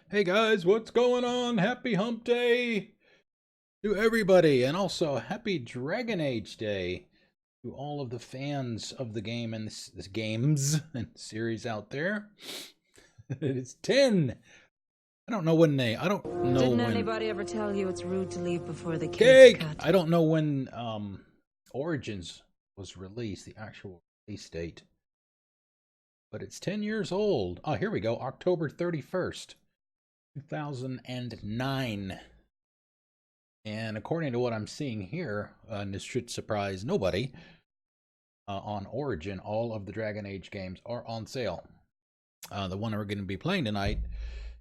Hey guys, what's going on? Happy Hump Day to everybody, and also happy Dragon Age Day to all of the fans of the game and this games and series out there. It's 10. I don't know Didn't when anybody ever tell you it's rude to leave before the cake's Cake. cut? I don't know when Origins was released, the actual release date. But it's 10 years old. Oh, here we go. October 31st, 2009. And according to what I'm seeing here, and this should surprise nobody, on Origin, all of the Dragon Age games are on sale. The one we're going to be playing tonight,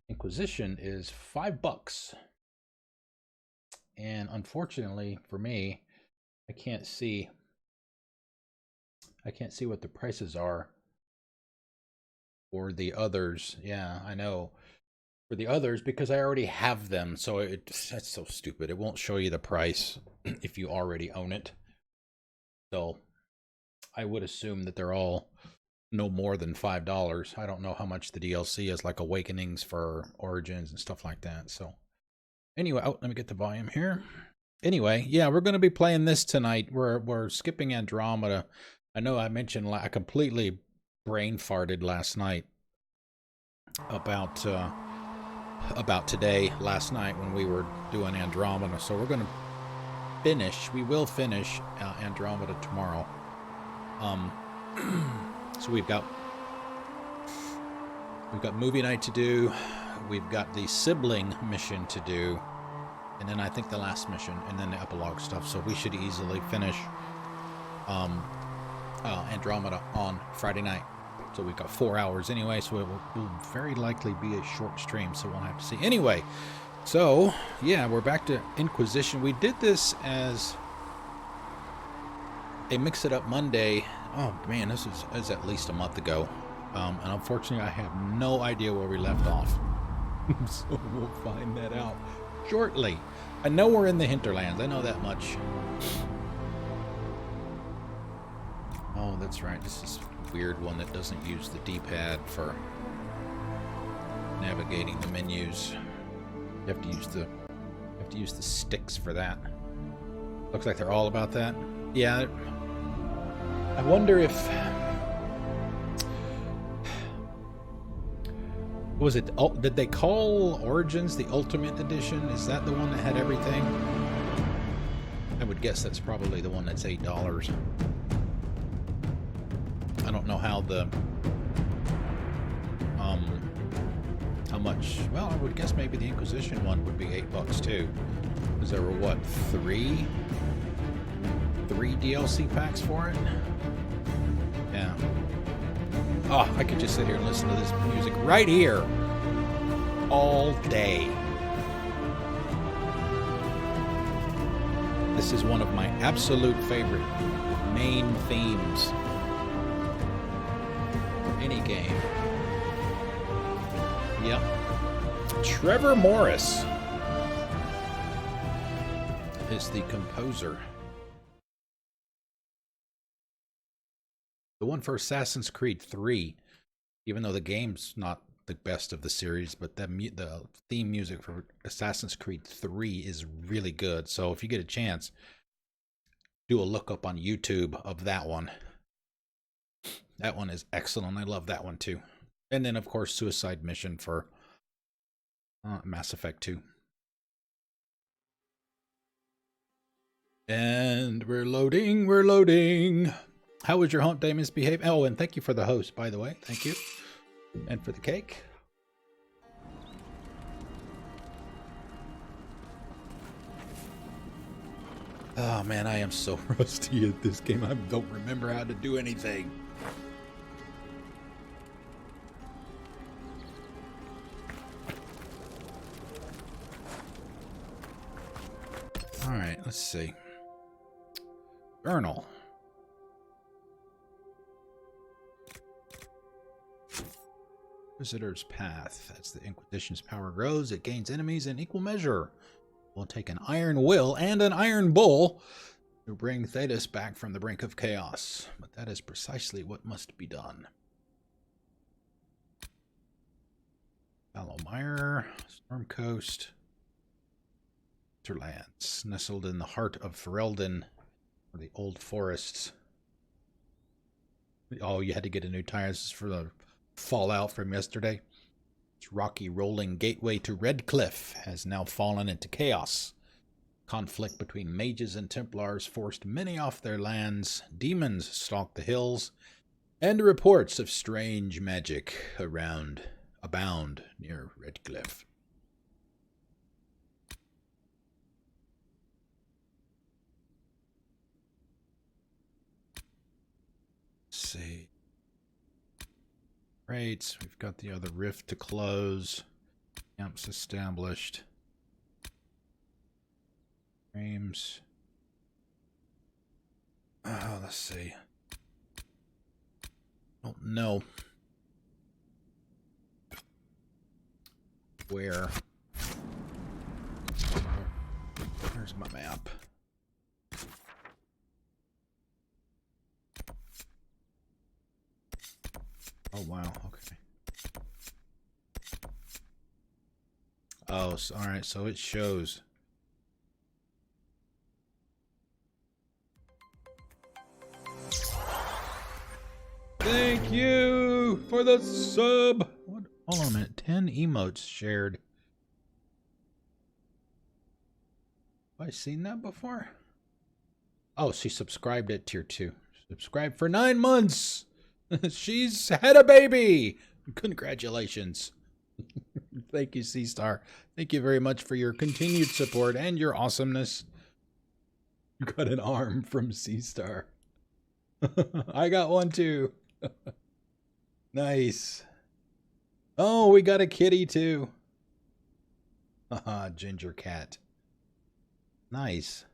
Inquisition, is $5. And unfortunately for me, I can't see what the prices are for the others. Yeah, I know. For the others, because I already have them, so that's so stupid. It won't show you the price if you already own it. So I would assume that they're all no more than $5. I don't know how much the DLC is, like Awakenings for Origins and stuff like that. So anyway, let me get the volume here. Anyway, yeah, we're going to be playing this tonight. We're skipping Andromeda. I know I mentioned I completely brain farted last night about today, last night, when we were doing Andromeda. So we're gonna we will finish Andromeda tomorrow. So we've got movie night to do, we've got the sibling mission to do, and then I think the last mission, and then the epilogue stuff. So we should easily finish Andromeda on Friday night. So we've got 4 hours anyway, so it will very likely be a short stream, so we'll have to see. Anyway, so yeah, we're back to Inquisition. We did this as a Mix It Up Monday. Oh man, this is at least a month ago. And unfortunately, I have no idea where we left off. So we'll find that out shortly. I know we're in the hinterlands. I know that much. Oh, that's right. This is weird one that doesn't use the D-pad for navigating the menus. You have to use the sticks for that. Looks like they're all about that. Yeah. I wonder if was it? Did they call Origins the Ultimate Edition? Is that the one that had everything? I would guess that's probably the one that's $8. I don't know how how much. Well, I would guess maybe the Inquisition one would be $8 too, because there were what, three DLC packs for it. Yeah. Oh, I could just sit here and listen to this music right here all day. This is one of my absolute favorite main themes. Any game. Yep. Trevor Morris is the composer. The one for Assassin's Creed 3, even though the game's not the best of the series, but the theme music for Assassin's Creed 3 is really good. So if you get a chance, do a look up on YouTube of that one. That one is excellent. I love that one too. And then, of course, Suicide Mission for Mass Effect 2. And we're loading. How was your hump day misbehave? Oh, and thank you for the host, by the way. Thank you. And for the cake. Oh, man, I am so rusty at this game. I don't remember how to do anything. All right, let's see. Journal. Visitor's Path. As the Inquisition's power grows, it gains enemies in equal measure. It will take an iron will and an iron bull to bring Thetis back from the brink of chaos. But that is precisely what must be done. Follow my Fire, Storm Coast, Hinterlands, nestled in the heart of Ferelden, or the old forests. Oh, you had to get a new tire. This is for the fallout from yesterday. Its rocky rolling gateway to Redcliffe has now fallen into chaos. Conflict between mages and Templars forced many off their lands. Demons stalked the hills, and reports of strange magic abound near Redcliffe. Let's see. Rates. We've got the other rift to close. Camps established. Frames. Oh, let's see. Don't know where. Where's my map? Oh, wow. Okay. Oh, so, all right. So it shows. Thank you for the sub. What? Hold on a minute. 10 emotes shared. Have I seen that before? Oh, she subscribed at tier 2. Subscribed for 9 months. She's had a baby. Congratulations. Thank you, C-Star. Thank you very much for your continued support and your awesomeness. You got an arm from C-Star. I got one too. Nice. Oh, we got a kitty too. Haha, ginger cat. Nice.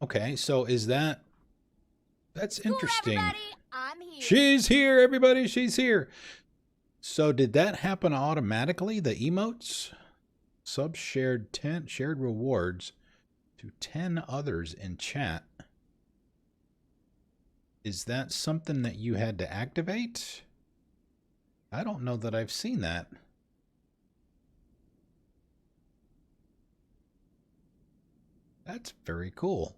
Okay, so is that's interesting. Everybody, I'm here. She's here, everybody. She's here. So did that happen automatically? The emotes? Sub shared rewards to 10 others in chat. Is that something that you had to activate? I don't know that I've seen that. That's very cool.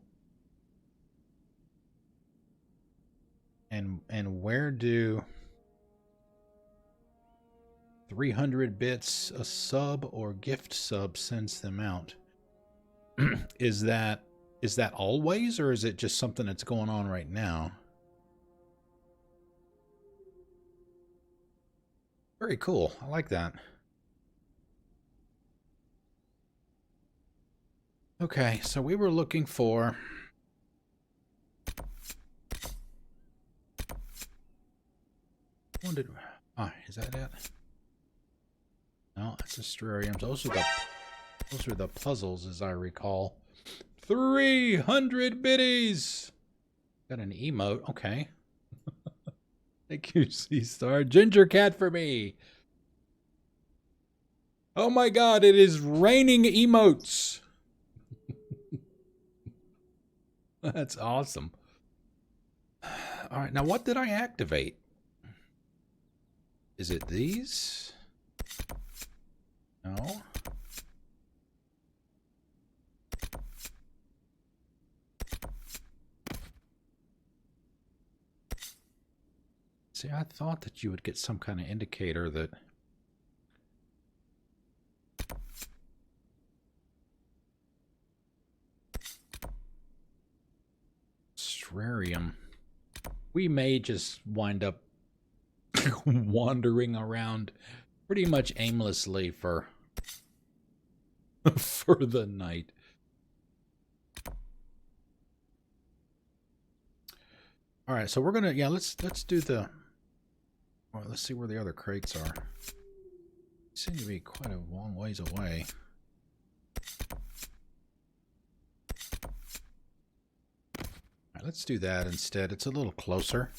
And where do 300 bits a sub or gift sub sends them out? Is that always, or is it just something that's going on right now? Very cool. I like that. Okay, so we were looking for is that it? No, that's Astrariums. Those are the puzzles, as I recall. 300 biddies! Got an emote. Okay. Thank you, C-Star. Ginger cat for me. Oh my god, it is raining emotes. That's awesome. All right, now what did I activate? Is it these? No. See, I thought that you would get some kind of indicator that... Astrarium. We may just wind up wandering around pretty much aimlessly for the night. All right, so we're gonna let's do the. Well, let's see where the other crates are. They seem to be quite a long ways away. All right, let's do that instead. It's a little closer.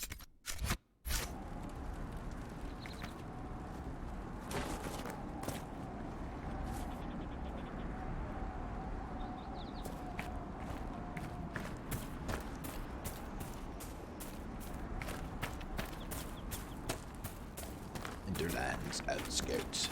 Hinterland. These outskirts.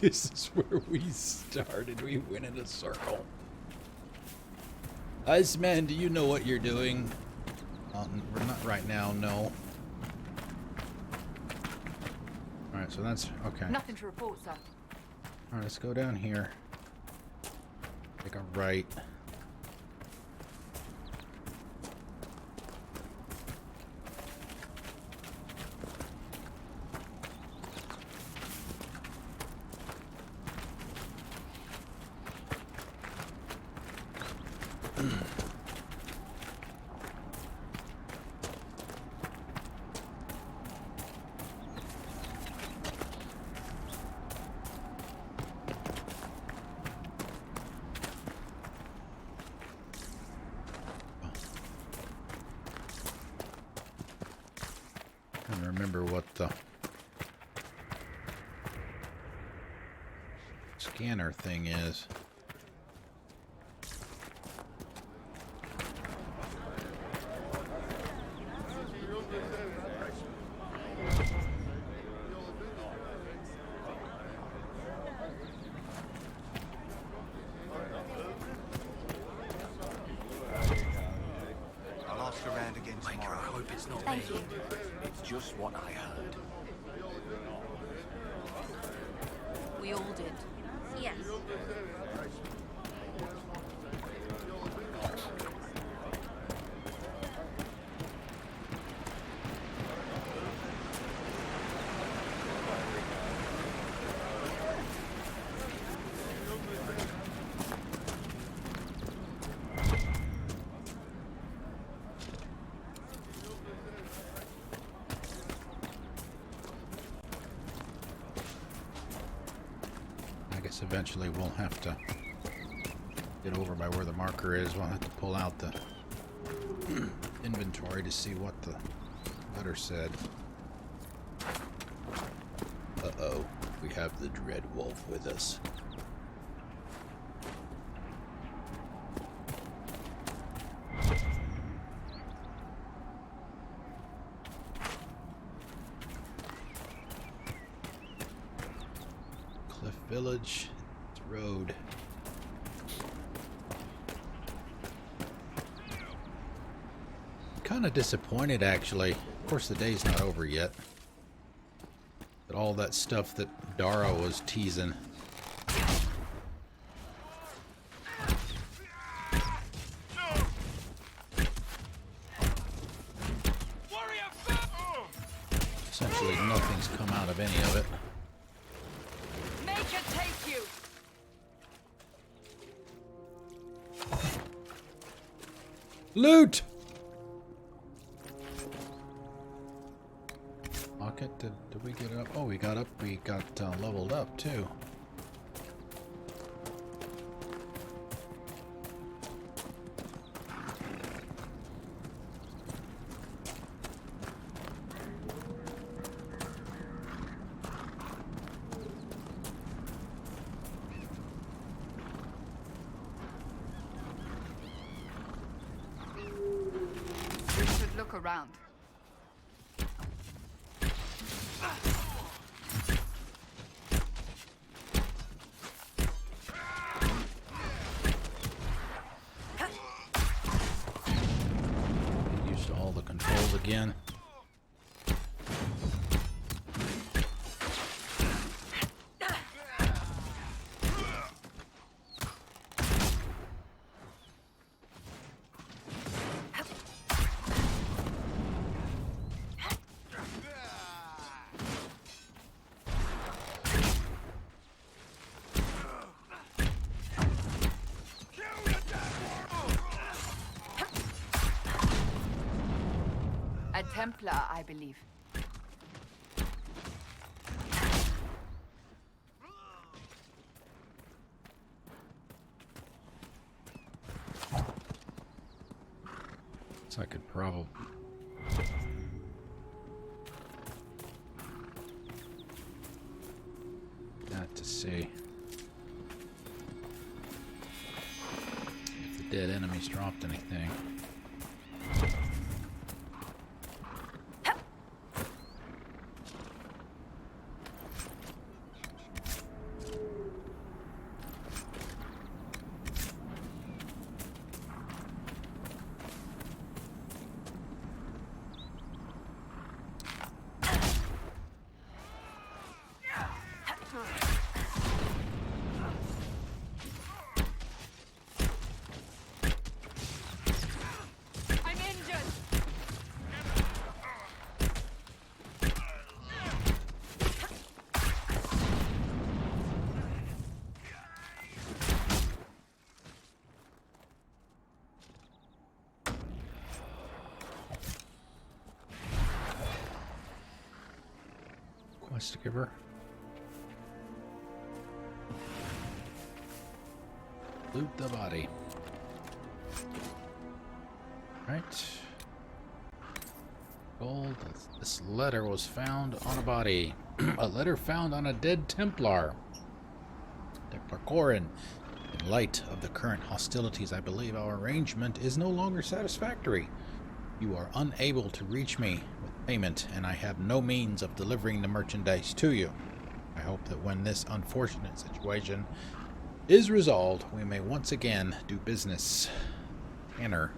This is where we started. We went in a circle. Iceman, do you know what you're doing? We're not right now, no. Alright, so that's... okay. Nothing to report, sir. Alright, let's go down here. Take a right. Trying to remember what the scanner thing is. I'll ask around again tomorrow. I hope it's not Thank you. It's just what I heard. We all did. Yes. I guess eventually we'll have to get over by where the marker is. We'll have to pull out the inventory to see what the letter said. Uh-oh, we have the Dread Wolf with us. Cliff Village, it's road. Kind of disappointed, actually. Of course, the day's not over yet. But all that stuff that Dara was teasing. Essentially, nothing's come out of any of it. Make it take you! Loot! Pocket, did we get up? Oh, we got up. We got leveled up, too. We should look around. Used all the controls again. Templar, I believe. So I could probably... Not to see if the dead enemies dropped anything. I'm injured. Quest giver. Loot the body. Right. Gold. This letter was found on a body. A letter found on a dead Templar. Templar Corin. In light of the current hostilities, I believe our arrangement is no longer satisfactory. You are unable to reach me with payment, and I have no means of delivering the merchandise to you. I hope that when this unfortunate situation is resolved, we may once again do business. Tanner.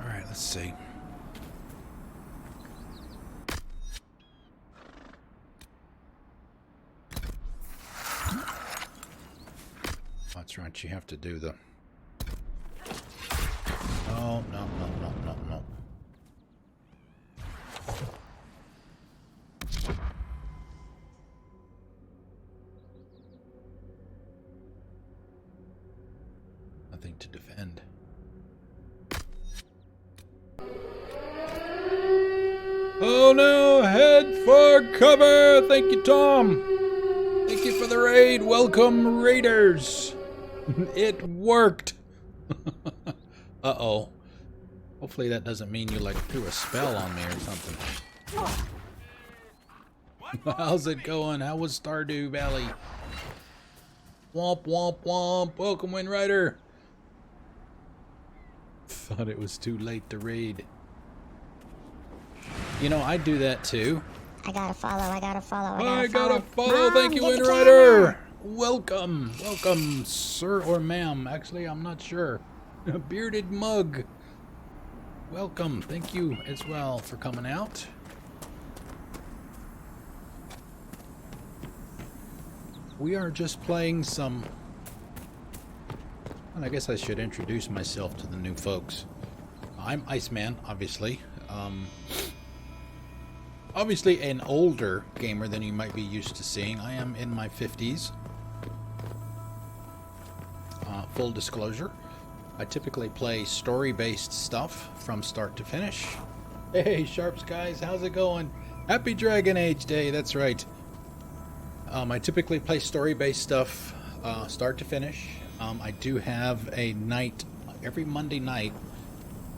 Alright, let's see. That's right, you have to do the... Oh, no. Nothing to defend. Oh no, head for cover! Thank you, Tom! Thank you for the raid! Welcome, raiders! It worked! Uh-oh. Hopefully that doesn't mean you, like, threw a spell on me or something. How's it going? How was Stardew Valley? Womp, womp, womp. Welcome, Wind Rider. Thought it was too late to raid. You know, I do that too. I gotta follow. I gotta follow. Thank you, get Wind the Rider. camera. Welcome. Welcome, sir or ma'am. Actually, I'm not sure. A bearded mug. Welcome. Thank you as well for coming out. We are just playing some... And I guess I should introduce myself to the new folks. I'm Iceman, obviously. Obviously an older gamer than you might be used to seeing. I am in my 50s. Full disclosure. I typically play story-based stuff from start to finish. Hey, Sharps guys, how's it going? Happy Dragon Age Day, that's right. I typically play story-based stuff start to finish. I do have a night, every Monday night,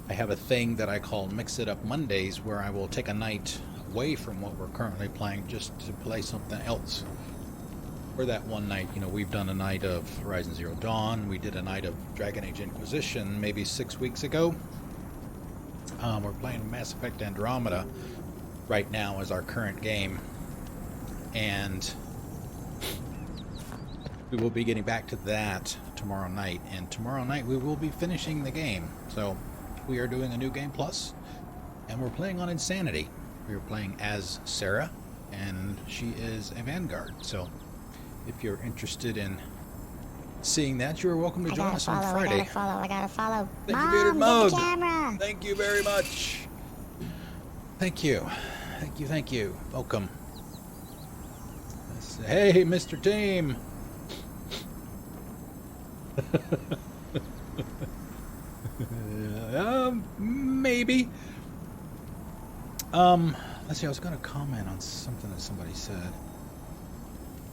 I have a thing that I call Mix It Up Mondays, where I will take a night away from what we're currently playing just to play something else. For that one night, you know, we've done a night of Horizon Zero Dawn, we did a night of Dragon Age Inquisition maybe 6 weeks ago. We're playing Mass Effect Andromeda right now as our current game, and we will be getting back to that tomorrow night, and tomorrow night we will be finishing the game. So we are doing a new game plus, and we're playing on Insanity. We are playing as Sarah, and she is a Vanguard. So if you're interested in seeing that, you're welcome to join us on Friday. I gotta follow. Thank you, Bearded Mug. Get the camera. Thank you very much. Thank you. Thank you. Welcome. Hey, Mr. Team. maybe. Let's see, I was going to comment on something that somebody said.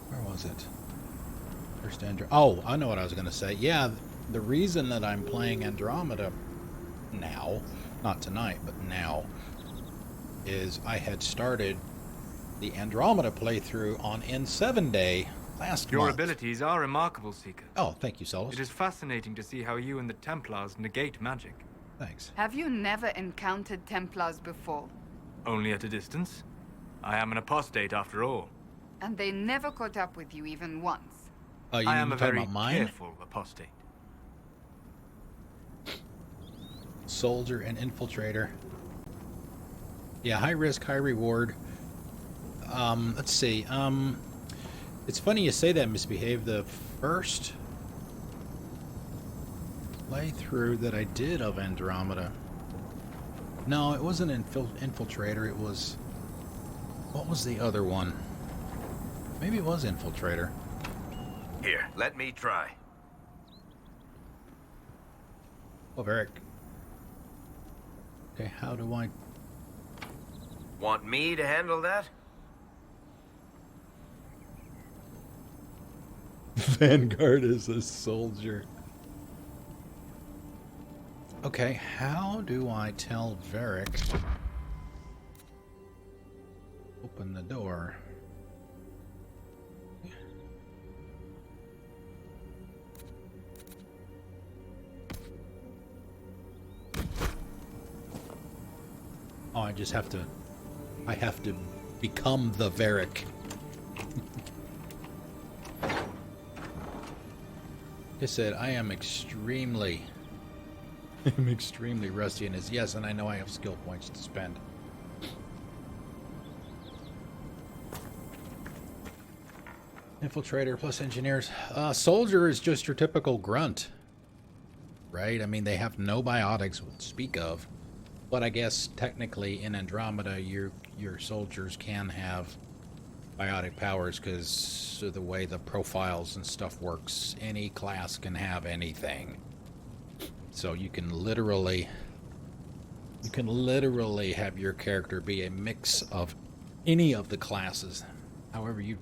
Where was it? First Oh, I know what I was going to say. Yeah, the reason that I'm playing Andromeda now, not tonight, but now, is I had started the Andromeda playthrough on N7 Day last Your month. abilities are remarkable, Seeker. Oh, thank you, Solus. It is fascinating to see how you and the Templars negate magic. Thanks. Have you never encountered Templars before? Only at a distance. I am an apostate after all. And they never caught up with you even once? Oh, you I am a talking very about mine? careful apostate. Soldier and infiltrator. Yeah, high risk, high reward. Let's see. It's funny you say that, Misbehave. The first playthrough that I did of Andromeda. No, it wasn't Infiltrator. It was... What was the other one? Maybe it was Infiltrator. Here, let me try. Oh, Eric. Okay, how do I... Want me to handle that? Vanguard is a soldier. Okay, how do I tell Varric? Open the door. Oh, I just have to... I have to become the Varric. Like I said, I am extremely... I'm extremely rusty in this. Yes, and I know I have skill points to spend. Infiltrator plus engineers. Soldier is just your typical grunt. Right? I mean, they have no biotics to speak of. But I guess technically in Andromeda, your soldiers can have biotic powers because of the way the profiles and stuff works. Any class can have anything. So you can literally have your character be a mix of any of the classes, however you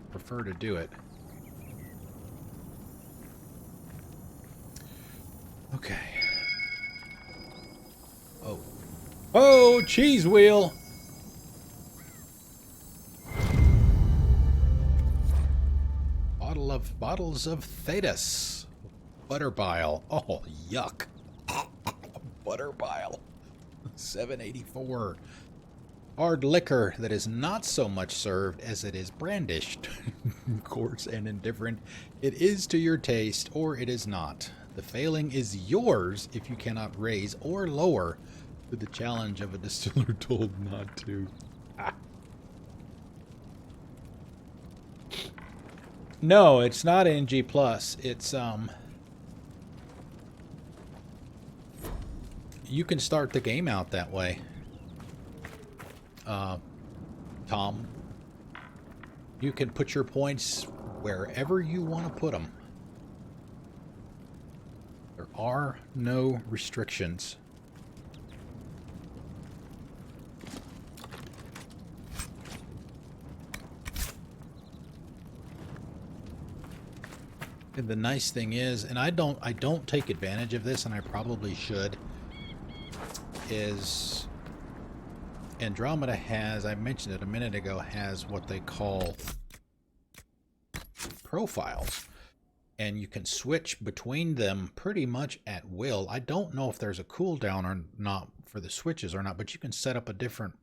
prefer to do it. Okay. Oh. Oh, cheese wheel! Bottles of Thetis. Butter bile. Oh, yuck. Butter bile. 784. Hard liquor that is not so much served as it is brandished. Coarse and indifferent. It is to your taste, or it is not. The failing is yours if you cannot raise or lower to the challenge of a distiller told not to. Ah. No, it's not NG+. It's, you can start the game out that way. Tom. You can put your points wherever you want to put them. There are no restrictions. And the nice thing is, and I don't take advantage of this, and I probably should, is Andromeda has, I mentioned it a minute ago, has what they call profiles. And you can switch between them pretty much at will. I don't know if there's a cooldown or not for the switches or not, but you can set up a different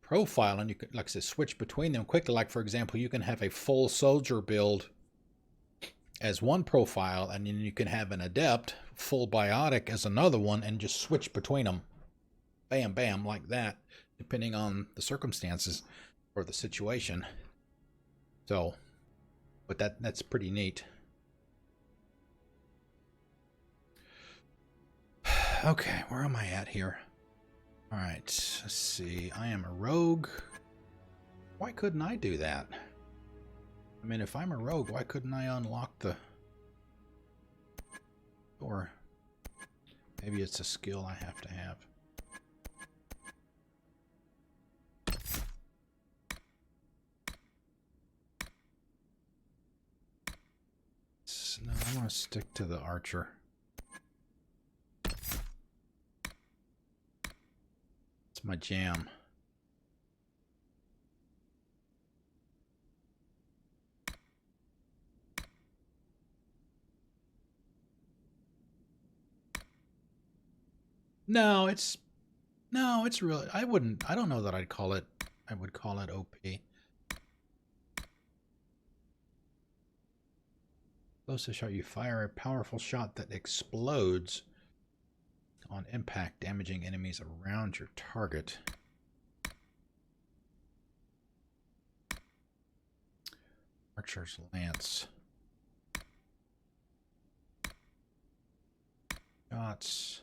profile and you can, like I said, switch between them quickly. Like, for example, you can have a full soldier build as one profile, and then you can have an adept, full biotic as another one, and just switch between them. Bam, bam, like that, depending on the circumstances or the situation. So, but that's pretty neat. Okay, where am I at here? Alright, let's see. I am a rogue. Why couldn't I do that? I mean, if I'm a rogue, why couldn't I unlock the door? Maybe it's a skill I have to have. I want to stick to the archer. It's my jam. No, it's really, I don't know that I would call it OP. Closest shot, you fire a powerful shot that explodes on impact, damaging enemies around your target. Archer's Lance. Shots.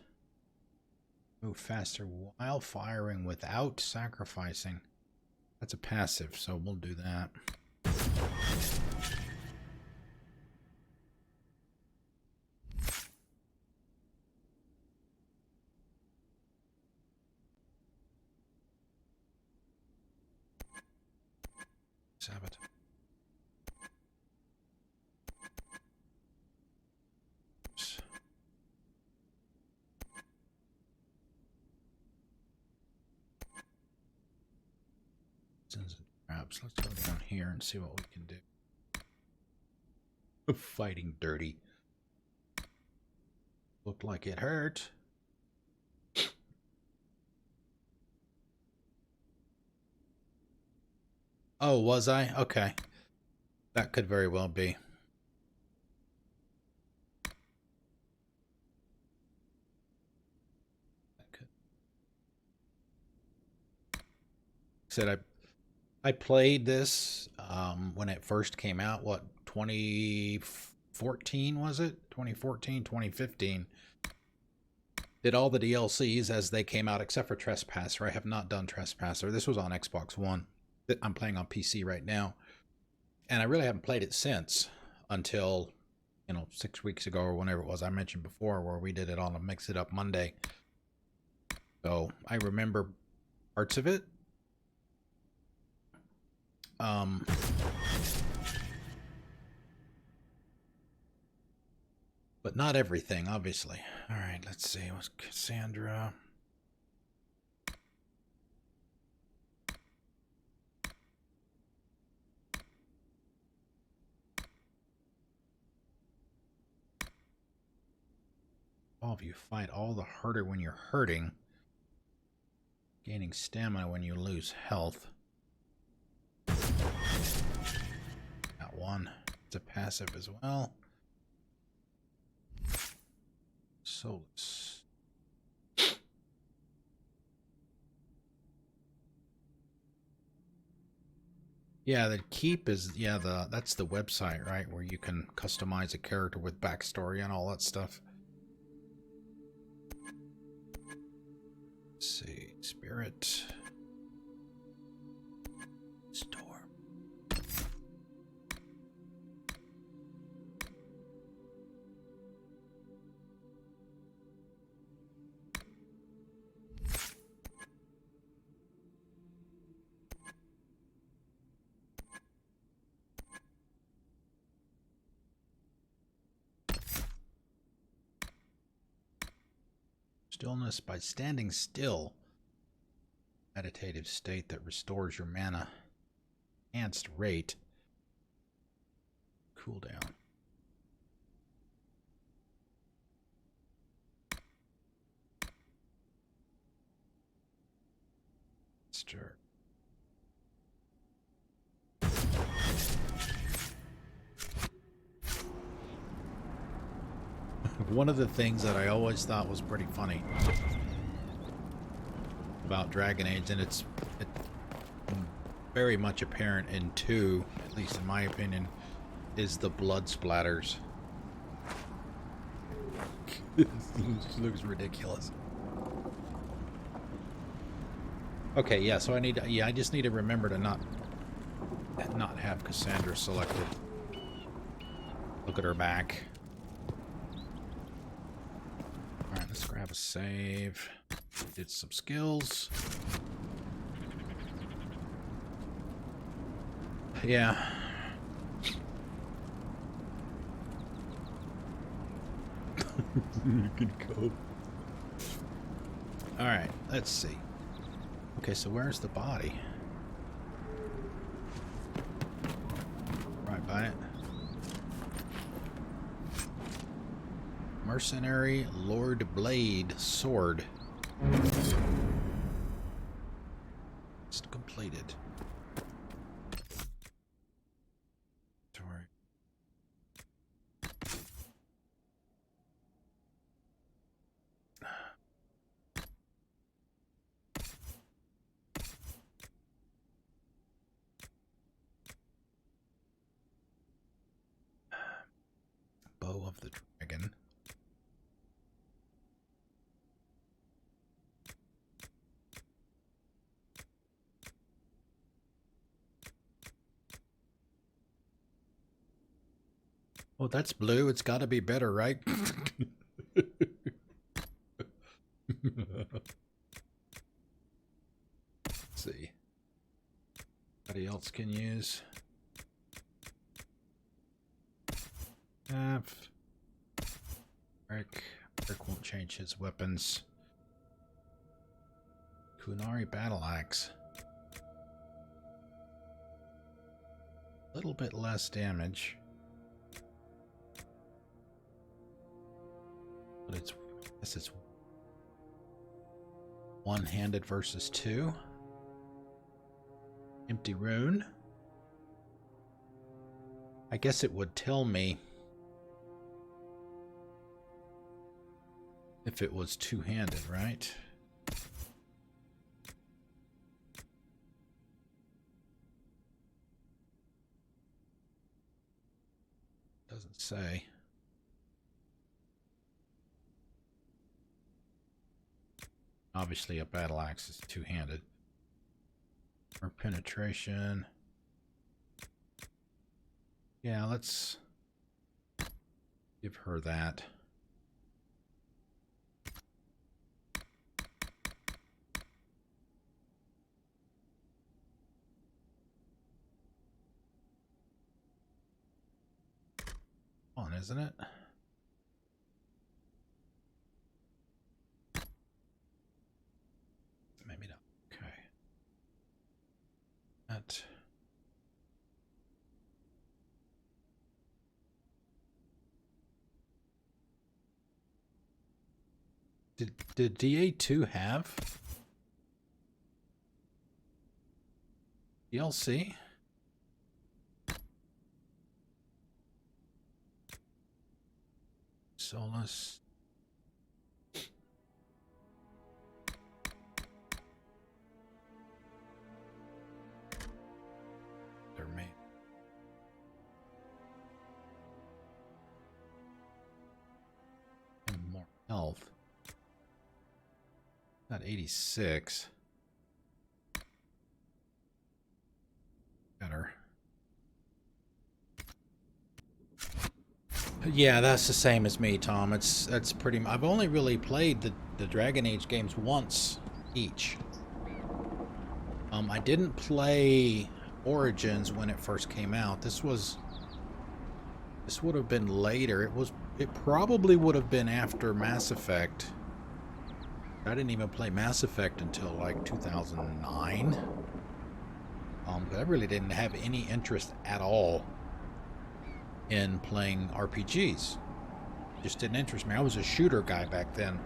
Move faster while firing without sacrificing. That's a passive, so we'll do that. Sabbath. Traps. Let's go down here and see what we can do. Fighting dirty. Looked like it hurt. Oh, was I? Okay. That could very well be. Said I played this when it first came out. What, 2014 was it? 2014, 2015. Did all the DLCs as they came out except for Trespasser. I have not done Trespasser. This was on Xbox One. I'm playing on PC right now. And I really haven't played it since until, 6 weeks ago or whenever it was I mentioned before, where we did it on a Mix It Up Monday. So I remember parts of it. But not everything, obviously. All right, let's see. What's Cassandra? If you fight all the harder when you're hurting, gaining stamina when you lose health. Got one. It's a passive as well. Solus. Yeah, the keep is that's the website, right, where you can customize a character with backstory and all that stuff. Let's see, spirit. Storm. Stillness by standing still. Meditative state that restores your mana. Enhanced rate. Cooldown. Stir. One of the things that I always thought was pretty funny about Dragon Age, and it's very much apparent in 2, at least in my opinion, is the blood splatters. This looks ridiculous. Okay, yeah, so I just need to remember to not have Cassandra selected. Look at her back. Alright, let's grab a save. Did some skills. Yeah. You can go. Alright, let's see. Okay, so where's the body? Right by it. Mercenary Lord Blade Sword. It's completed. Sorry. Bow of the Dragon. Oh, that's blue. It's got to be better, right? Let's see. Anybody else can use? Rick won't change his weapons. Kunari Battle Axe. A little bit less damage. But I guess it's one-handed versus two. Empty rune. I guess it would tell me if it was two-handed, right? Doesn't say. Obviously, a battle axe is two-handed. Or penetration. Yeah, let's give her that. On, isn't it? Maybe not. Okay. That. Did DA2 have DLC? Solus. There may. And more health. Not 86. Better. Yeah, that's the same as me, Tom. That's pretty. I've only really played the Dragon Age games once each. I didn't play Origins when it first came out. This would have been later. It probably would have been after Mass Effect. I didn't even play Mass Effect until like 2009. I really didn't have any interest at all in playing RPGs. Just didn't interest me. I was a shooter guy back then.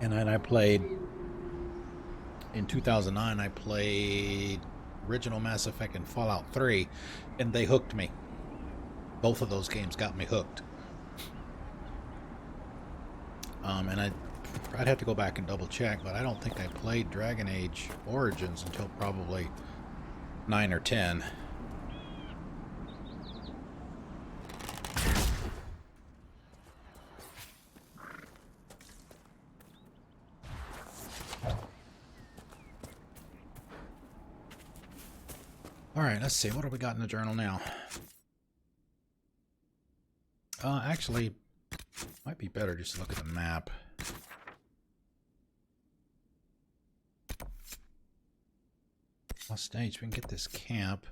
And then I played, in 2009, I played original Mass Effect and Fallout 3, and they hooked me. Both of those games got me hooked. And I'd have to go back and double check, but I don't think I played Dragon Age Origins until probably 9 or 10. Alright, let's see. What do we got in the journal now? Actually, might be better just to look at the map. Lost stage, we can get this camp.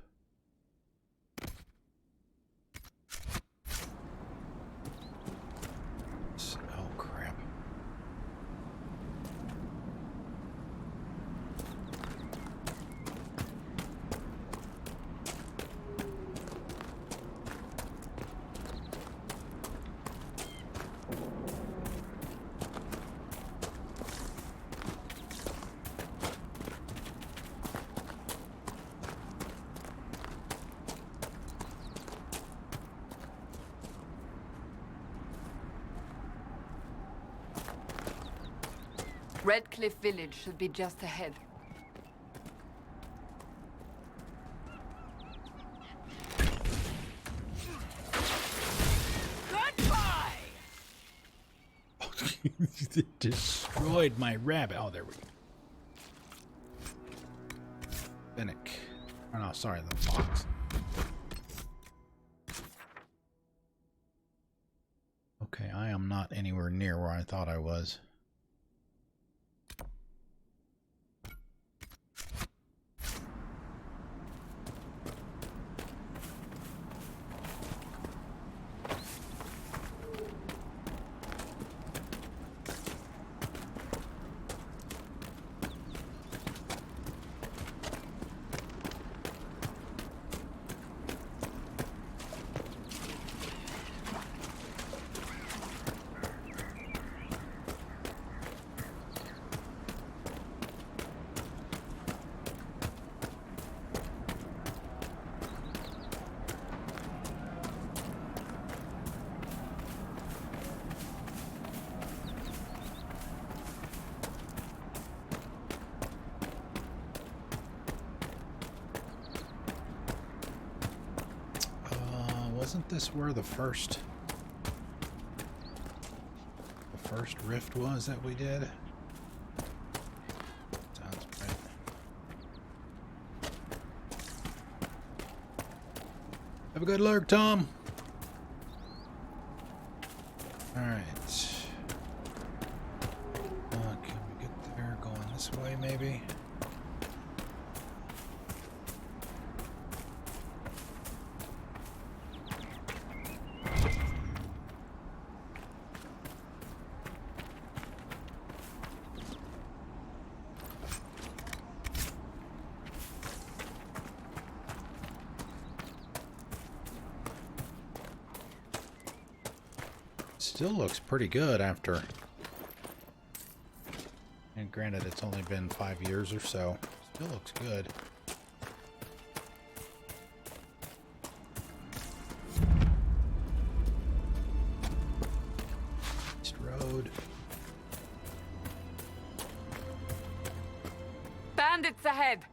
Red Cliff Village should be just ahead. It destroyed my rabbit. Oh, there we go. Finnick. Oh, no, sorry, the fox. Okay, I am not anywhere near where I thought I was. Wasn't this where the first rift was that we did? Sounds right. Have a good lurk, Tom. All right. Can we get there? Going this way, maybe. Still looks pretty good after. And granted, it's only been 5 years or so. Still looks good. East Road. Bandits ahead!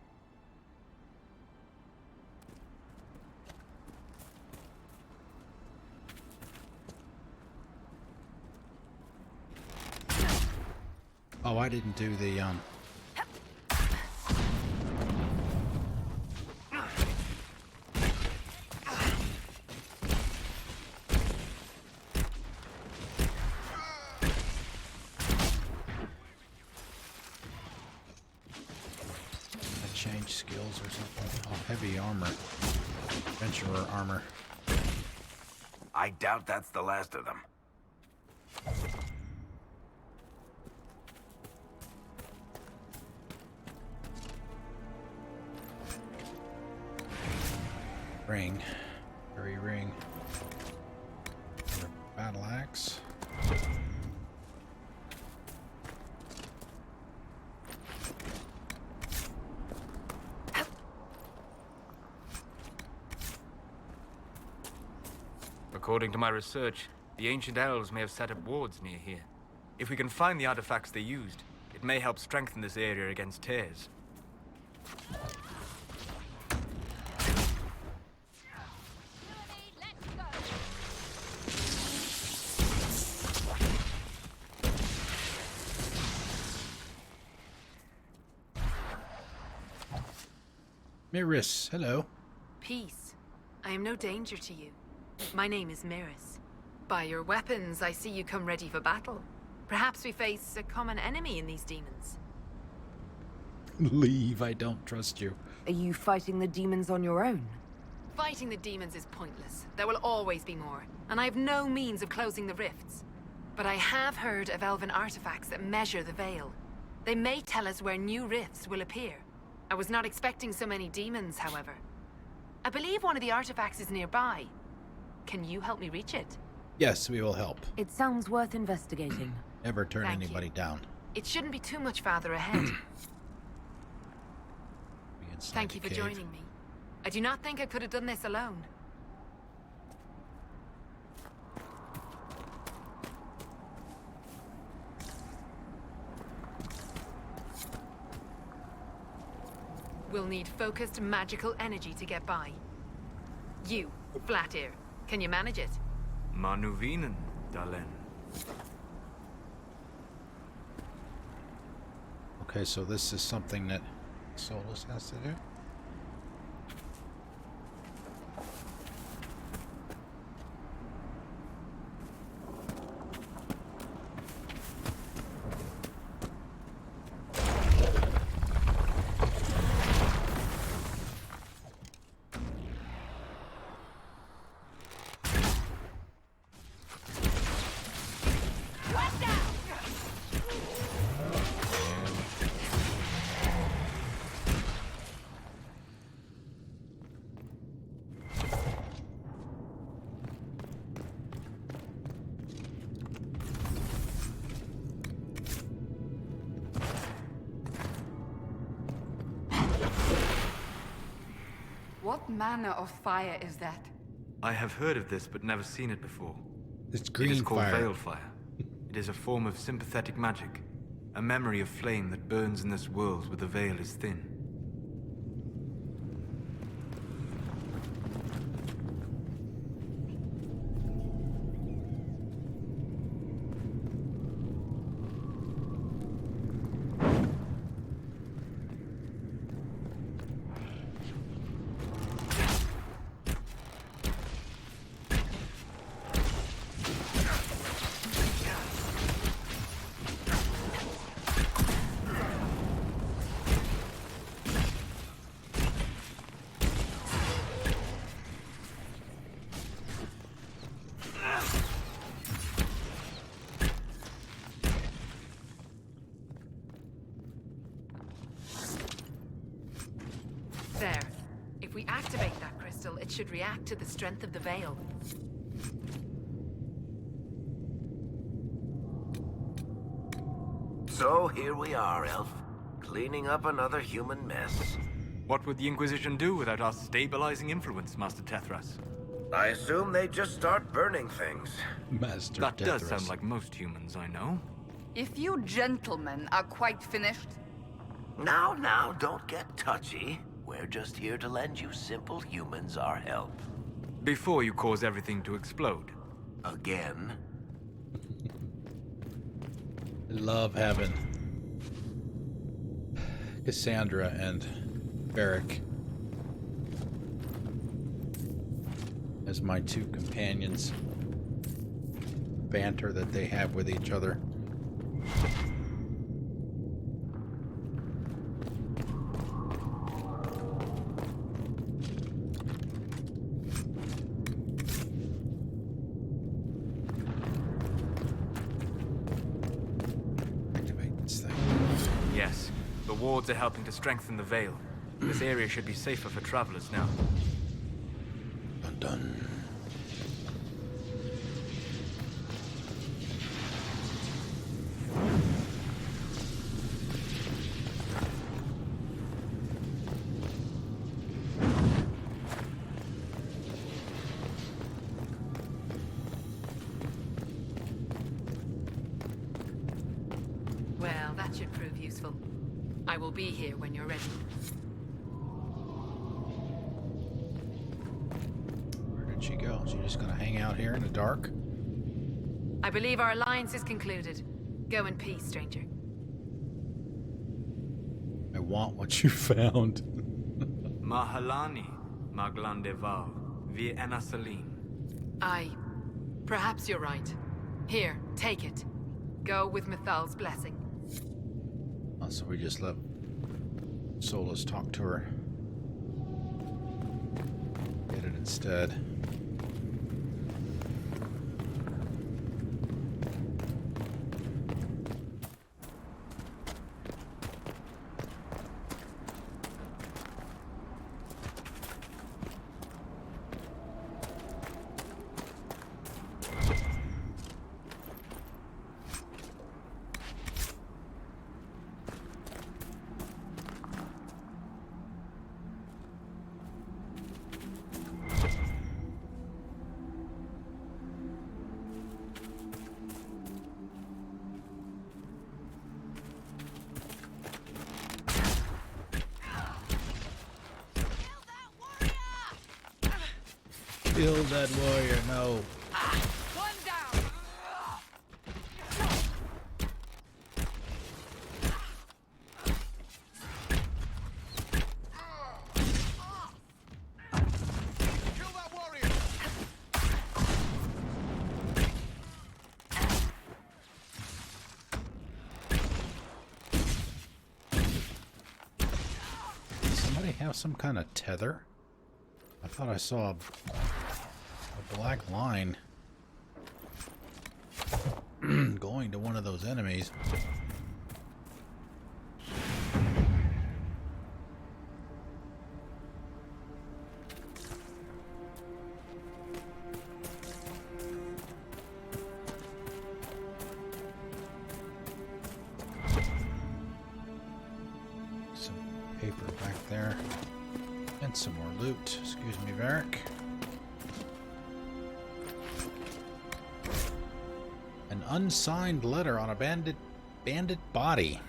Oh, I didn't do the I changed skills or something. Oh, heavy armor. Adventurer armor. I doubt that's the last of them. Ring. Fairy ring. Another battle axe. According to my research, the ancient elves may have set up wards near here. If we can find the artifacts they used, it may help strengthen this area against tears. Miris, hello. Peace. I am no danger to you. My name is Miris. By your weapons, I see you come ready for battle. Perhaps we face a common enemy in these demons. Leave, I don't trust you. Are you fighting the demons on your own? Fighting the demons is pointless. There will always be more, and I have no means of closing the rifts. But I have heard of elven artifacts that measure the veil. They may tell us where new rifts will appear. I was not expecting so many demons, however. I believe one of the artifacts is nearby. Can you help me reach it? Yes, we will help. It sounds worth investigating. Never turn Thank anybody you. down. It shouldn't be too much farther ahead. Be inside Thank the you for cave. joining me. I do not think I could have done this alone. We'll need focused magical energy to get by. You, Flatear, can you manage it? Manuvinen, Dalen. Okay, so this is something that Solus has to do. What manner of fire is that? I have heard of this, but never seen it before. It's It green is called fire. Veil Fire. It is a form of sympathetic magic. A memory of flame that burns in this world where the veil is thin. There. If we activate that crystal, it should react to the strength of the veil. So here we are, Elf. Cleaning up another human mess. What would the Inquisition do without our stabilizing influence, Master Tethras? I assume they just start burning things. Master That does Tethras. sound like most humans I know. If you gentlemen are quite finished, Now, don't get touchy. We're just here to lend you simple humans our help. Before you cause everything to explode. Again. I love having Cassandra and Barrick as my two companions. Banter that they have with each other. Activate this thing. Yes, the wards are helping to strengthen the veil. This area should be safer for travelers now. Dun dun. Well, that should prove useful. I will be here when you're ready. Where did she go? She just gonna hang out here in the dark? I believe our alliance is concluded. Go in peace, stranger. I want what you found. Mahalani, Maglandeval, Vi Enasalim. Perhaps you're right. Here, take it. Go with Mithal's blessing. Oh, so we just let Solus talk to her. Get it instead. Kill that warrior, no. One down. Kill that warrior! Does somebody have some kind of tether? I thought I saw a black line going to one of those enemies. Some paper back there. And some more loot. Excuse me, Varric. An unsigned letter on a bandit body.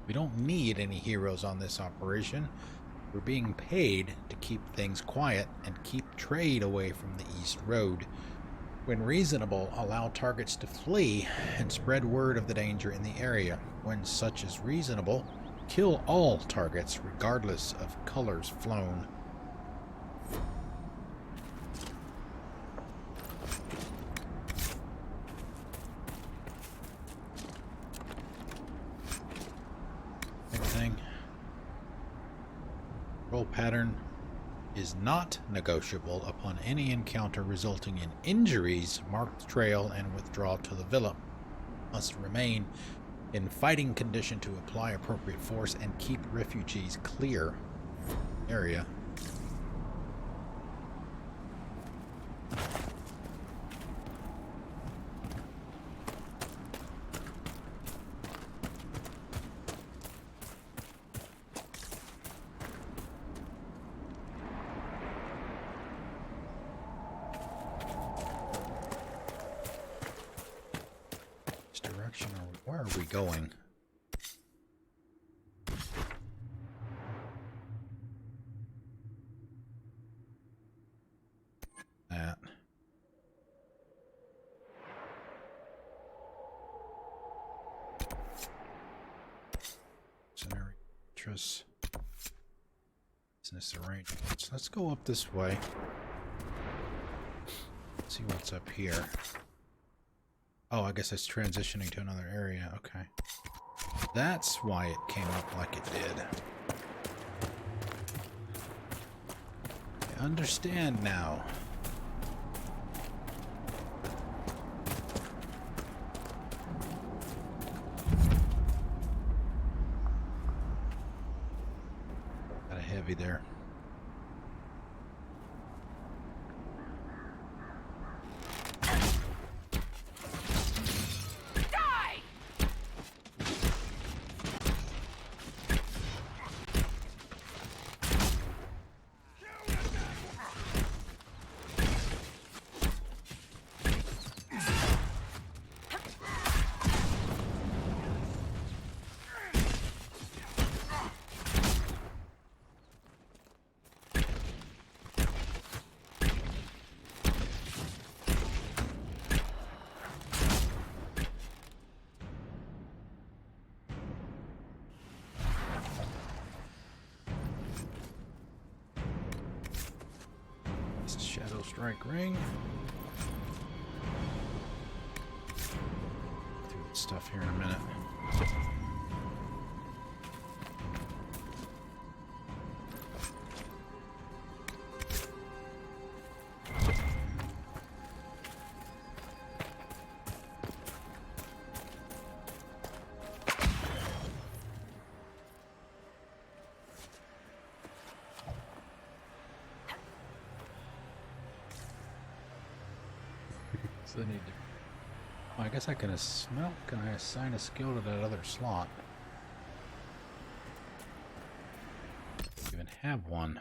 We don't need any heroes on this operation. We're being paid to keep things quiet and keep trade away from the East Road. When reasonable, allow targets to flee and spread word of the danger in the area. When such is reasonable, kill all targets regardless of colors flown. Thing. Roll pattern is not negotiable upon any encounter resulting in injuries. Mark the trail and withdraw to the villa. Must remain in fighting condition to apply appropriate force and keep refugees clear area. Where are we going? That. Scenario interest. Business arrangements. Let's go up this way. See what's up here. Oh, I guess it's transitioning to another area. Okay. That's why it came up like it did. I understand now. Got a heavy there. Shadow Strike Ring. Do that stuff here in a minute. So I need to. Well, I guess I can Can I assign a skill to that other slot? I even have one.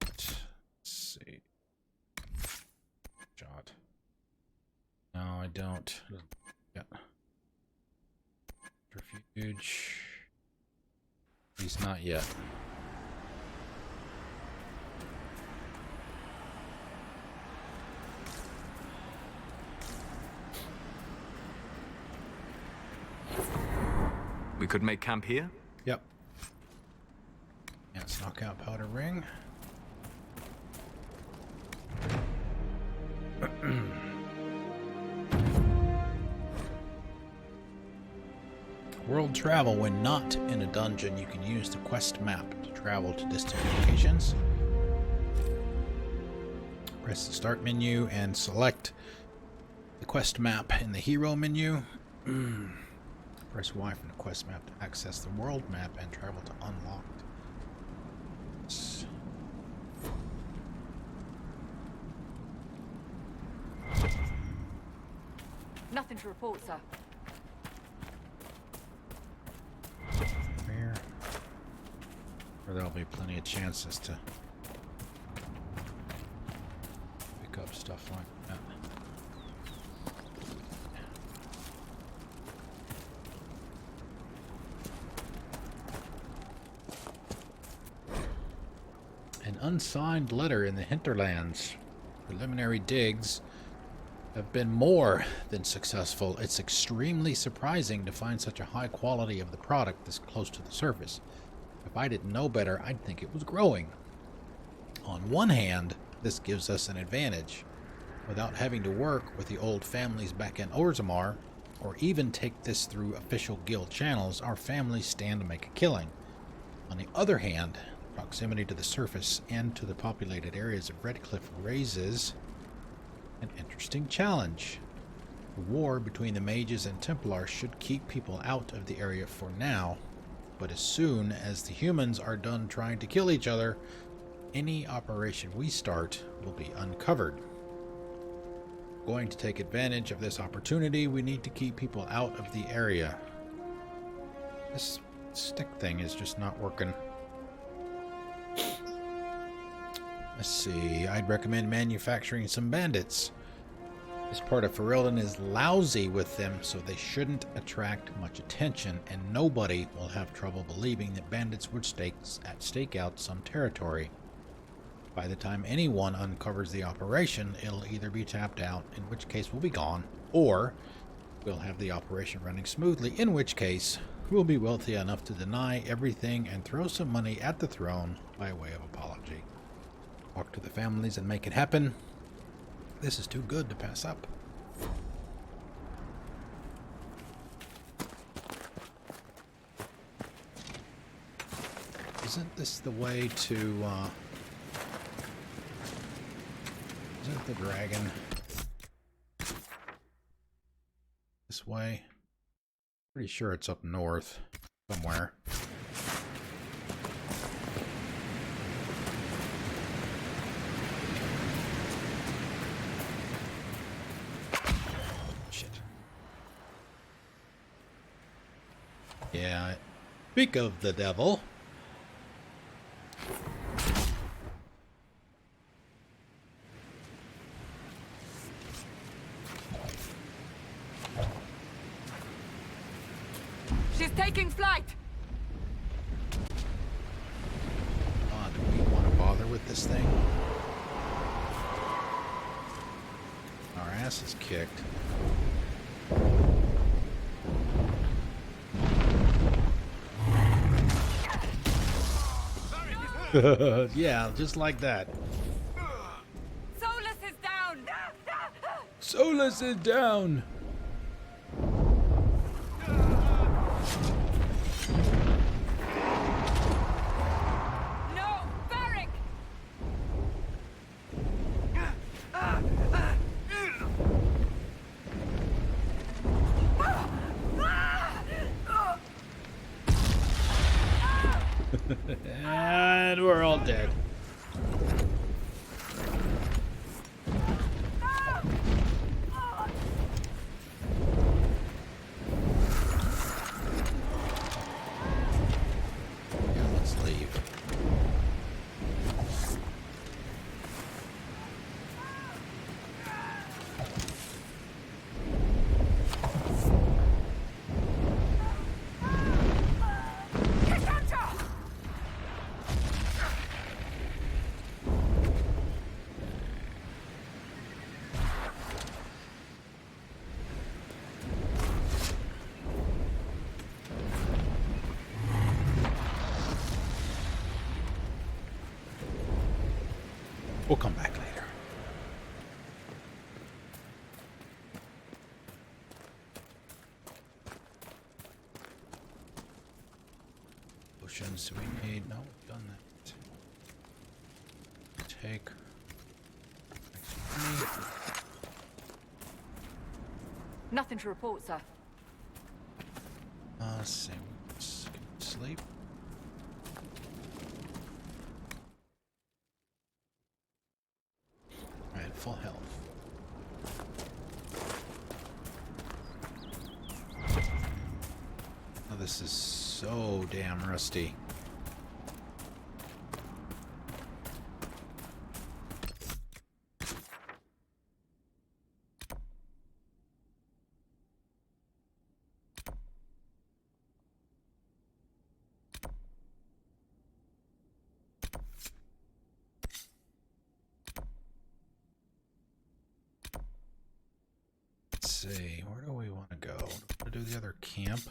Let's see. Shot. No, I don't. Yeah. Refuge. At least not yet. could make camp here? Yep. Yeah, let's knock out powder ring. World travel. When not in a dungeon, you can use the quest map to travel to distant locations. Press the start menu and select the quest map in the hero menu. Press Y from the quest map to access the world map and travel to unlocked. Nothing to report, sir. Where? Or there'll be plenty of chances to pick up stuff like that. An unsigned letter in the hinterlands. Preliminary digs have been more than successful. It's extremely surprising to find such a high quality of the product this close to the surface. If I didn't know better, I'd think it was growing. On one hand, this gives us an advantage. Without having to work with the old families back in Orzammar, or even take this through official guild channels, our families stand to make a killing. On the other hand, proximity to the surface and to the populated areas of Redcliffe raises an interesting challenge. The war between the mages and Templars should keep people out of the area for now, but as soon as the humans are done trying to kill each other, any operation we start will be uncovered. Going to take advantage of this opportunity, we need to keep people out of the area. This stick thing is just not working. Let's see, I'd recommend manufacturing some bandits. This part of Ferelden is lousy with them, so they shouldn't attract much attention, and nobody will have trouble believing that bandits would stake out some territory. By the time anyone uncovers the operation, it'll either be tapped out, in which case we'll be gone, or we'll have the operation running smoothly, in which case we'll be wealthy enough to deny everything and throw some money at the throne by way of apology. Talk to the families and make it happen. This is too good to pass up. Isn't this the way to, isn't the dragon this way? Pretty sure it's up north somewhere. Yeah, speak of the devil. She's taking flight! Do we want to bother with this thing? Our ass is kicked. Yeah, just like that. Solus is down! Solus is down! No! Varric! And we're all dead. Yeah, let's leave. We'll come back later. Potions do we need? No, we've done that. Take. Nothing to report, sir. Same. Sleep. Alright, full health. Oh, this is so damn rusty. See, where do we want to go? Do we want to do the other camp?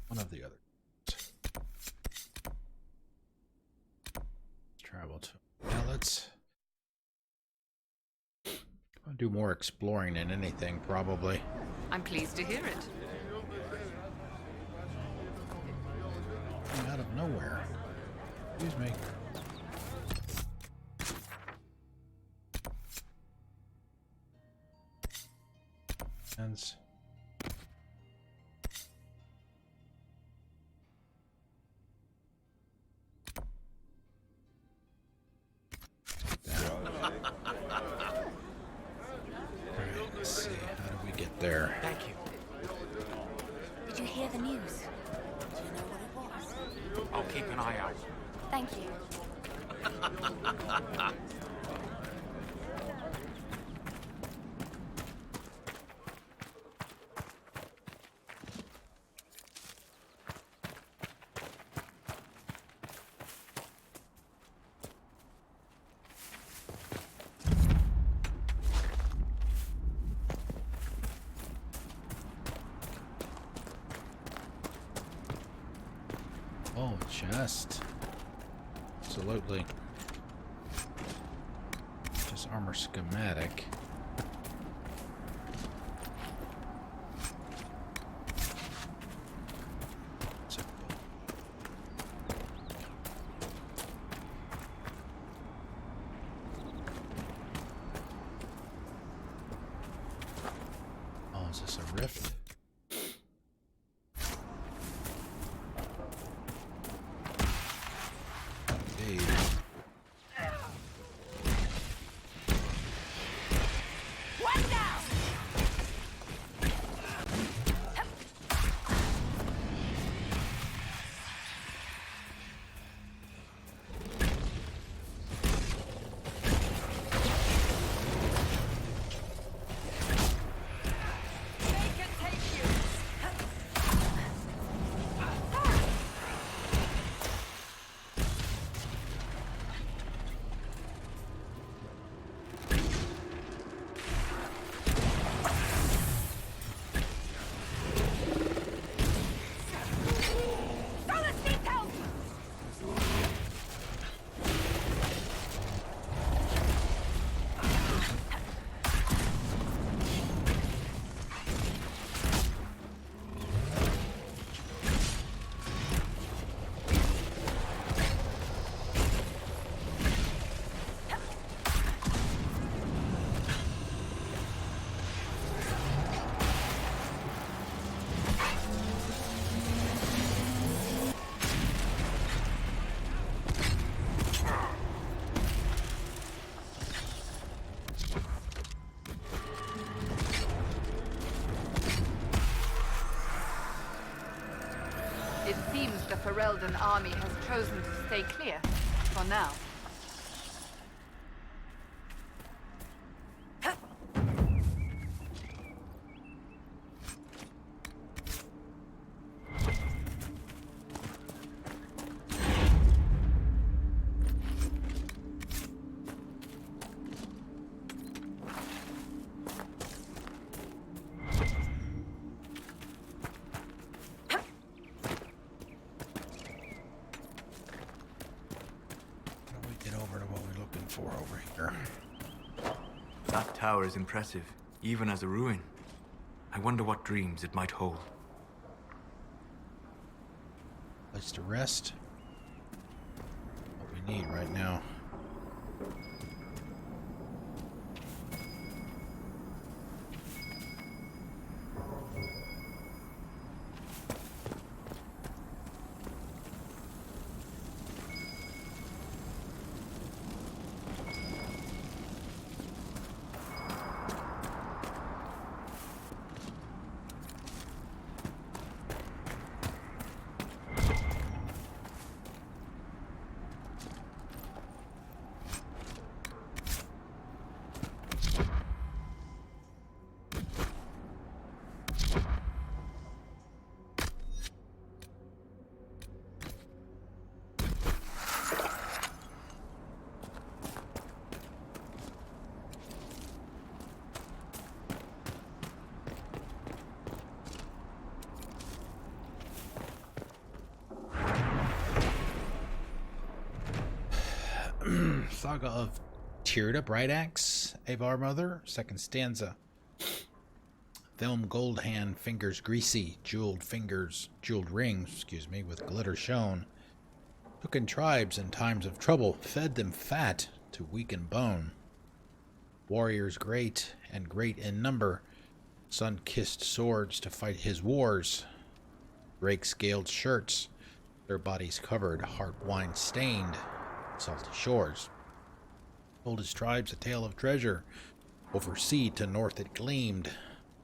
One of the other. Let's travel to. Yeah, let's. I'll do more exploring than anything, probably. I'm pleased to hear it. Out of nowhere. Excuse me. Hands. Alright, let's see. How do we get there? Thank you. Did you hear the news? Do you know what it was? I'll keep an eye out. Thank you. Oh, chest. Absolutely. Just armor schematic. Oh, is this a rift? It seems the Ferelden army has chosen to stay clear, for now. for over here? That tower is impressive, even as a ruin. I wonder what dreams it might hold. Place to rest. What we need right now. Saga of Tyrda Brightaxe, Avar Mother, second stanza. Thelm Goldhand, fingers greasy, jeweled rings, with glitter shown. Took in tribes in times of trouble, fed them fat to weaken bone. Warriors great and great in number, sun-kissed swords to fight his wars. Rake-scaled shirts, their bodies covered, heart wine stained, salty shores. Told his tribes a tale of treasure. Over sea to north it gleamed.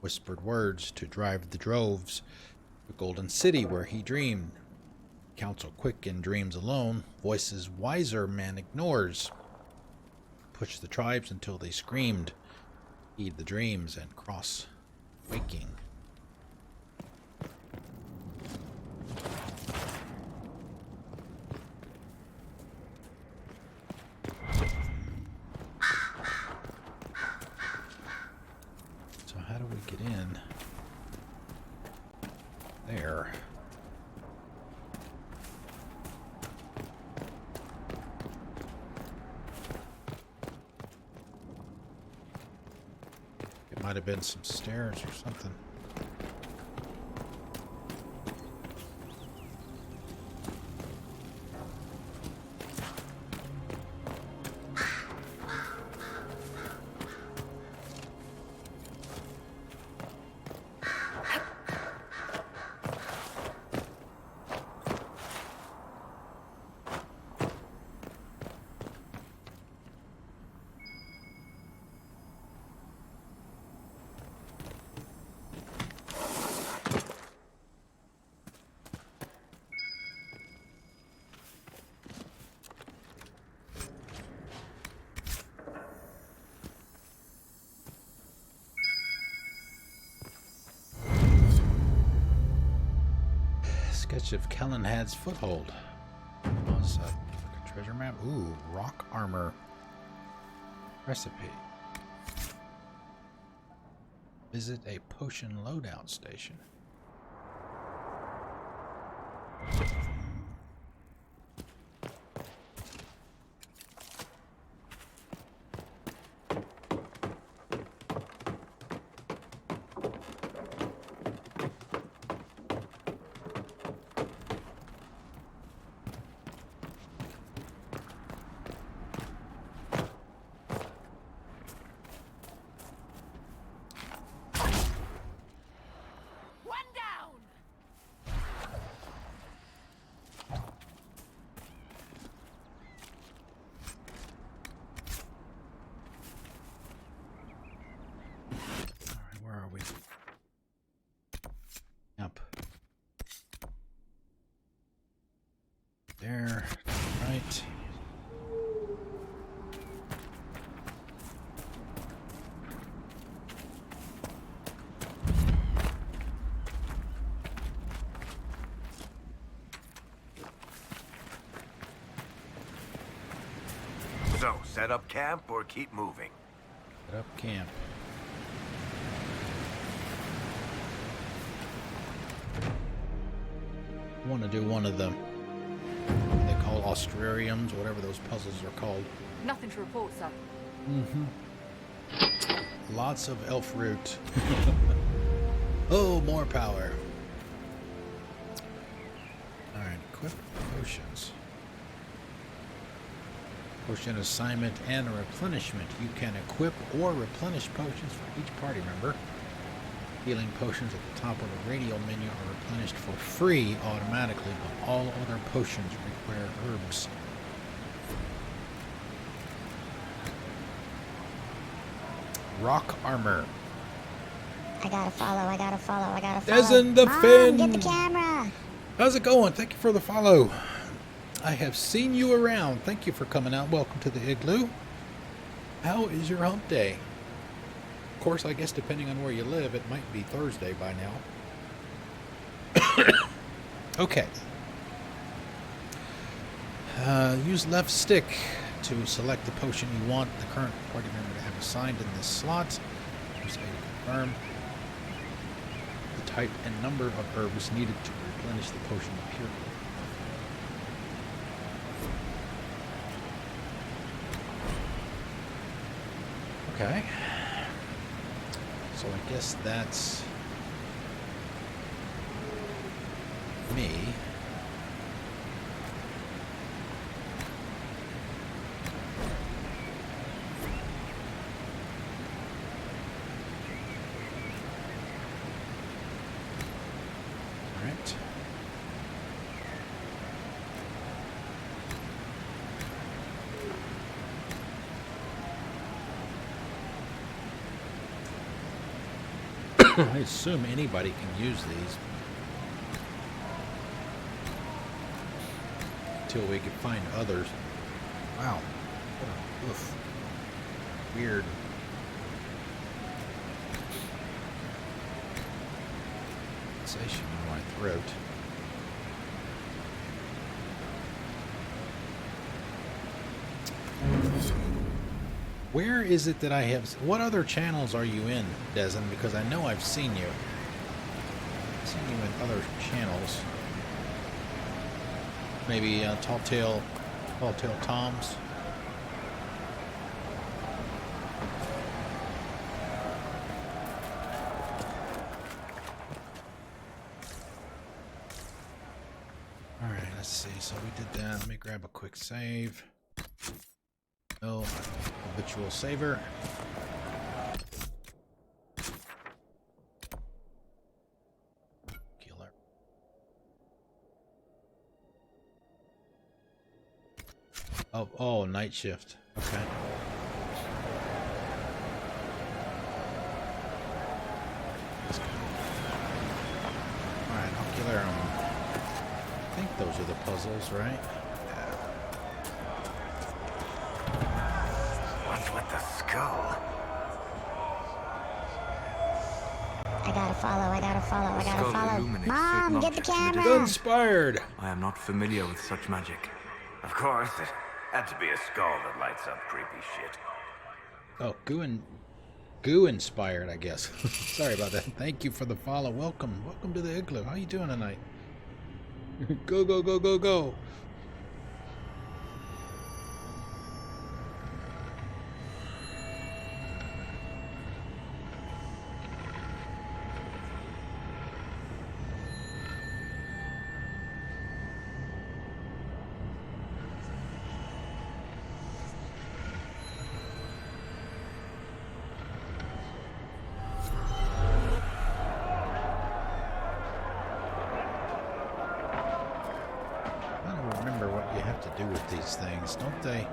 Whispered words to drive the droves. The golden city where he dreamed. Counsel quick in dreams alone. Voices wiser man ignores. Push the tribes until they screamed. Heed the dreams and cross waking. Get in there. It might have been some stairs or something. Sketch of Kellenhad's foothold. What's up? Like a treasure map? Ooh, rock armor. Recipe. Visit a potion loadout station. There, right. So, set up camp or keep moving? Set up camp. I want to do one of them. They call Austrariums, whatever those puzzles are called. Nothing to report, sir. Lots of elf root. Oh, more power. Alright, equip potions. Potion assignment and replenishment. You can equip or replenish potions for each party member. Healing potions at the top of the radial menu are replenished for free automatically, but all other potions require herbs. Rock armor. I gotta follow. Desmond the Mom, Finn. get the camera. How's it going? Thank you for the follow. I have seen you around. Thank you for coming out. Welcome to the igloo. How is your hump day? Of course, I guess depending on where you live, it might be Thursday by now. Okay. Use left stick to select the potion you want the current party member to have assigned in this slot. Press A to confirm. The type and number of herbs needed to replenish the potion appear. Okay. So I guess that's me. All right. I assume anybody can use these until we can find others. Wow. What a oof. Weird. Sensation in my throat. Where is it that I have... What other channels are you in, Desmond? Because I know I've seen you. I've seen you in other channels. Maybe Tall Tale Toms. Alright, let's see. So we did that. Let me grab a quick save. No, habitual saver. Killer. Oh, night shift. Okay. Alright, ocular. I think those are the puzzles, right? With the skull. I gotta follow. Skull illuminates Mom, certain get the objects in the camera. Inspired. I am not familiar with such magic. Of course, it had to be a skull that lights up creepy shit. Oh, goo inspired, I guess. Sorry about that. Thank you for the follow. Welcome to the igloo. How you doing tonight? Go, go, go, go, go. To do with these things, don't they?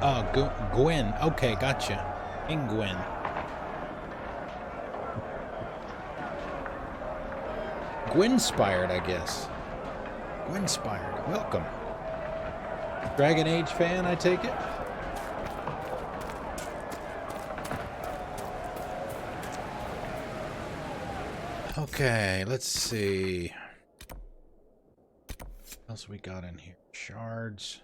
Oh, Gwen. Okay, gotcha. Ingwen. Gwen-spired, I guess. Gwen-spired. Welcome. Dragon Age fan, I take it? Okay, let's see. What else we got in here? Shards.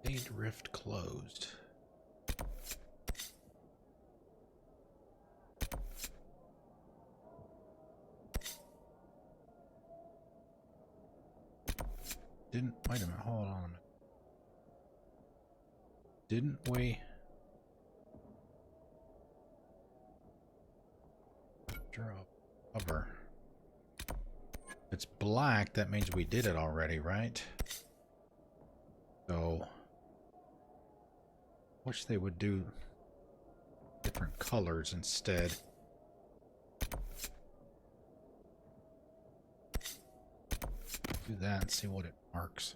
Aid rift closed. Didn't, wait a minute, hold on a minute. Didn't we? Drop cover. If it's black, that means we did it already, right? So, wish they would do different colors instead. Do that and see what it marks.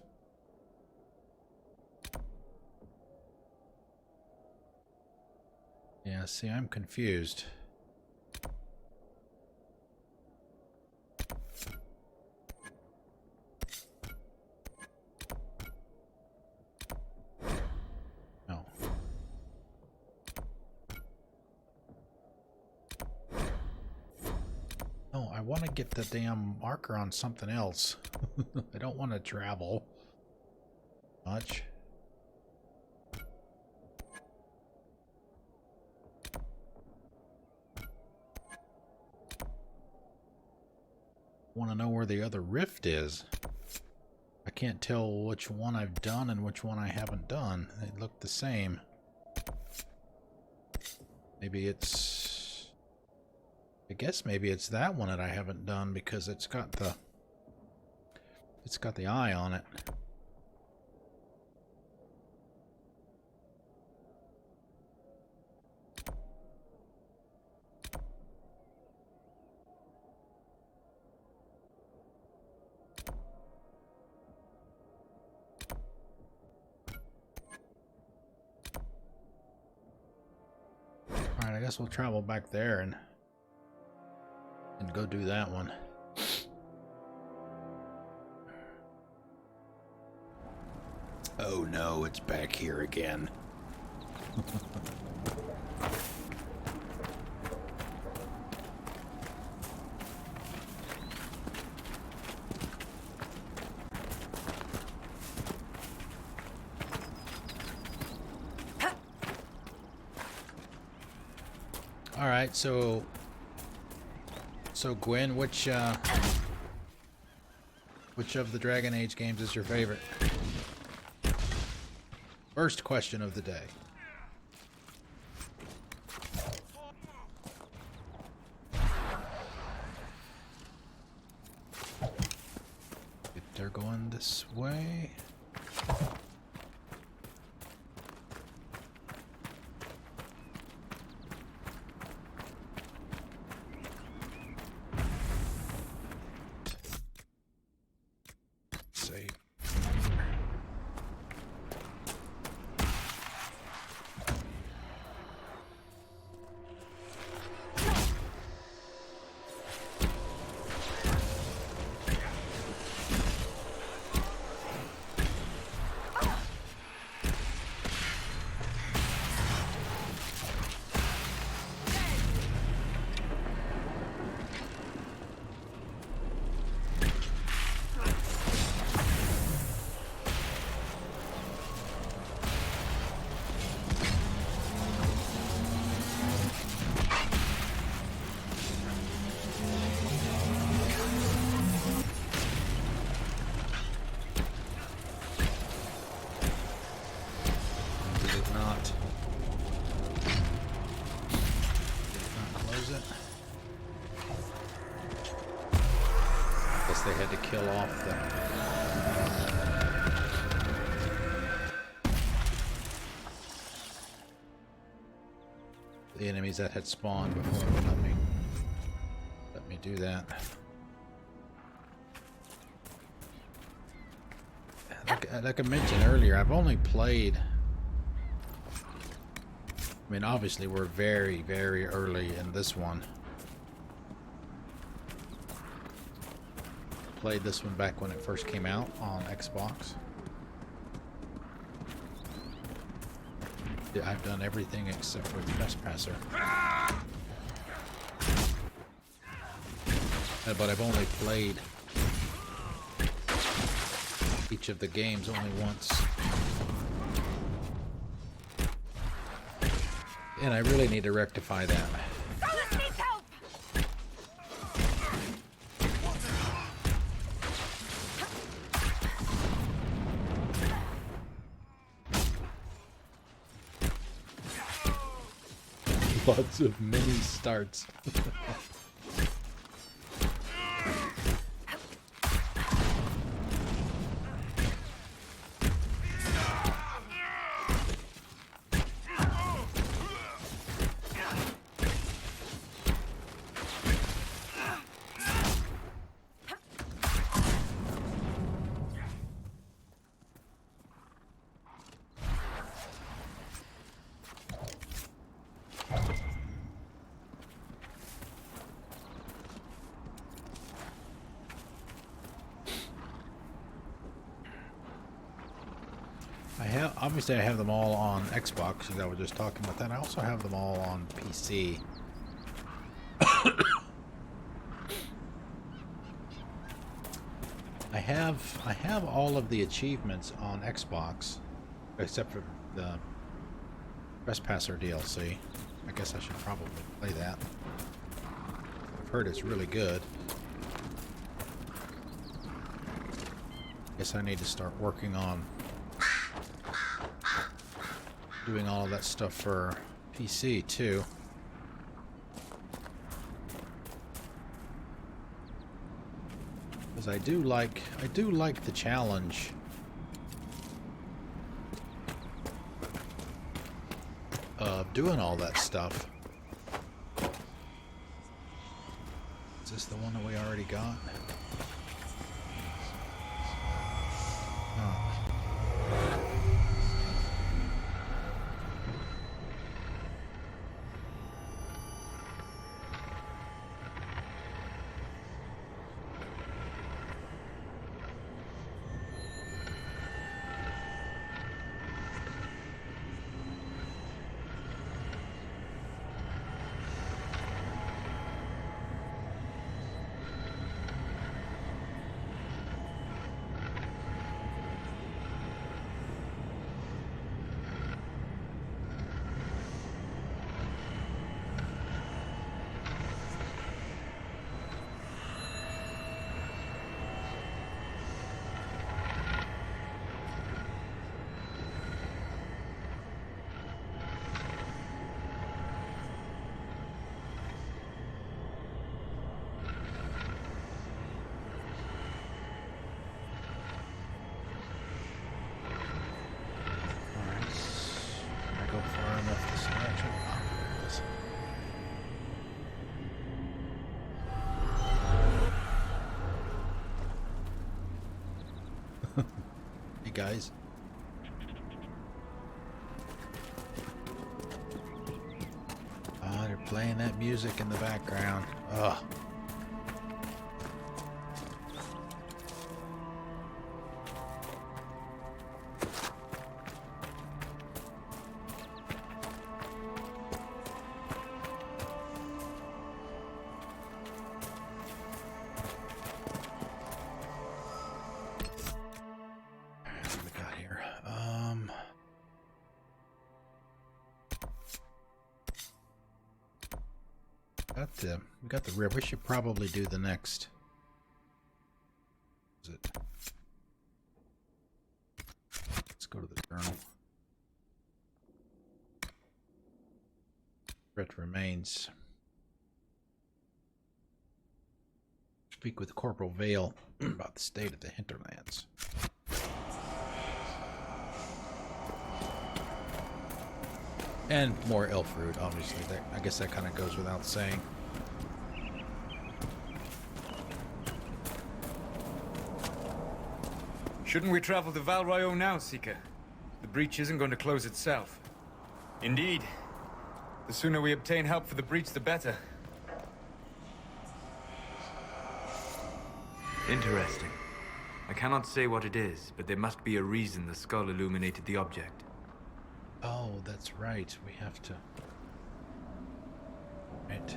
Yeah, see, I'm confused. No. No, I want to get the damn marker on something else. I don't want to travel much. Want to know where the other rift is. I can't tell which one I've done and which one I haven't done. They look the same. Maybe it's... I guess maybe it's that one that I haven't done because it's got the eye on it. Alright, I guess we'll travel back there and go do that one. Oh no, it's back here again. All right, so Gwen, which of the Dragon Age games is your favorite? First question of the day. They're going this way. Save. They had to kill off the enemies that had spawned before it would let me do that. Like I mentioned earlier, I've only played, I mean obviously we're very, very early in this one. Played this one back when it first came out on Xbox. I've done everything except for Trespasser. But I've only played each of the games only once. And I really need to rectify that. Solus needs help! Lots of mini starts. Obviously I have them all on Xbox, as I was just talking about that. I also have them all on PC. I have all of the achievements on Xbox, except for the Trespasser DLC. I guess I should probably play that. I've heard it's really good. Guess I need to start working on doing all of that stuff for PC too. Because I do like the challenge of doing all that stuff. Is this the one that we already got? Oh. Hey guys. Oh, they're playing that music in the background. Ugh. We got the river. We should probably do the next. Is it? Let's go to the journal. Threat remains. Speak with Corporal Vale about the state of the hinterlands. And more elf root, obviously. I guess that kind of goes without saying. Shouldn't we travel to Val Royeaux now, Seeker? The breach isn't going to close itself. Indeed. The sooner we obtain help for the breach, the better. Interesting. I cannot say what it is, but there must be a reason the skull illuminated the object. Oh, that's right. We have to... Right.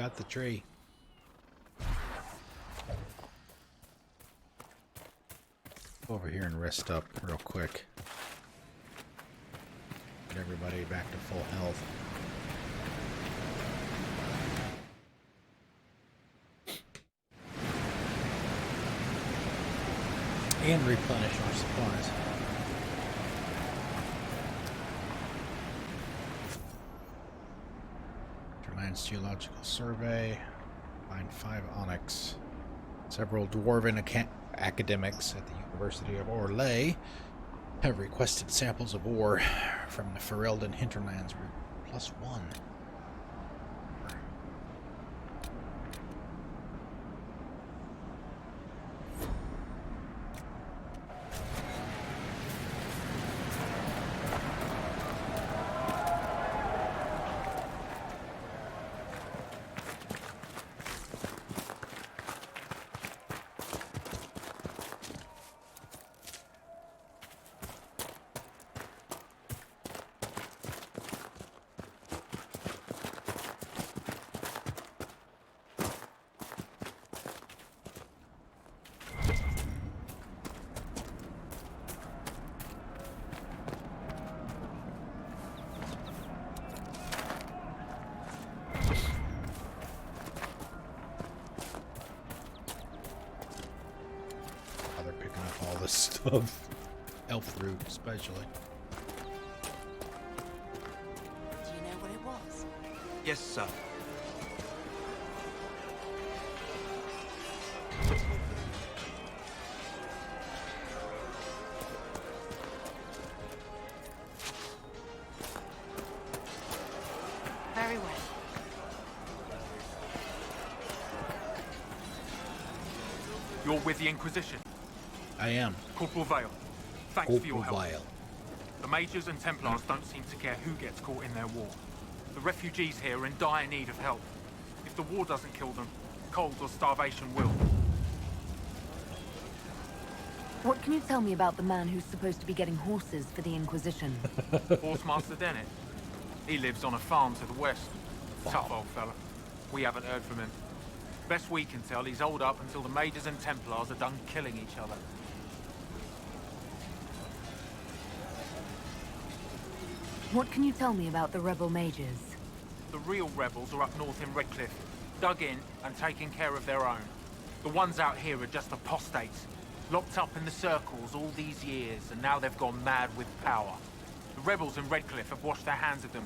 got the tree. Go over here and rest up real quick. Get everybody back to full health. And replenish our supplies. Interlands Geological Survey. Find 5 onyx. Several dwarven academics at the University of Orlais have requested samples of ore from the Ferelden hinterlands route +1. Stuff. Elf root, especially. Do you know what it was? Yes, sir. Very well. You're with the Inquisition. I am. Corporal Vale, thanks for your help. Vile. The Mages and Templars don't seem to care who gets caught in their war. The refugees here are in dire need of help. If the war doesn't kill them, cold or starvation will. What can you tell me about the man who's supposed to be getting horses for the Inquisition? Horsemaster Dennett. He lives on a farm to the west. Tough old fella. We haven't heard from him. Best we can tell, he's holed up until the Mages and Templars are done killing each other. What can you tell me about the rebel mages? The real rebels are up north in Redcliffe, dug in and taking care of their own. The ones out here are just apostates, locked up in the circles all these years, and now they've gone mad with power. The rebels in Redcliffe have washed their hands of them.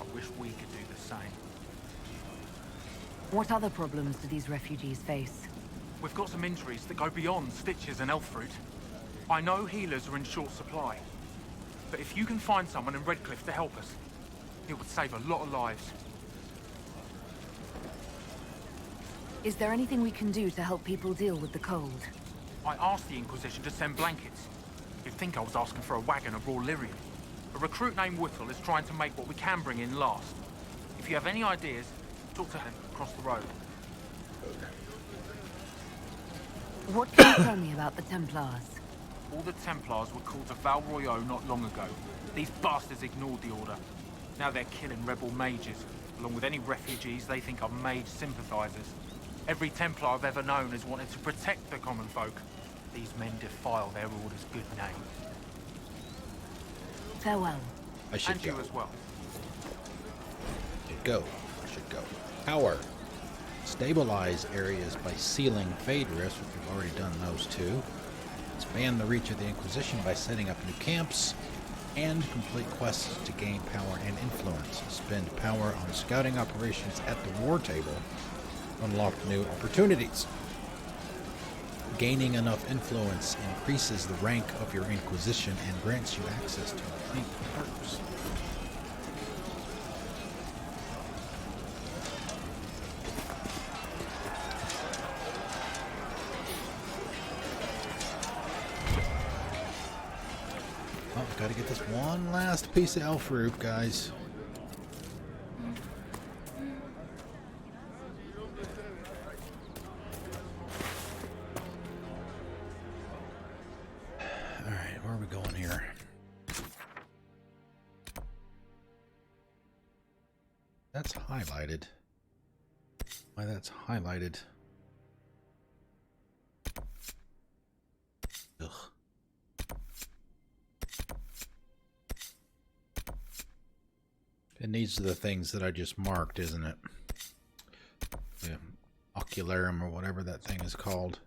I wish we could do the same. What other problems do these refugees face? We've got some injuries that go beyond stitches and elf fruit. I know healers are in short supply, but if you can find someone in Redcliffe to help us, it would save a lot of lives. Is there anything we can do to help people deal with the cold? I asked the Inquisition to send blankets. You'd think I was asking for a wagon of raw lyrium. A recruit named Whittle is trying to make what we can bring in last. If you have any ideas, talk to him across the road. What can you tell me about the Templars? All the Templars were called to Val Royeaux not long ago. These bastards ignored the order. Now they're killing rebel mages, along with any refugees they think are mage sympathizers. Every Templar I've ever known has wanted to protect the common folk. These men defile their order's good name. Farewell. I should And go. you as well. I should go. Power. Stabilize areas by sealing Fade Rifts, which we've already done those two. Expand the reach of the Inquisition by setting up new camps. And complete quests to gain power and influence. Spend power on scouting operations at the war table. Unlock new opportunities. Gaining enough influence increases the rank of your Inquisition and grants you access to elite perks. Oh, gotta get this one last piece of elf root, guys. Alright, where are we going here? That's highlighted. Why that's highlighted. Ugh. It needs the things that I just marked, isn't it? The ocularum or whatever that thing is called.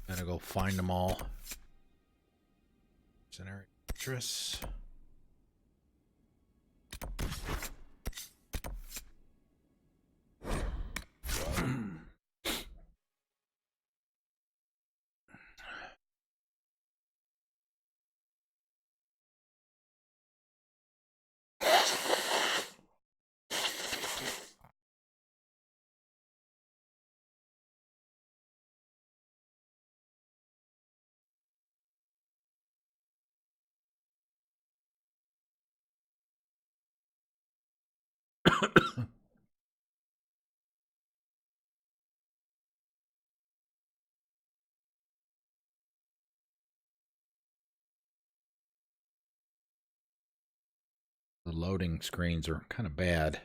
Gotta go find them all. Center actress. The loading screens are kind of bad.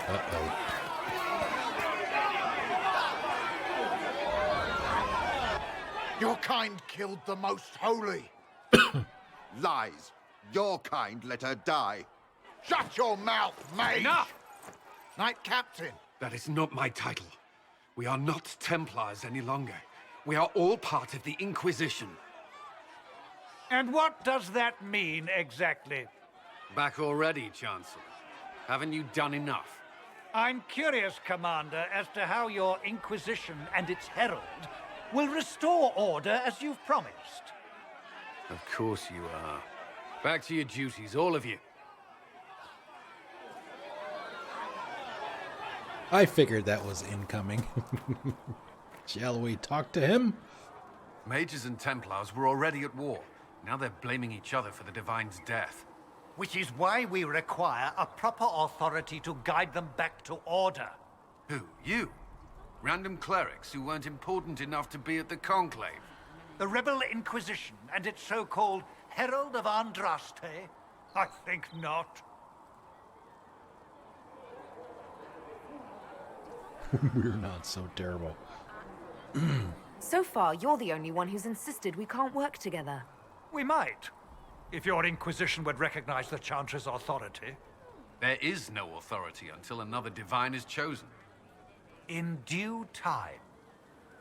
Uh-oh. Your kind killed the most holy. Lies. Your kind let her die. Shut your mouth, mage! Enough! Knight Captain. That is not my title. We are not Templars any longer. We are all part of the Inquisition. And what does that mean, exactly? Back already, Chancellor. Haven't you done enough? I'm curious, Commander, as to how your Inquisition and its herald will restore order as you've promised. Of course you are. Back to your duties, all of you. I figured that was incoming. Shall we talk to him? Mages and Templars were already at war. Now they're blaming each other for the Divine's death. Which is why we require a proper authority to guide them back to order. Who? You? Random clerics who weren't important enough to be at the Conclave? The Rebel Inquisition and its so-called Herald of Andraste? I think not. We're not so terrible. So far, you're the only one who's insisted we can't work together. We might, if your Inquisition would recognize the Chantry's authority. There is no authority until another Divine is chosen. In due time,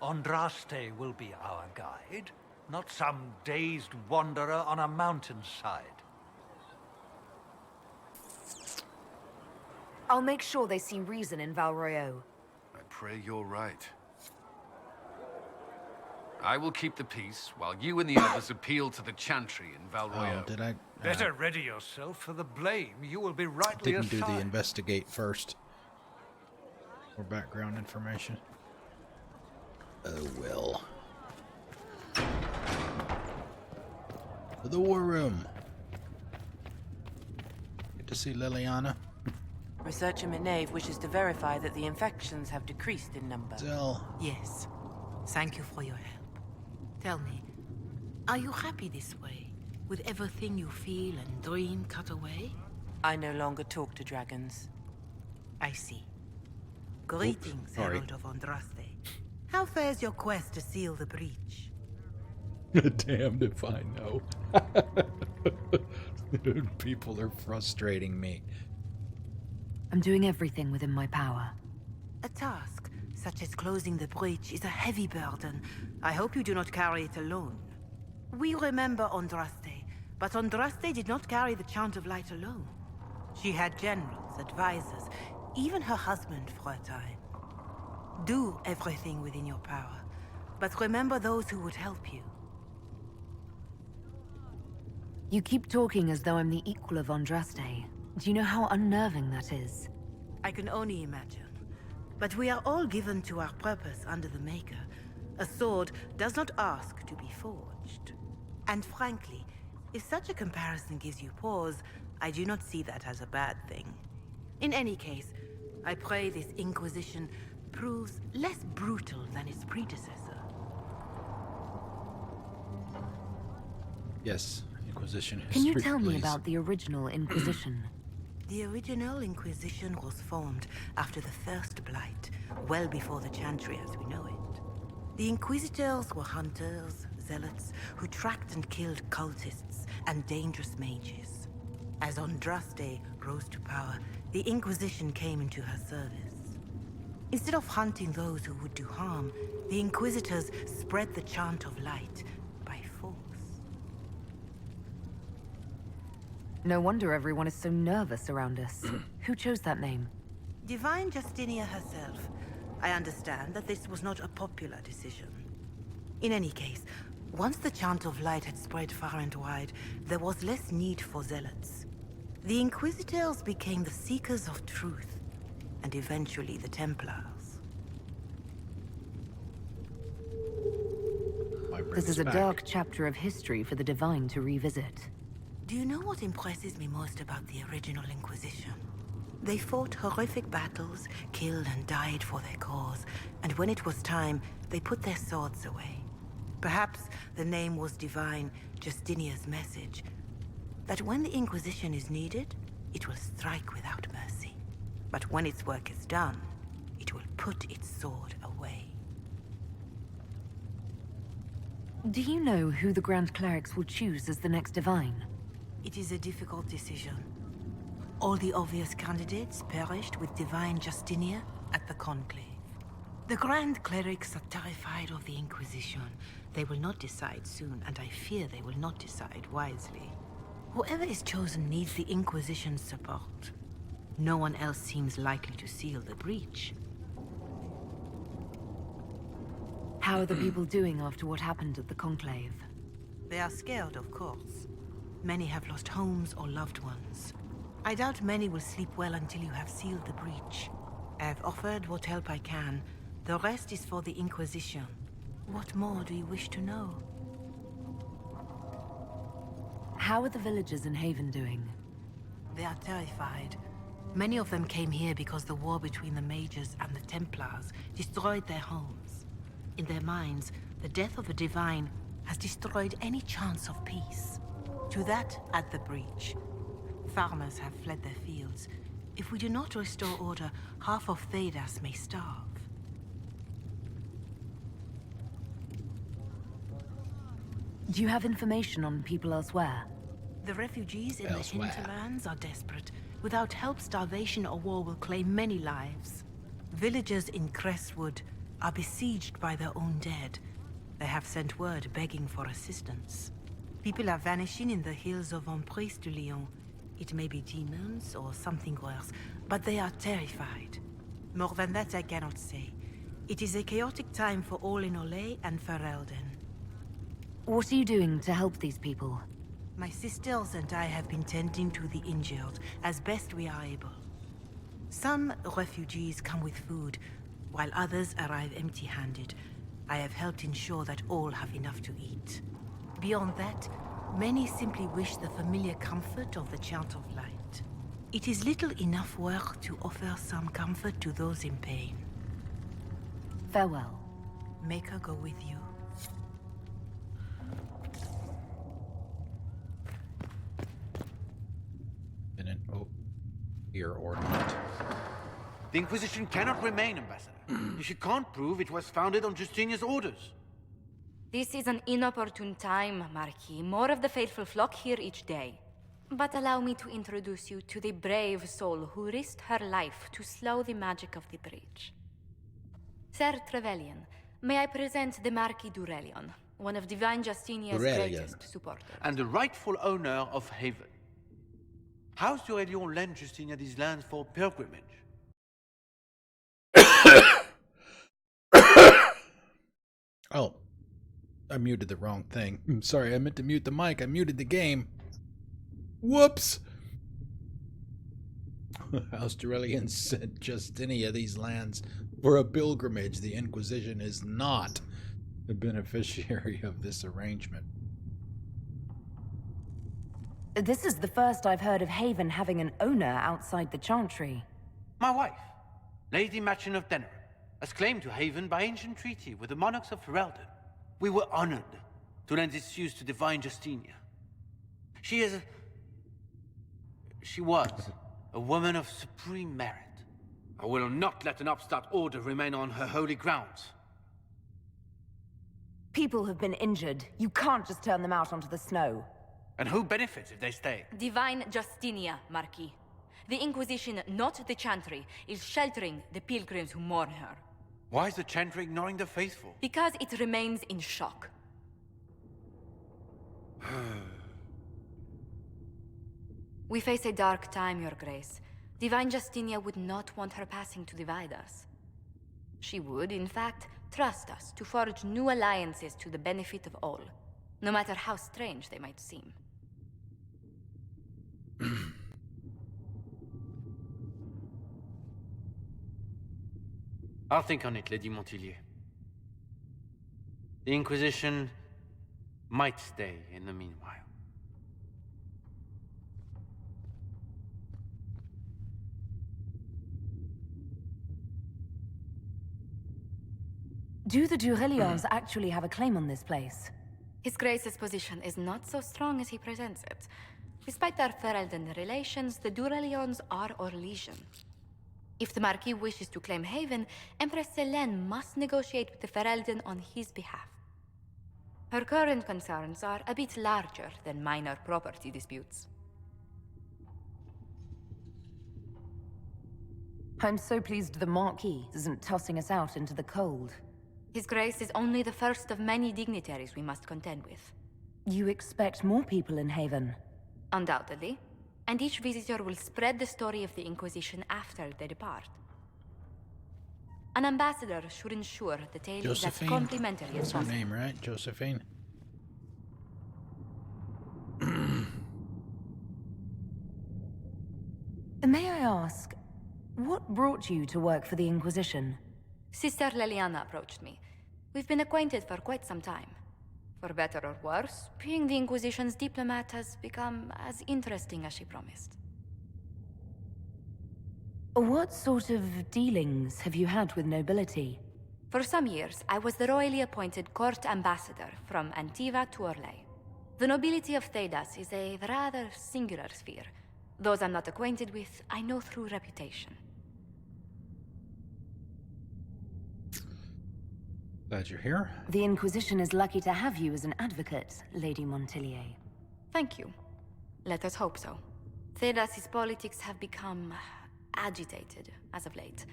Andraste will be our guide, not some dazed wanderer on a mountainside. I'll make sure they see reason in Val Royeaux. I pray you're right. I will keep the peace, while you and the others appeal to the Chantry in Val Royeaux. Oh, did I? Better ready yourself for the blame you will be rightly Didn't do the assigned. investigate first. More background information. Oh well. To the war room. Good to see Liliana. Researcher Minave wishes to verify that the infections have decreased in number. Zell. Yes. Thank you for your help. Tell me, are you happy this way? With everything you feel and dream cut away? I no longer talk to dragons. I see. Greetings, sorry. Herald of Andraste. How fares your quest to seal the breach? Damned if I know. People are frustrating me. I'm doing everything within my power. A task such as closing the breach is a heavy burden. I hope you do not carry it alone. We remember Andraste, but Andraste did not carry the Chant of Light alone. She had generals, advisors, even her husband for a time. Do everything within your power, but remember those who would help you. You keep talking as though I'm the equal of Andraste. Do you know how unnerving that is? I can only imagine. But we are all given to our purpose under the Maker. A sword does not ask to be forged. And frankly, if such a comparison gives you pause, I do not see that as a bad thing. In any case, I pray this Inquisition proves less brutal than its predecessor. Yes, Inquisition history. Can you tell me please. about the original Inquisition? The original Inquisition was formed after the First Blight, well before the Chantry as we know it. The Inquisitors were hunters, zealots, who tracked and killed cultists and dangerous mages. As Andraste rose to power, the Inquisition came into her service. Instead of hunting those who would do harm, the Inquisitors spread the chant of light by force. No wonder everyone is so nervous around us. Who chose that name? Divine Justinia herself. I understand that this was not a popular decision. In any case, once the chant of light had spread far and wide, there was less need for zealots. The Inquisitors became the seekers of truth, and eventually the Templars. This is a dark chapter of history for the Divine to revisit. Do you know what impresses me most about the original Inquisition? They fought horrific battles, killed and died for their cause, and when it was time, they put their swords away. Perhaps the name was Divine Justinia's message, that when the Inquisition is needed, it will strike without mercy. But when its work is done, it will put its sword away. Do you know who the Grand Clerics will choose as the next Divine? It is a difficult decision. All the obvious candidates perished with Divine Justinia at the Conclave. The Grand Clerics are terrified of the Inquisition. They will not decide soon, and I fear they will not decide wisely. Whoever is chosen needs the Inquisition's support. No one else seems likely to seal the breach. How are the people doing after what happened at the Conclave? They are scared, of course. Many have lost homes or loved ones. I doubt many will sleep well until you have sealed the breach. I have offered what help I can. The rest is for the Inquisition. What more do you wish to know? How are the villagers in Haven doing? They are terrified. Many of them came here because the war between the Mages and the Templars destroyed their homes. In their minds, the death of a Divine has destroyed any chance of peace. To that, add the breach. Farmers have fled their fields. If we do not restore order, half of Thedas may starve. Do you have information on people elsewhere? The refugees in the hinterlands are desperate. Without help, starvation or war will claim many lives. Villagers in Crestwood are besieged by their own dead. They have sent word begging for assistance. People are vanishing in the hills of Emprise de Lyon. It may be demons or something worse, but they are terrified. More than that I cannot say. It is a chaotic time for all in Olay and Ferelden. What are you doing to help these people? My sisters and I have been tending to the injured as best we are able. Some refugees come with food, while others arrive empty-handed. I have helped ensure that all have enough to eat. Beyond that, many simply wish the familiar comfort of the Chant of Light. It is little enough work to offer some comfort to those in pain. Farewell. Make her go with you. Here or not. The Inquisition cannot remain, Ambassador. If you can't prove it was founded on Justinia's orders. This is an inopportune time, Marquis. More of the faithful flock here each day. But allow me to introduce you to the brave soul who risked her life to slow the magic of the breach. Sir Trevelyan, may I present the Marquis Durelion, one of Divine Justinia's greatest supporters. And the rightful owner of Haven. How's Durelion lend Justinia these lands for pilgrimage? Oh, I muted the wrong thing. Sorry, I meant to mute the mic. I muted the game. Whoops! House Durelion sent Justinia these lands for a pilgrimage. The Inquisition is not the beneficiary of this arrangement. This is the first I've heard of Haven having an owner outside the Chantry. My wife, Lady Machin of Denerim, has claimed to Haven by ancient treaty with the monarchs of Ferelden. We were honored to lend its use to Divine Justinia. She was a woman of supreme merit. I will not let an upstart order remain on her holy grounds. People have been injured. You can't just turn them out onto the snow. And who benefits if they stay? Divine Justinia, Marquis. The Inquisition, not the Chantry, is sheltering the pilgrims who mourn her. Why is the Chantry ignoring the faithful? Because it remains in shock. We face a dark time, Your Grace. Divine Justinia would not want her passing to divide us. She would, in fact, trust us to forge new alliances to the benefit of all, no matter how strange they might seem. I'll think on it, Lady Montillier. The Inquisition might stay in the meanwhile. Do the Durelions actually have a claim on this place? His Grace's position is not so strong as he presents it. Despite their Ferelden relations, the Durelions are Orlesian. If the Marquis wishes to claim Haven, Empress Selene must negotiate with the Ferelden on his behalf. Her current concerns are a bit larger than minor property disputes. I'm so pleased the Marquis isn't tossing us out into the cold. His Grace is only the first of many dignitaries we must contend with. You expect more people in Haven? Undoubtedly. And each visitor will spread the story of the Inquisition after they depart. An ambassador should ensure the tale is as complimentary as possible. That's her name, right? Josephine? May I ask, what brought you to work for the Inquisition? Sister Leliana approached me. We've been acquainted for quite some time. For better or worse, being the Inquisition's diplomat has become as interesting as she promised. What sort of dealings have you had with nobility? For some years, I was the royally appointed court ambassador from Antiva to Orlais. The nobility of Thedas is a rather singular sphere. Those I'm not acquainted with, I know through reputation. Glad you're here. The Inquisition is lucky to have you as an advocate, Lady Montillier. Thank you. Let us hope so. Thedas' politics have become agitated as of late.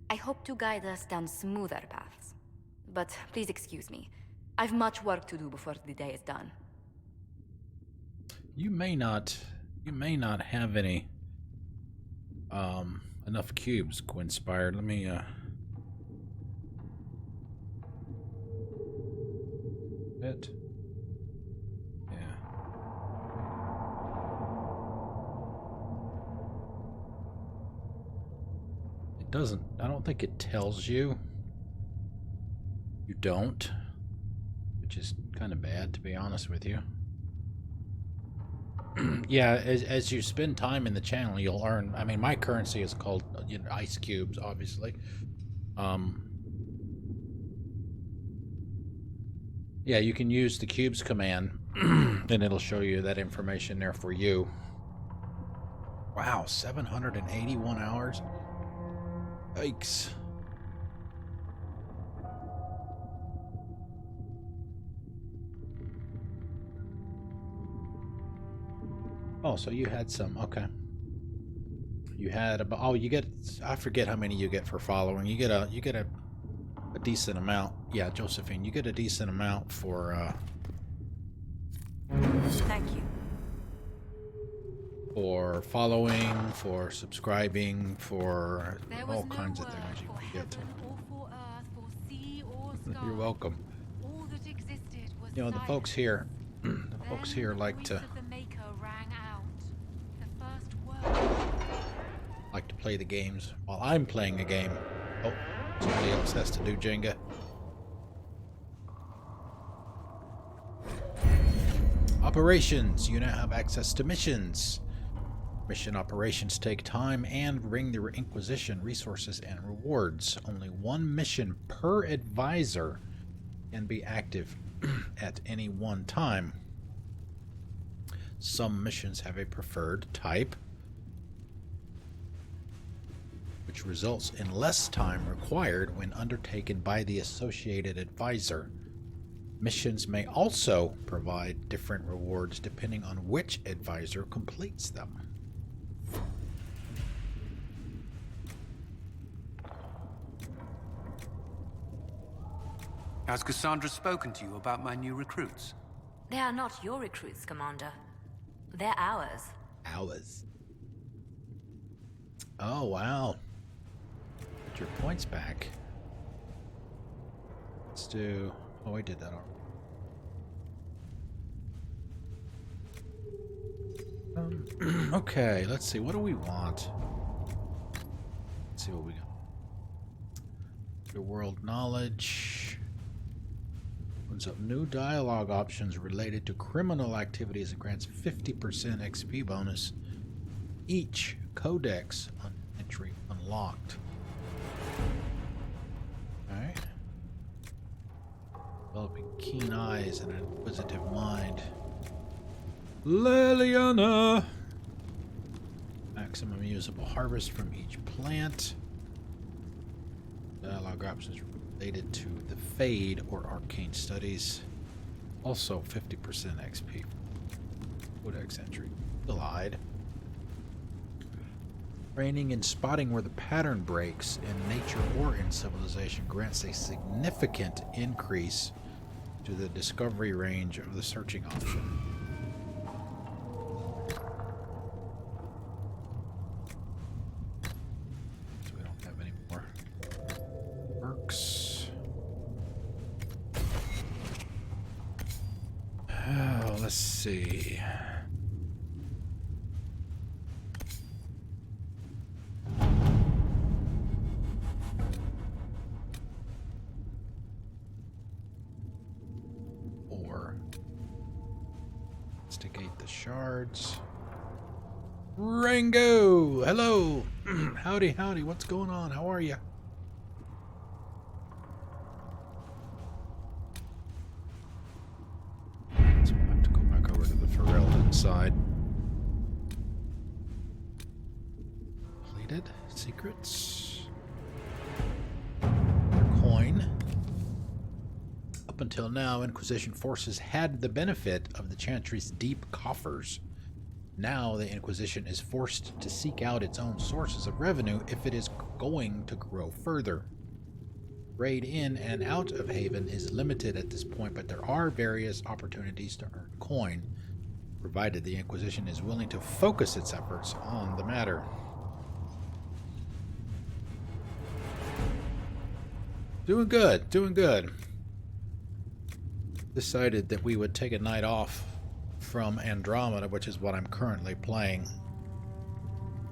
I hope to guide us down smoother paths. But please excuse me. I've much work to do before the day is done. You may not have any enough cubes, Gwynspire. Let me it. Yeah. It doesn't, I don't think it tells you. You don't. Which is kind of bad, to be honest with you. Yeah, as you spend time in the channel, you'll earn, I mean, my currency is called, you know, ice cubes, obviously. Yeah, you can use the cubes command, and it'll show you that information there for you. Wow, 781 hours? Yikes. Oh, so you had some, okay. You had about, oh, you get, I forget how many you get for following. You get a decent amount. Yeah, Josephine, you get a decent amount for Thank you. For following, for subscribing, for all kinds of things you can get. You're welcome. You know, the folks here like to play the games while I'm playing a game. Oh, somebody else has to do Jenga. Operations. You now have access to missions. Mission operations take time and bring the Inquisition resources and rewards. Only one mission per advisor can be active at any one time. Some missions have a preferred type, which results in less time required when undertaken by the associated advisor. Missions may also provide different rewards depending on which advisor completes them. Has Cassandra spoken to you about my new recruits? They are not your recruits, Commander. They're ours. Ours. Oh, wow. Get your points back. Let's do... Oh, we did that already. Okay, let's see. What do we want? Let's see what we got. Your world knowledge. Opens up new dialogue options related to criminal activities and grants 50% XP bonus. Each codex entry unlocked. Alright. Developing keen eyes and an inquisitive mind. Liliana! Maximum usable harvest from each plant. Dialogue options related to the Fade or Arcane Studies. Also 50% XP. Codex entry. Allied. Training and spotting where the pattern breaks in nature or in civilization grants a significant increase to the discovery range of the searching option. So we don't have any more perks. Oh, let's see. Instigate the shards. Rango! Hello! Howdy, howdy. What's going on? How are you? So we'll have to go back over to the Ferelden side. Completed. Secrets. Coin. Up until now, Inquisition forces had the benefit of the Chantry's deep coffers. Now the Inquisition is forced to seek out its own sources of revenue if it is going to grow further. Trade in and out of Haven is limited at this point, but there are various opportunities to earn coin, provided the Inquisition is willing to focus its efforts on the matter. Doing good, doing good. Decided that we would take a night off from Andromeda, which is what I'm currently playing,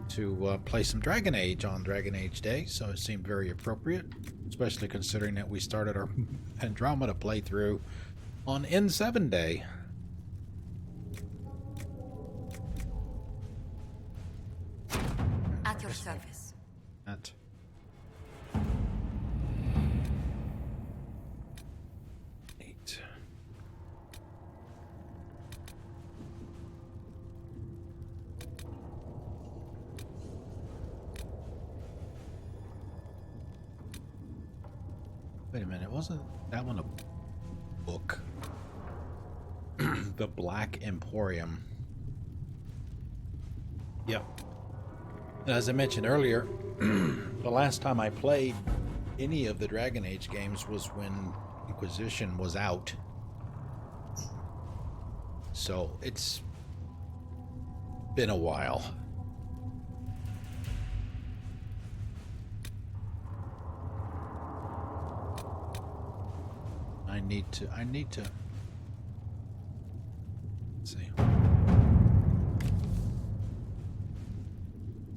to play some Dragon Age on Dragon Age Day, so it seemed very appropriate, especially considering that we started our Andromeda playthrough on N7 Day. At your service. At Wait a minute, wasn't that one a book? The Black Emporium. Yep. And as I mentioned earlier, the last time I played any of the Dragon Age games was when Inquisition was out. So it's been a while. I need to let's see.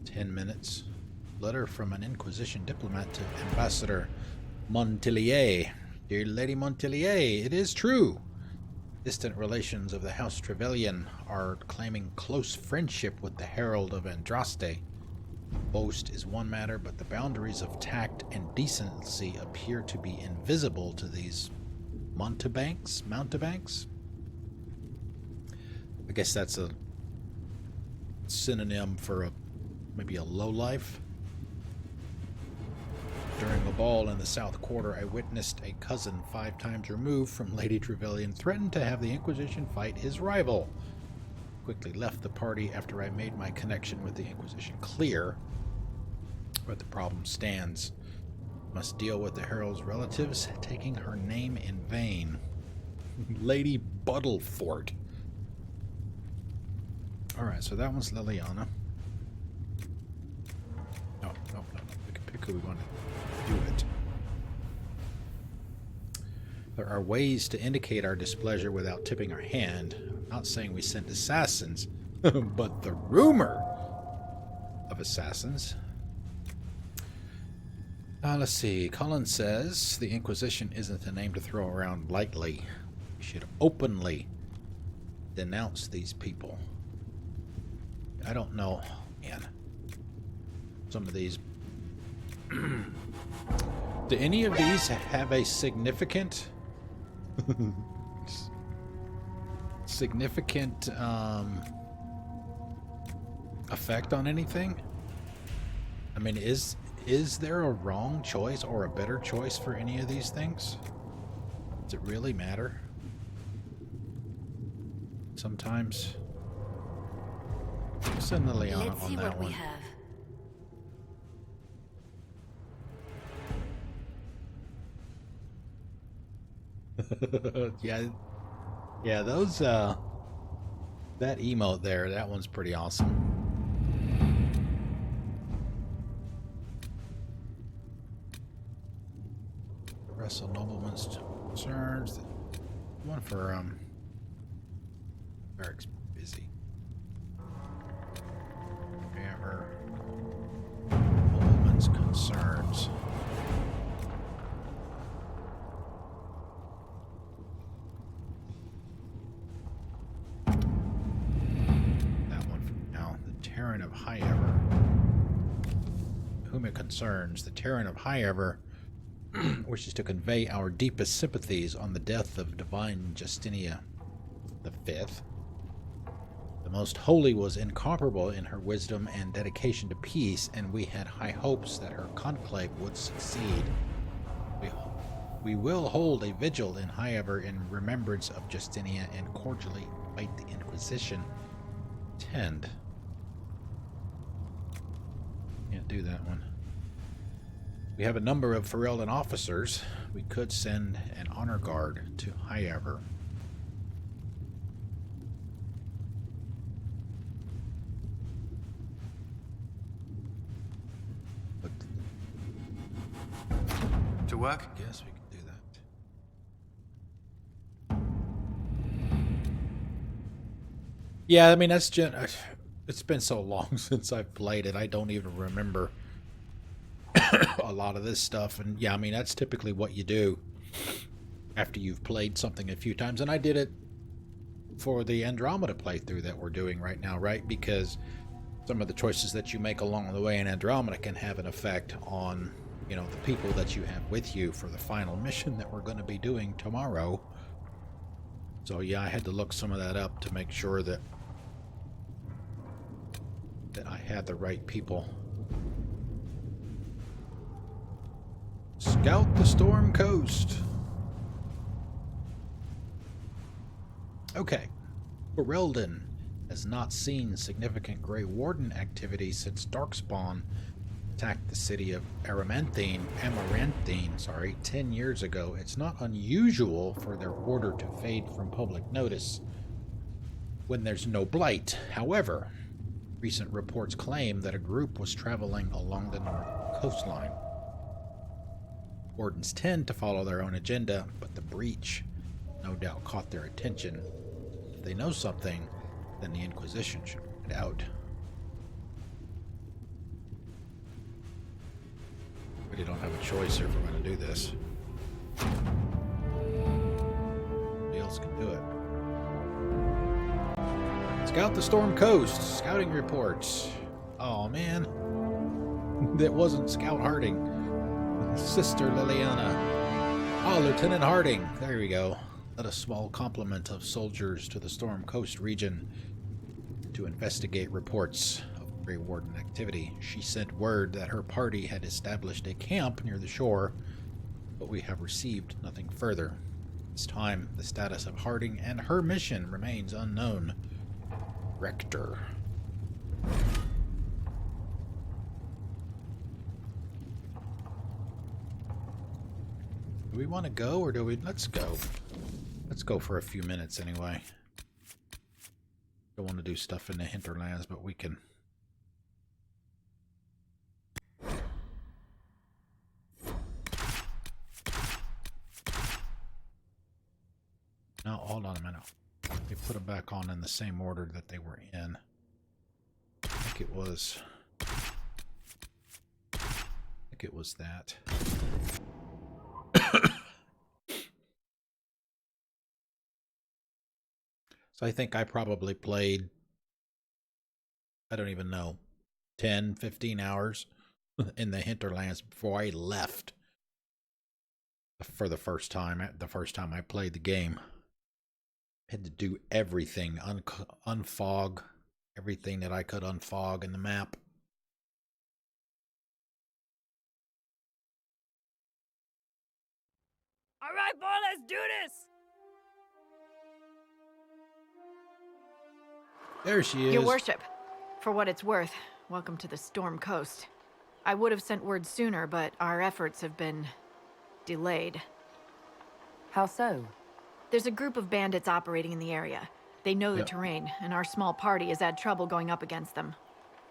10 minutes. Letter from an Inquisition diplomat to Ambassador Montelier. Dear Lady Montelier, it is true. Distant relations of the House Trevelyan are claiming close friendship with the Herald of Andraste. Boast is one matter, but the boundaries of tact and decency appear to be invisible to these mountebanks? I guess that's a synonym for maybe a lowlife. During a ball in the South Quarter, I witnessed a cousin 5 times removed from Lady Trevelyan threaten to have the Inquisition fight his rival. Quickly left the party after I made my connection with the Inquisition clear, but the problem stands. Must deal with the Herald's relatives taking her name in vain. Lady Buttlefort. Alright, so that one's Liliana. No. We can pick who we want to do it. There are ways to indicate our displeasure without tipping our hand. I'm not saying we sent assassins, but the rumor of assassins. Let's see. Cullen says the Inquisition isn't a name to throw around lightly. We should openly denounce these people. I don't know, man. Some of these. Do any of these have a significant effect on anything? I mean, is there a wrong choice or a better choice for any of these things? Does it really matter? Sometimes. Send Liliana Let's on see that what one. we have. yeah, those that emote there, that one's pretty awesome. Wrestle noblemen's concerns. One for Eric's busy. Hammer. Noblemen's concerns. Terran of High Ever. Whom it concerns, the Terran of High Ever wishes to convey our deepest sympathies on the death of Divine Justinia V. The Most Holy was incomparable in her wisdom and dedication to peace, and we had high hopes that her conclave would succeed. We will hold a vigil in High Ever in remembrance of Justinia and cordially invite the Inquisition to attend. Can't do that one. We have a number of Ferelden officers. We could send an honor guard to High Ever. But to work? Yes, we can do that. Yeah, I mean, that's it's been so long since I've played it, I don't even remember a lot of this stuff. And yeah, I mean, that's typically what you do after you've played something a few times. And I did it for the Andromeda playthrough that we're doing right now, right? Because some of the choices that you make along the way in Andromeda can have an effect on, you know, the people that you have with you for the final mission that we're going to be doing tomorrow. So yeah, I had to look some of that up to make sure that I had the right people. Scout the Storm Coast. Okay. Ferelden has not seen significant Grey Warden activity since Darkspawn attacked the city of Amaranthine, 10 years ago. It's not unusual for their order to fade from public notice when there's no blight. However, recent reports claim that a group was traveling along the north coastline. Wardens tend to follow their own agenda, but the breach no doubt caught their attention. If they know something, then the Inquisition should find out. We don't have a choice here if we're going to do this. Nobody else can do it. Scout the Storm Coast. Scouting reports. Oh, man. That wasn't Scout Harding. Sister Liliana. Oh, Lieutenant Harding. There we go. Led a small complement of soldiers to the Storm Coast region to investigate reports of Grey Warden activity. She sent word that her party had established a camp near the shore, but we have received nothing further. This time, the status of Harding and her mission remains unknown. Rector. Do we want to go, or do we... Let's go. Let's go for a few minutes anyway. Don't want to do stuff in the hinterlands, but we can... Now, hold on a minute. They put them back on in the same order that they were in. I think it was that. So I think I probably played, I don't even know, 10, 15 hours in the hinterlands before I left for the first time I played the game. Had to do everything, unfog everything that I could unfog in the map. All right, boy, let's do this. There she is. Your worship, for what it's worth, welcome to the Storm Coast. I would have sent word sooner, but our efforts have been delayed. How so? There's a group of bandits operating in the area. They know the Yep. terrain, and our small party has had trouble going up against them.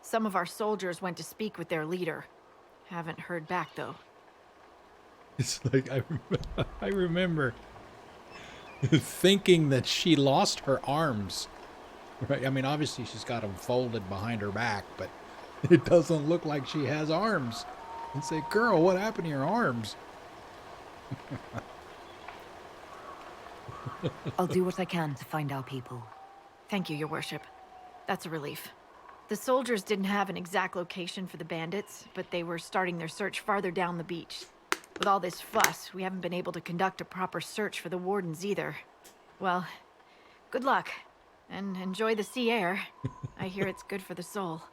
Some of our soldiers went to speak with their leader. Haven't heard back, though. It's like I remember thinking that she lost her arms. Right? I mean, obviously she's got them folded behind her back, but it doesn't look like she has arms. And say, girl, what happened to your arms? I'll do what I can to find our people. Thank you, your worship. That's a relief. The soldiers didn't have an exact location for the bandits, but they were starting their search farther down the beach. With all this fuss, we haven't been able to conduct a proper search for the wardens either. Well, good luck. And enjoy the sea air. I hear it's good for the soul.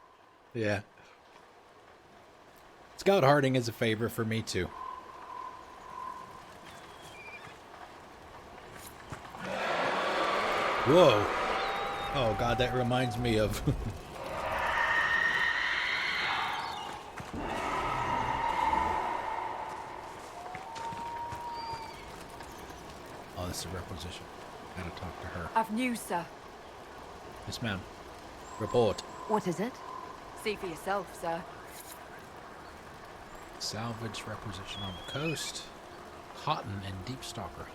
Yeah. Scout Harding is a favorite for me too. Whoa. Oh god, that reminds me of... Oh, this is a requisition. Gotta talk to her. I've news, sir. Yes, ma'am. Report. What is it? See for yourself, sir. Salvage requisition on the coast. Cotton and deep stalker.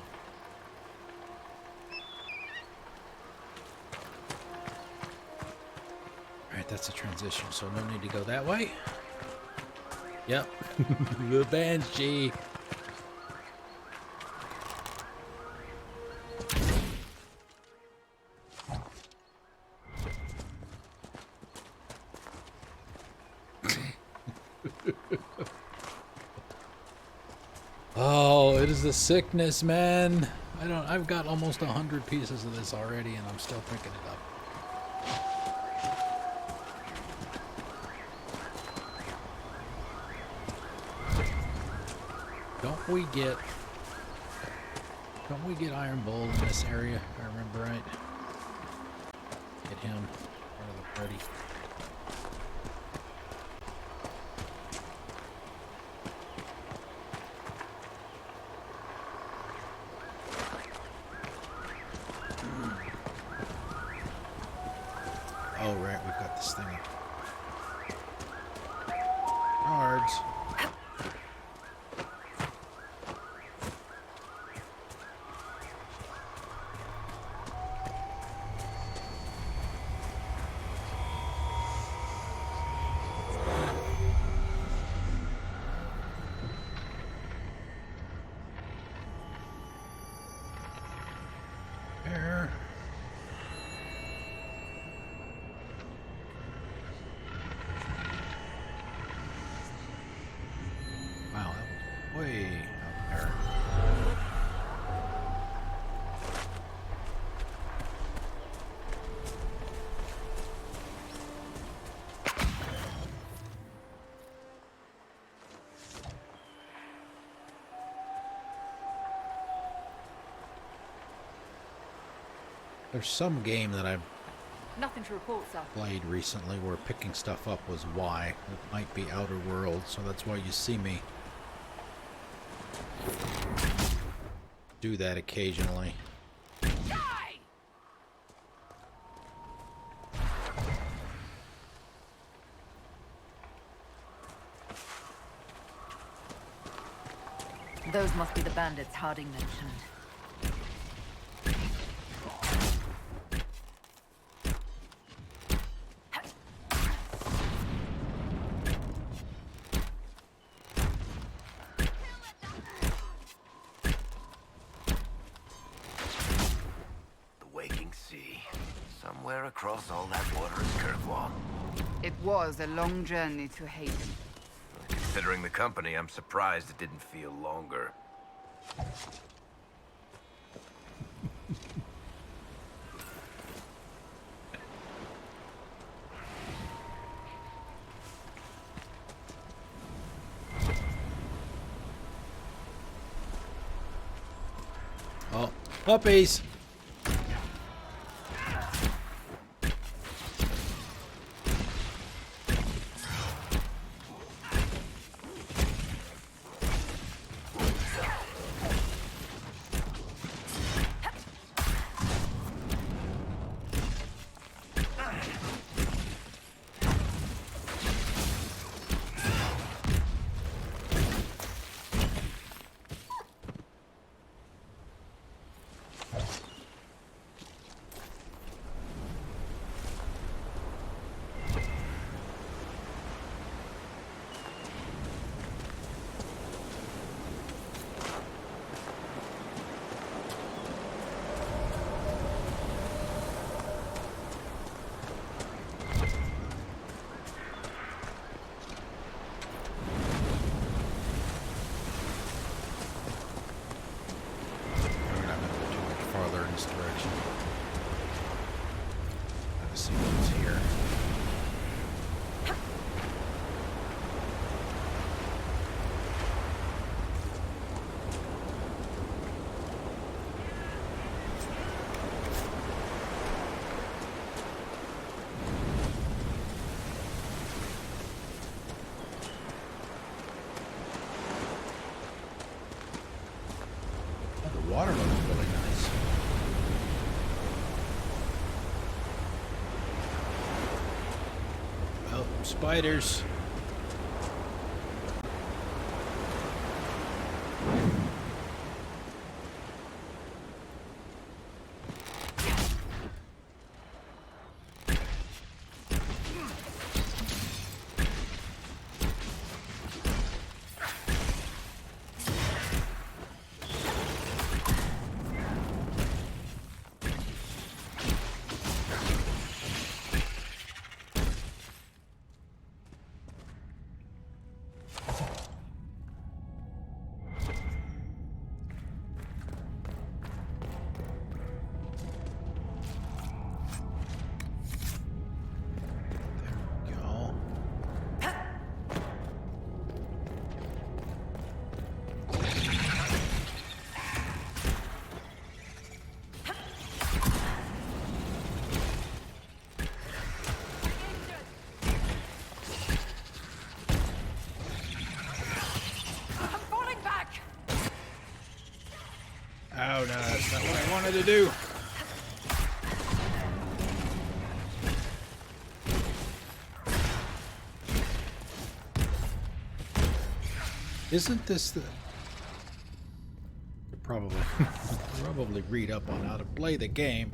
Alright, that's a transition, so no need to go that way. Yep. The Banshee. Oh, it is the sickness, man. I've got almost 100 pieces of this already and I'm still picking it up. Don't we get Iron Bull in this area, if I remember right? Get him out of the party. Oh, right, we've got this thing. Cards. There's some game that I've Nothing to report, sir. played recently where picking stuff up was why. It might be Outer Worlds, so that's why you see me do that occasionally. Those must be the bandits Harding mentioned. The waking sea. Somewhere across all that water is Kirkwall. It was a long journey to Haven. Considering the company, I'm surprised it didn't feel longer. Oh, puppies! Water looks really nice. Oh, spiders. Oh no, that's not what I wanted to do. Isn't this the... Probably read up on how to play the game.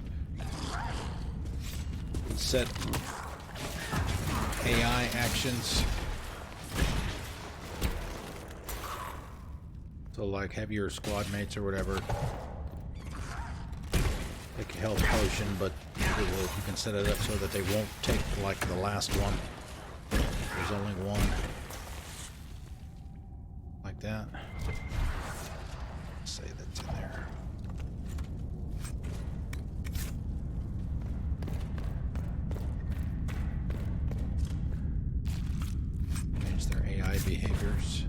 Set AI actions. So like have your squad mates or whatever take a health potion, but you can set it up so that they won't take like the last one. There's only one. Like that. Say that's in there. Change their AI behaviors.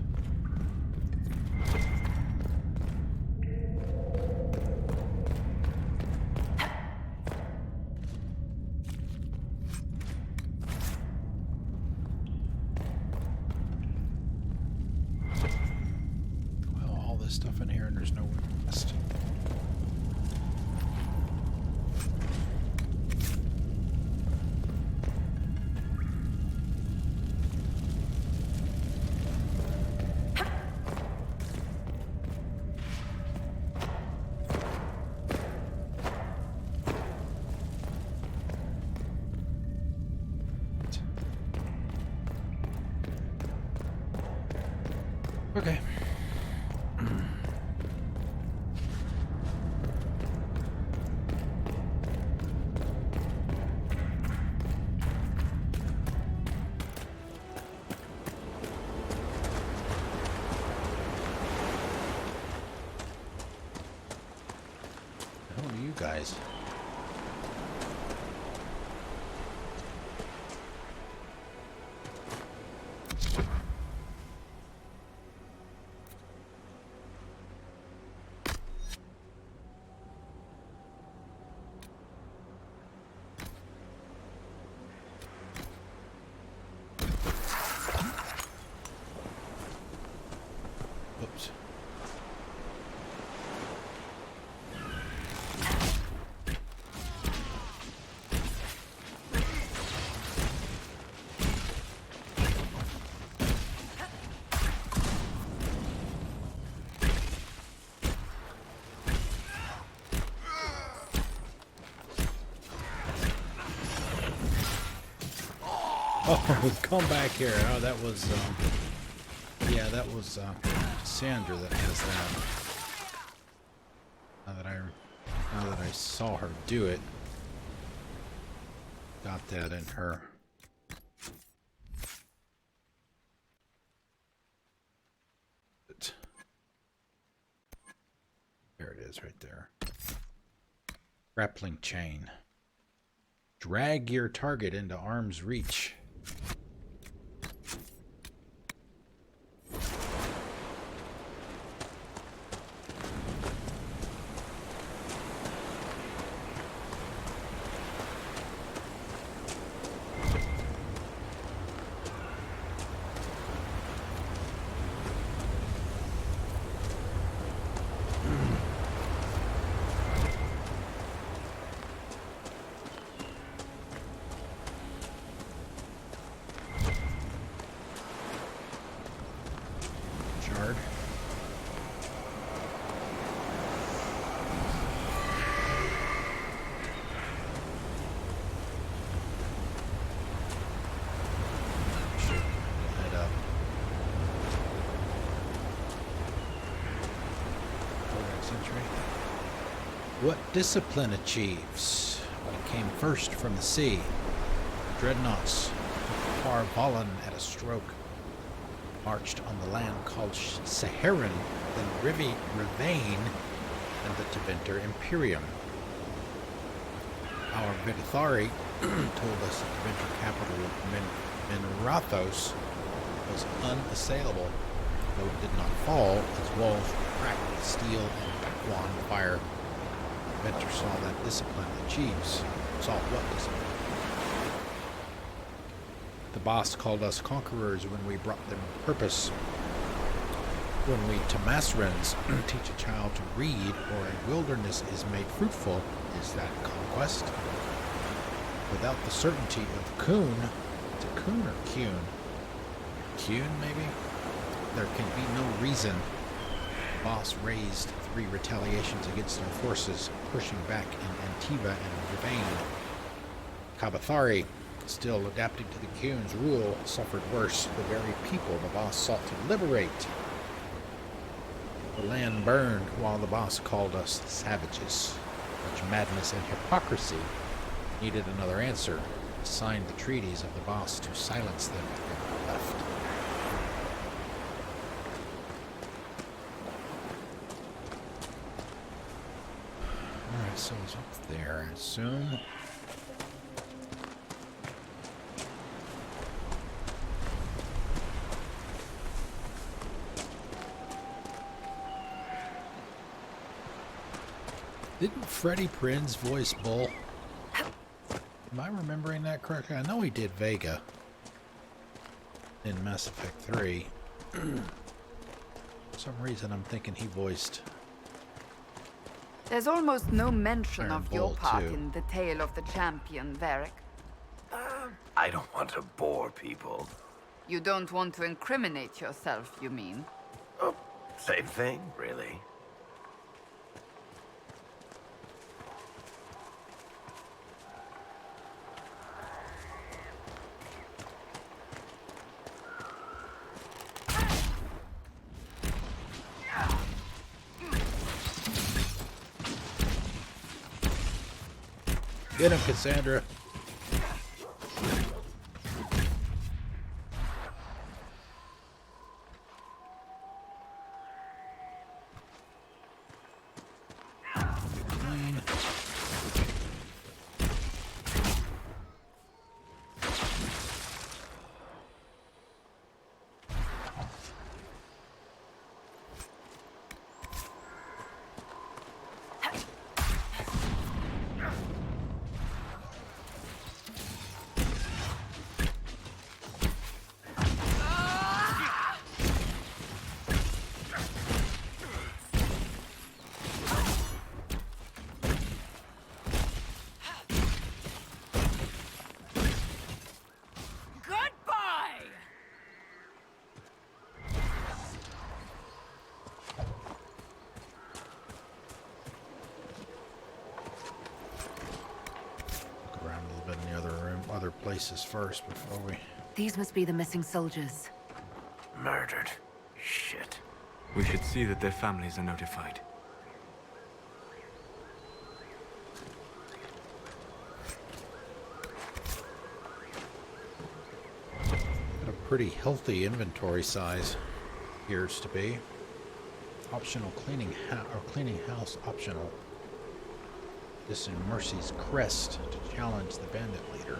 There's no west. Okay. Who are you guys? Oops. Oh, come back here. Oh, that was, yeah, that was, Sandra that has that. Now that I saw her do it, got that in her. There it is right there. Grappling chain. Drag your target into arm's reach. What discipline achieves? What came first from the sea? Dreadnoughts, far Valen at a stroke, marched on the land called Saharan, then Rivain, and the Teventer Imperium. Our Vidithari told us that the Teventer capital of Minrathos was unassailable, though it did not fall, its walls were cracked with steel and Taquan fire. Venter saw that discipline achieves. Saw what discipline? The boss called us conquerors when we brought them purpose. When we Tamasrans teach a child to read, or a wilderness is made fruitful, is that conquest? Without the certainty of Kuhn, is it Kuhn or Kuhn? Kuhn, maybe? There can be no reason. The boss raised 3 retaliations against their forces, pushing back in Antiva and Rivain. Kabathari, still adapting to the Kuhn's rule, suffered worse. The very people the boss sought to liberate. The land burned while the boss called us savages. Much madness and hypocrisy needed another answer. Signed the treaties of the boss to silence them and left. Alright, so it's up there, I assume. Didn't Freddie Prinze voice Bull? Am I remembering that correctly? I know he did Vega in Mass Effect 3. For some reason I'm thinking he voiced There's almost no mention Iron of your Bolt, part too. in the tale of the champion, Varric. I don't want to bore people. You don't want to incriminate yourself, you mean? Oh, same thing, really. Get him, Cassandra. Clean. Goodbye! Look around a little bit in the other room, other places first before we... These must be the missing soldiers. Murdered. Shit. We should see that their families are notified. Got a pretty healthy inventory size, appears to be. Optional cleaning house optional. This in Mercy's Crest to challenge the bandit leader.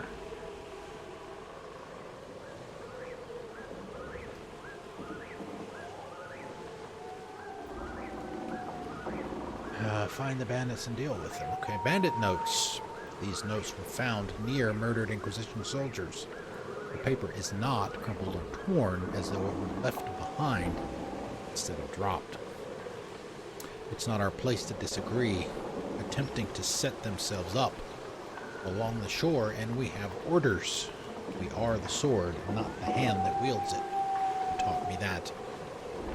Find the bandits and deal with them. Okay, bandit notes. These notes were found near murdered Inquisition soldiers. The paper is not crumpled or torn as though it were left behind instead of dropped. It's not our place to disagree. Attempting to set themselves up along the shore, and we have orders. We are the sword, not the hand that wields it. You taught me that.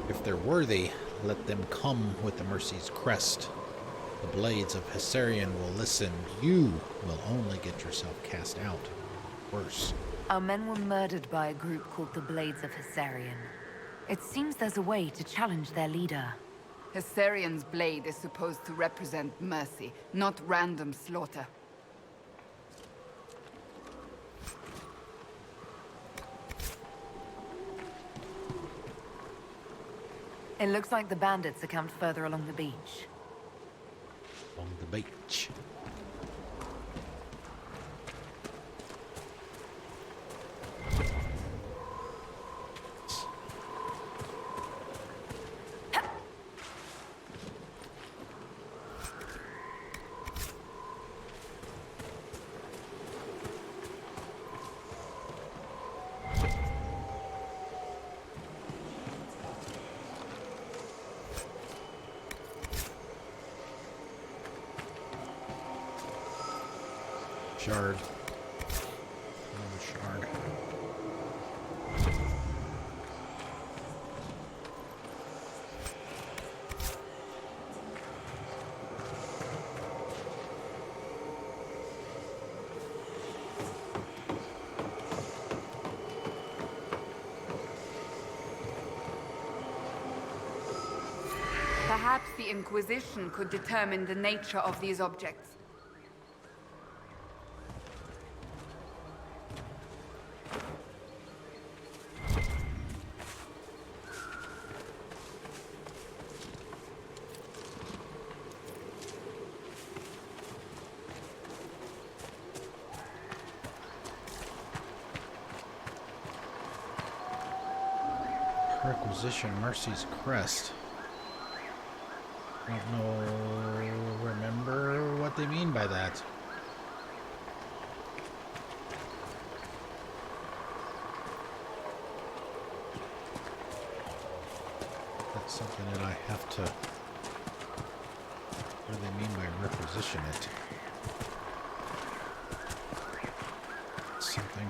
If they're worthy, let them come with the Mercy's Crest. The blades of Hessarian will listen. You will only get yourself cast out. Worse. Our men were murdered by a group called the Blades of Hessarian. It seems there's a way to challenge their leader. Hessarian's blade is supposed to represent mercy, not random slaughter. It looks like the bandits are camped further along the beach. Along the beach. Shard. Another shard. Perhaps the Inquisition could determine the nature of these objects. Requisition Mercy's Crest. I don't know, remember what they mean by that. That's something that I have to What do they mean by requisition it? Something.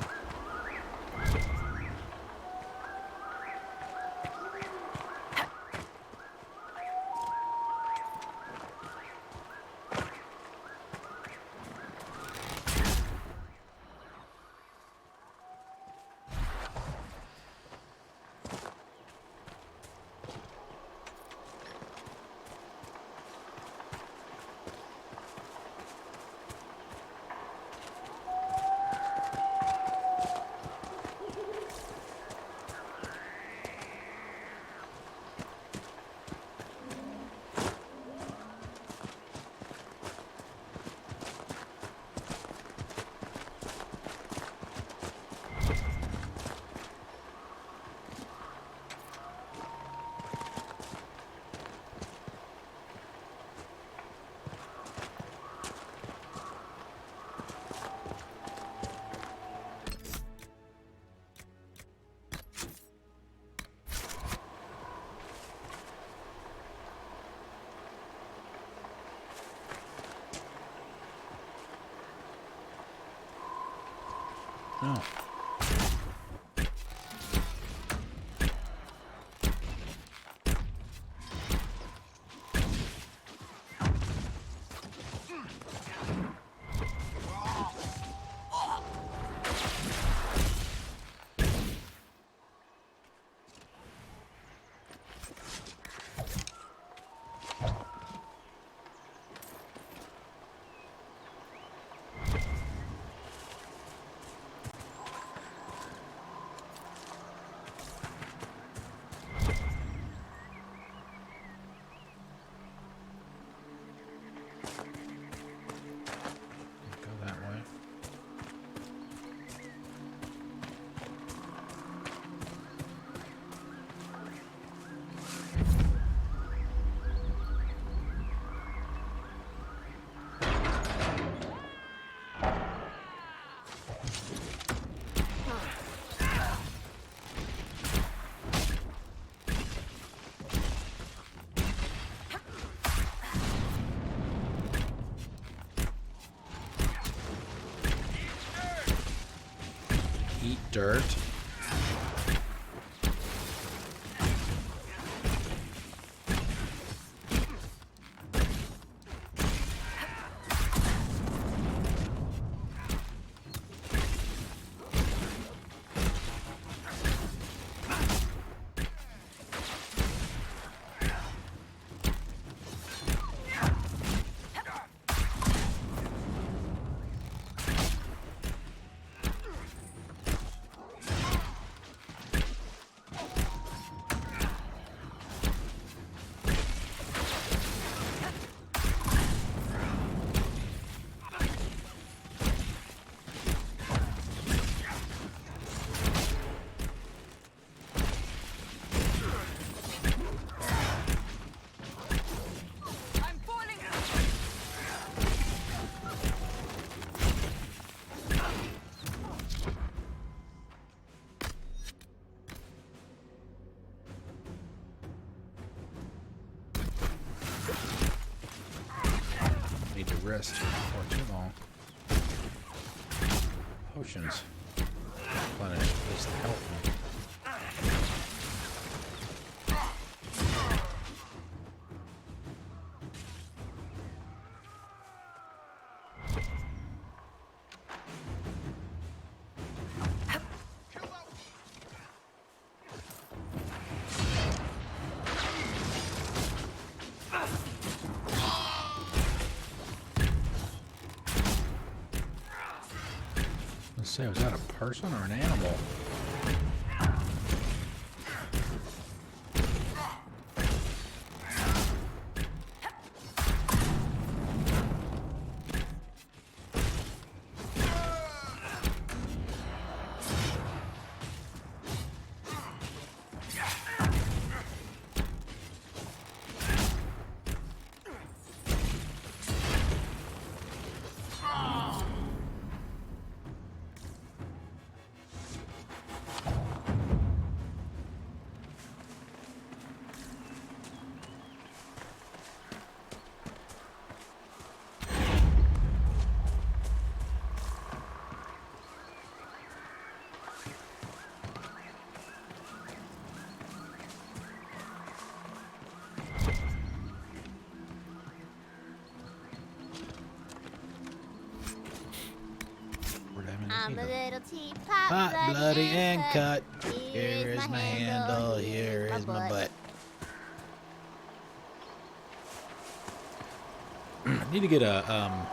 Oh. Go that way. Eat dirt. Need to rest here before too long. Potions. Replenish, at least help me. Let's see, was that a person or an animal? I'm a little teapot, Hot, bloody, and cut. Here is my handle, Here is my butt. I need to get a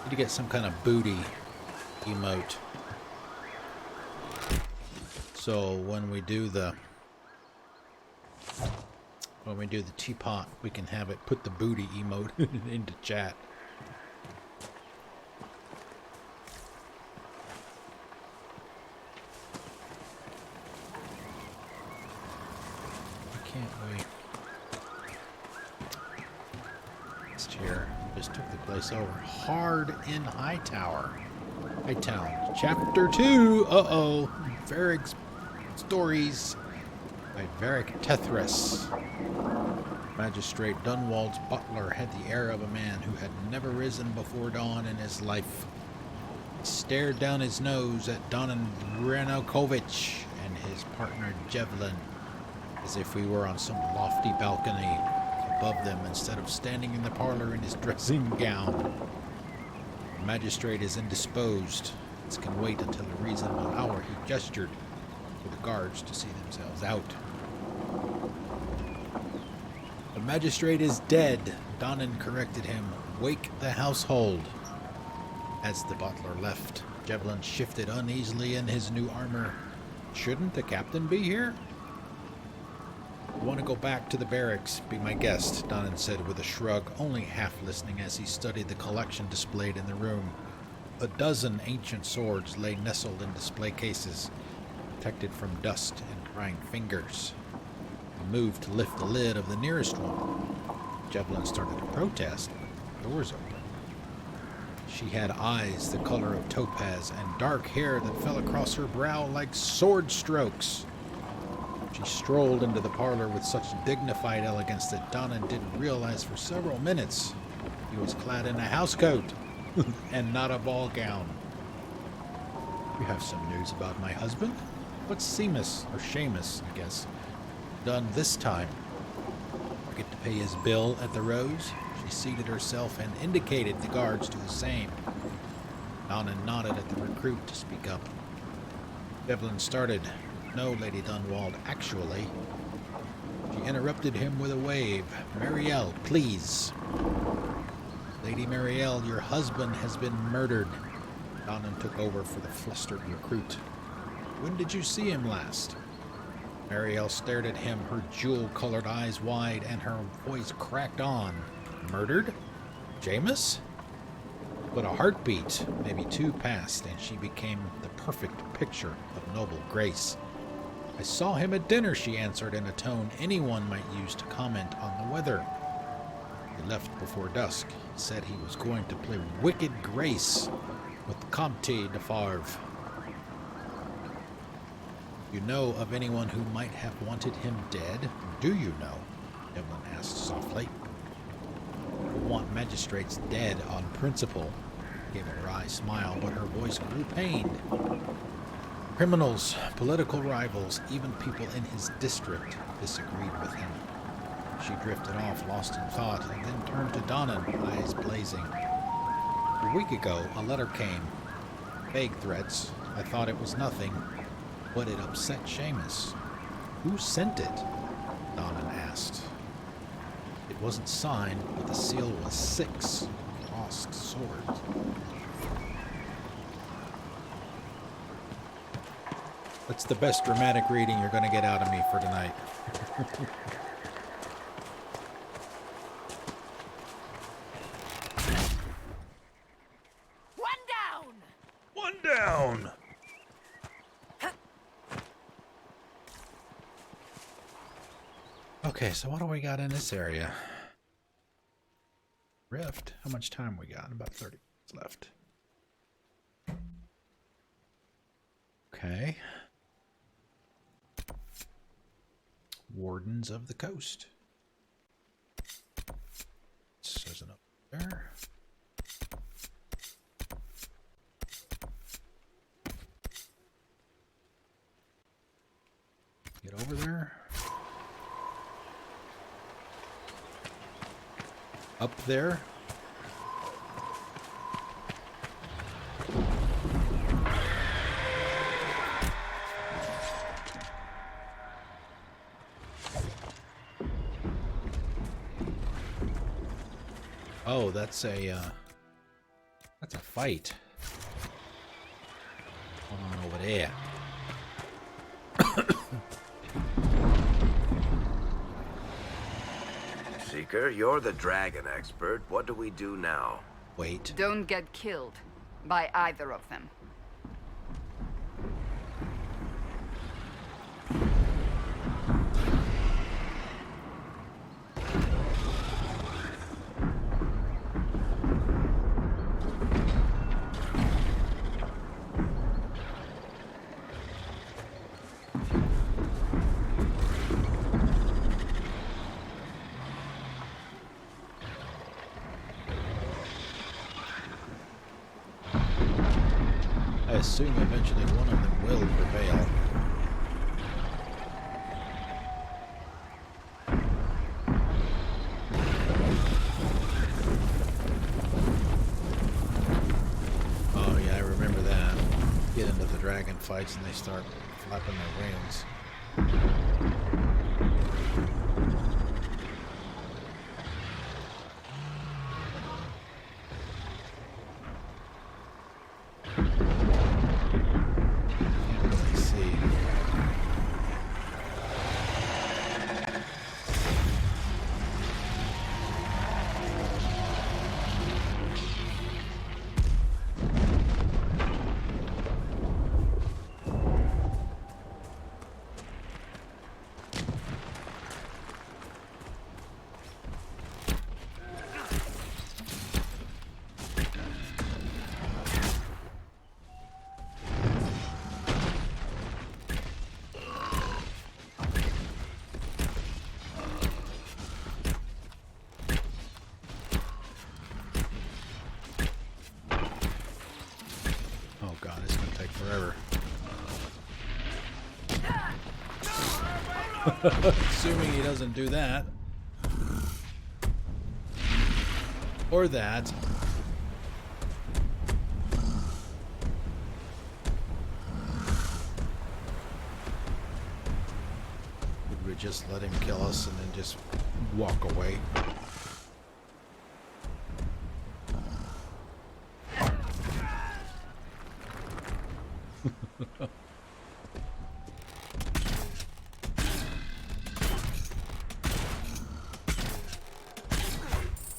need to get some kind of booty emote. So when we do the teapot, we can have it put the booty emote into chat. Why can't we? Just here. Just took the place over. Hard in Hightown. Chapter 2. Uh-oh. Varric's Stories by Varric Tethras. Magistrate Dunwald's butler had the air of a man who had never risen before dawn in his life. He stared down his nose at Donan Brenokovich and his partner Jevlin, as if we were on some lofty balcony above them instead of standing in the parlor in his dressing gown. The magistrate is indisposed. This can wait until a reasonable hour, he gestured for the guards to see themselves out. The magistrate is dead, Donan corrected him. Wake the household. As the butler left, Jevlin shifted uneasily in his new armor. Shouldn't the captain be here? I want to go back to the barracks. Be my guest, Donan said with a shrug, only half listening as he studied the collection displayed in the room. A dozen ancient swords lay nestled in display cases, protected from dust and prying fingers. He moved to lift the lid of the nearest one. Jevlin started to protest, but the doors opened. She had eyes the color of topaz and dark hair that fell across her brow like sword strokes. She strolled into the parlor with such dignified elegance that Donan didn't realize for several minutes he was clad in a housecoat and not a ball gown. You have some news about my husband? What's Seamus, or Seamus, I guess, done this time? Forget to pay his bill at the Rose? She seated herself and indicated the guards to the same. Donan nodded at the recruit to speak up. Devlin started. No, Lady Dunwald, actually. She interrupted him with a wave. Marielle, please. Lady Marielle, your husband has been murdered. Donan took over for the flustered recruit. When did you see him last? Marielle stared at him, her jewel-colored eyes wide, and her voice cracked on. Murdered? Jameis? But a heartbeat, maybe two, passed, and she became the perfect picture of noble grace. I saw him at dinner, she answered in a tone anyone might use to comment on the weather. He left before dusk. He said he was going to play Wicked Grace with Comte de Favre. You know of anyone who might have wanted him dead? Do you know? Evelyn asked softly. I want magistrates dead on principle. He gave a wry smile, but her voice grew pained. Criminals, political rivals, even people in his district disagreed with him. She drifted off, lost in thought, and then turned to Donan, eyes blazing. A week ago, a letter came. Vague threats. I thought it was nothing, but it upset Seamus. Who sent it? Donan asked. It wasn't signed, but the seal was 6 lost swords. That's the best dramatic reading you're going to get out of me for tonight. One down! Okay, so what do we got in this area? Rift. How much time we got? About 30 minutes left. Okay. Wardens of the Coast. Says it up there. Get over there. Up there. Oh, that's a fight. Hold on over there. Seeker, you're the dragon expert. What do we do now? Wait. Don't get killed by either of them. I assume eventually one of them will prevail. Oh yeah, I remember that. Get into the dragon fights and they start flapping their wings. Oh god, it's gonna take forever. Assuming he doesn't do that. Or that. Would we just let him kill us and then just walk away?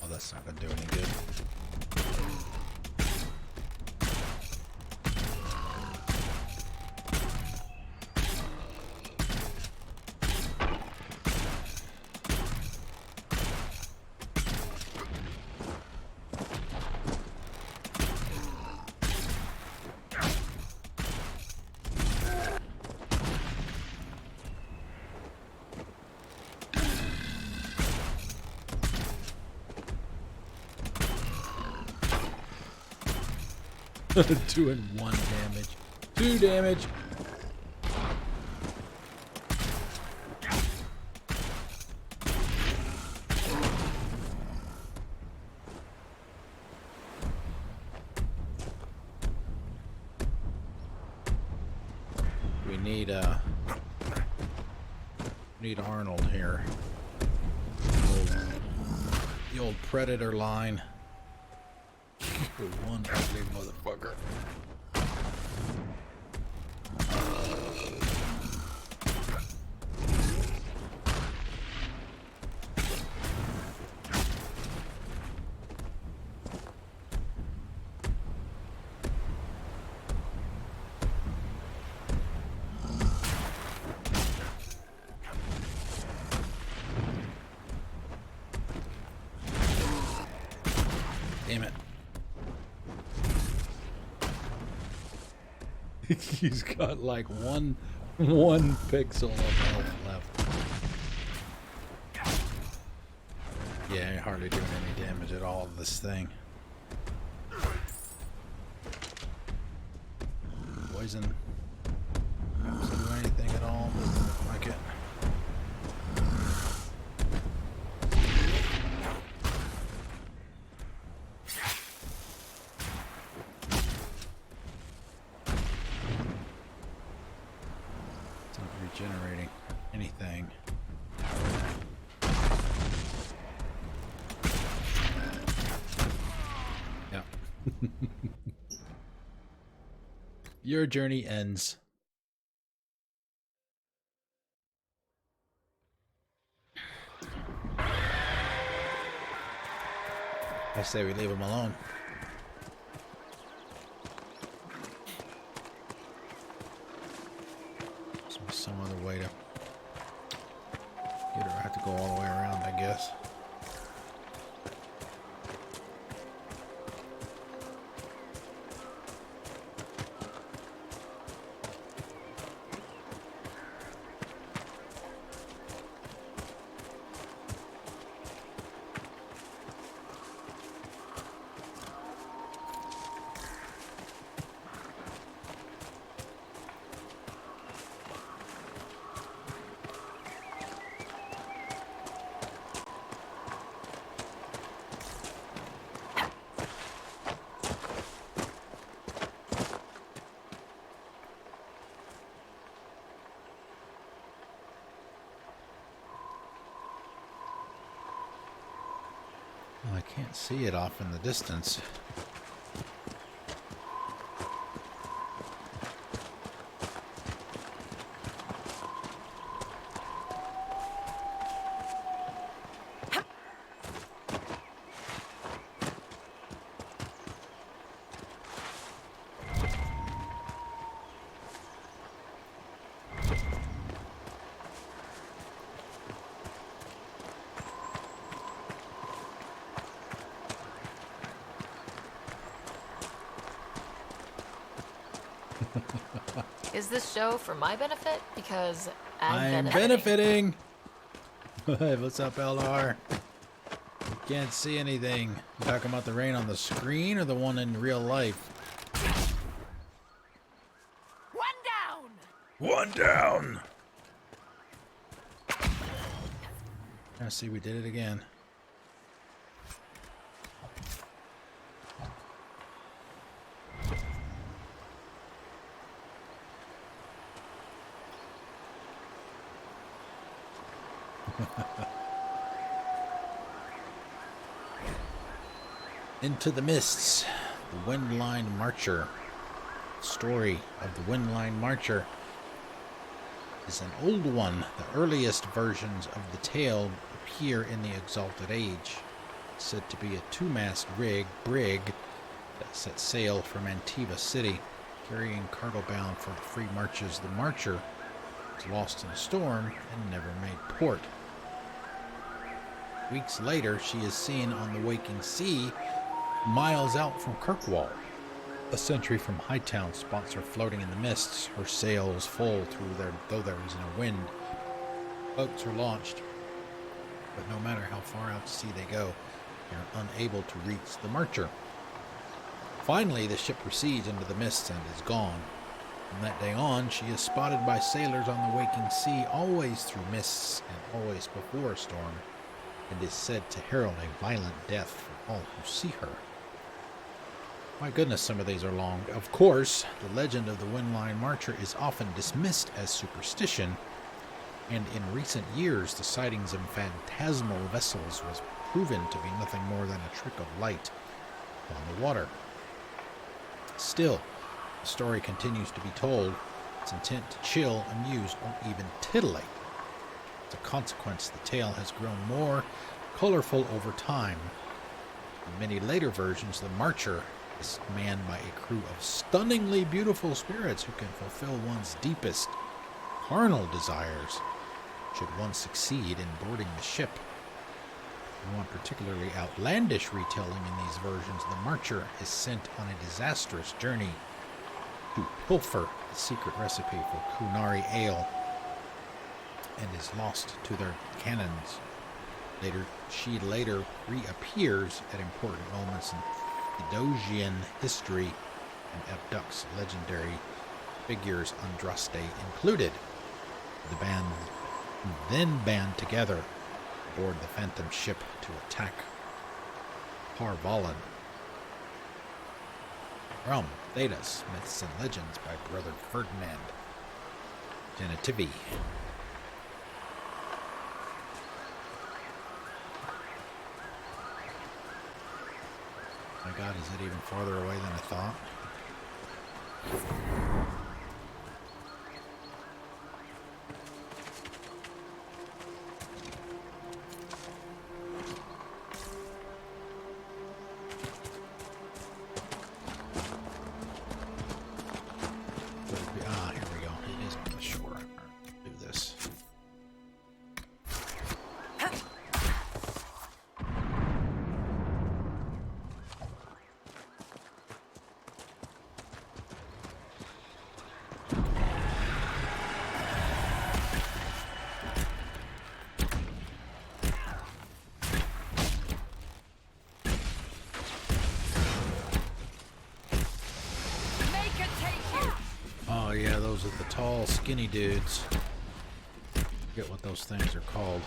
Oh, that's not gonna do any good. Doing 1 damage. 2 damage. We need Arnold here. The old Predator line. One ugly motherfucker. Damn it. He's got like one pixel of health left. Yeah, you're hardly doing any damage at all to this thing. Poison. Doesn't do anything at all. Doesn't look like it. Generating anything. Your journey ends. I say we leave him alone. Some other way to get her. I have to go all the way around, I guess. Well, I can't see it off in the distance. Is this show for my benefit? Because I'm benefiting. What's up, LR? Can't see anything. You talking about the rain on the screen or the one in real life? One down. I see we did it again. Into the Mists, the Windline Marcher. Story of the Windline Marcher is an old one. The earliest versions of the tale appear in the Exalted Age. It's said to be a two-mast brig that set sail from Antiva City, carrying cargo bound for the free marches. The Marcher was lost in a storm and never made port. Weeks later, she is seen on the waking sea, miles out from Kirkwall. A century from Hightown spots her floating in the mists, her sails full though there is no wind. Boats are launched, but no matter how far out to sea they go, they are unable to reach the Marcher. Finally, the ship recedes into the mists and is gone. From that day on, she is spotted by sailors on the waking sea, always through mists and always before a storm, and is said to herald a violent death for all who see her. My goodness, some of these are long. Of course, the legend of the Windline Marcher is often dismissed as superstition, and in recent years the sightings of phantasmal vessels was proven to be nothing more than a trick of light on the water. Still, the story continues to be told, its intent to chill, amuse, or even titillate. As a consequence, the tale has grown more colorful over time. In many later versions, the Marcher is manned by a crew of stunningly beautiful spirits who can fulfill one's deepest carnal desires, should one succeed in boarding the ship. In one particularly outlandish retelling in these versions, the Marcher is sent on a disastrous journey to pilfer the secret recipe for Kunari ale and is lost to their cannons. She later reappears at important moments in Theodosian history and abducts legendary figures, Andraste included. The band then band together aboard the Phantom ship to attack Parvalan. From Thedas, Myths and Legends by Brother Ferdinand Genitivi. My God, is it even farther away than I thought? yeah, those are the tall, skinny dudes. Forget what those things are called.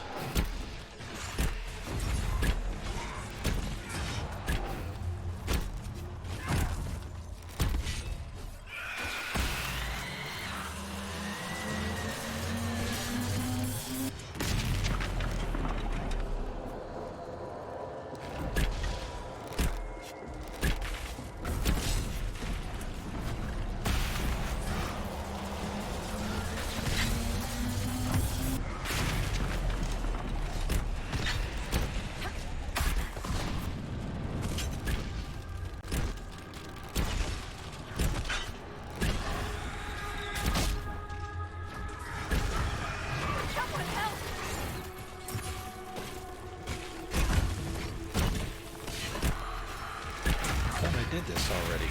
Did this already.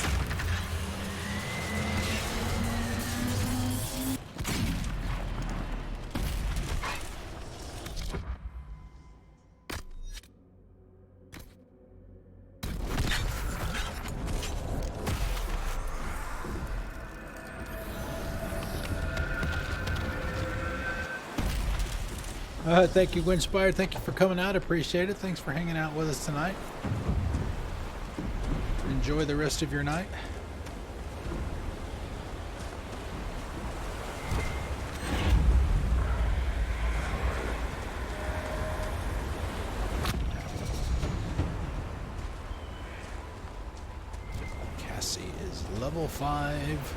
Thank you, Winspire. Thank you for coming out. Appreciate it. Thanks for hanging out with us tonight. Enjoy the rest of your night. Cassie is level 5.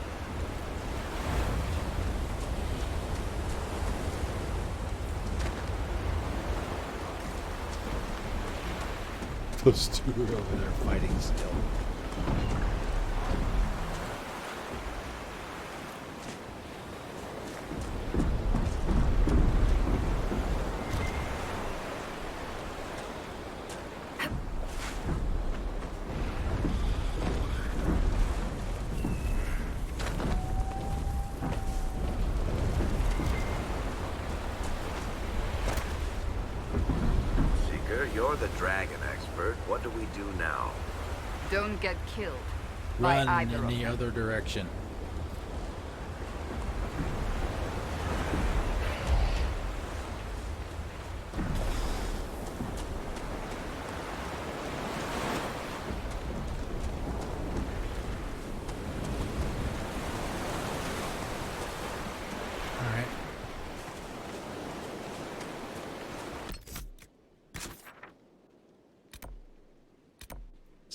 Those two are over there fighting still. You're the dragon expert. What do we do now? Don't get killed Run by either in of the them. other direction.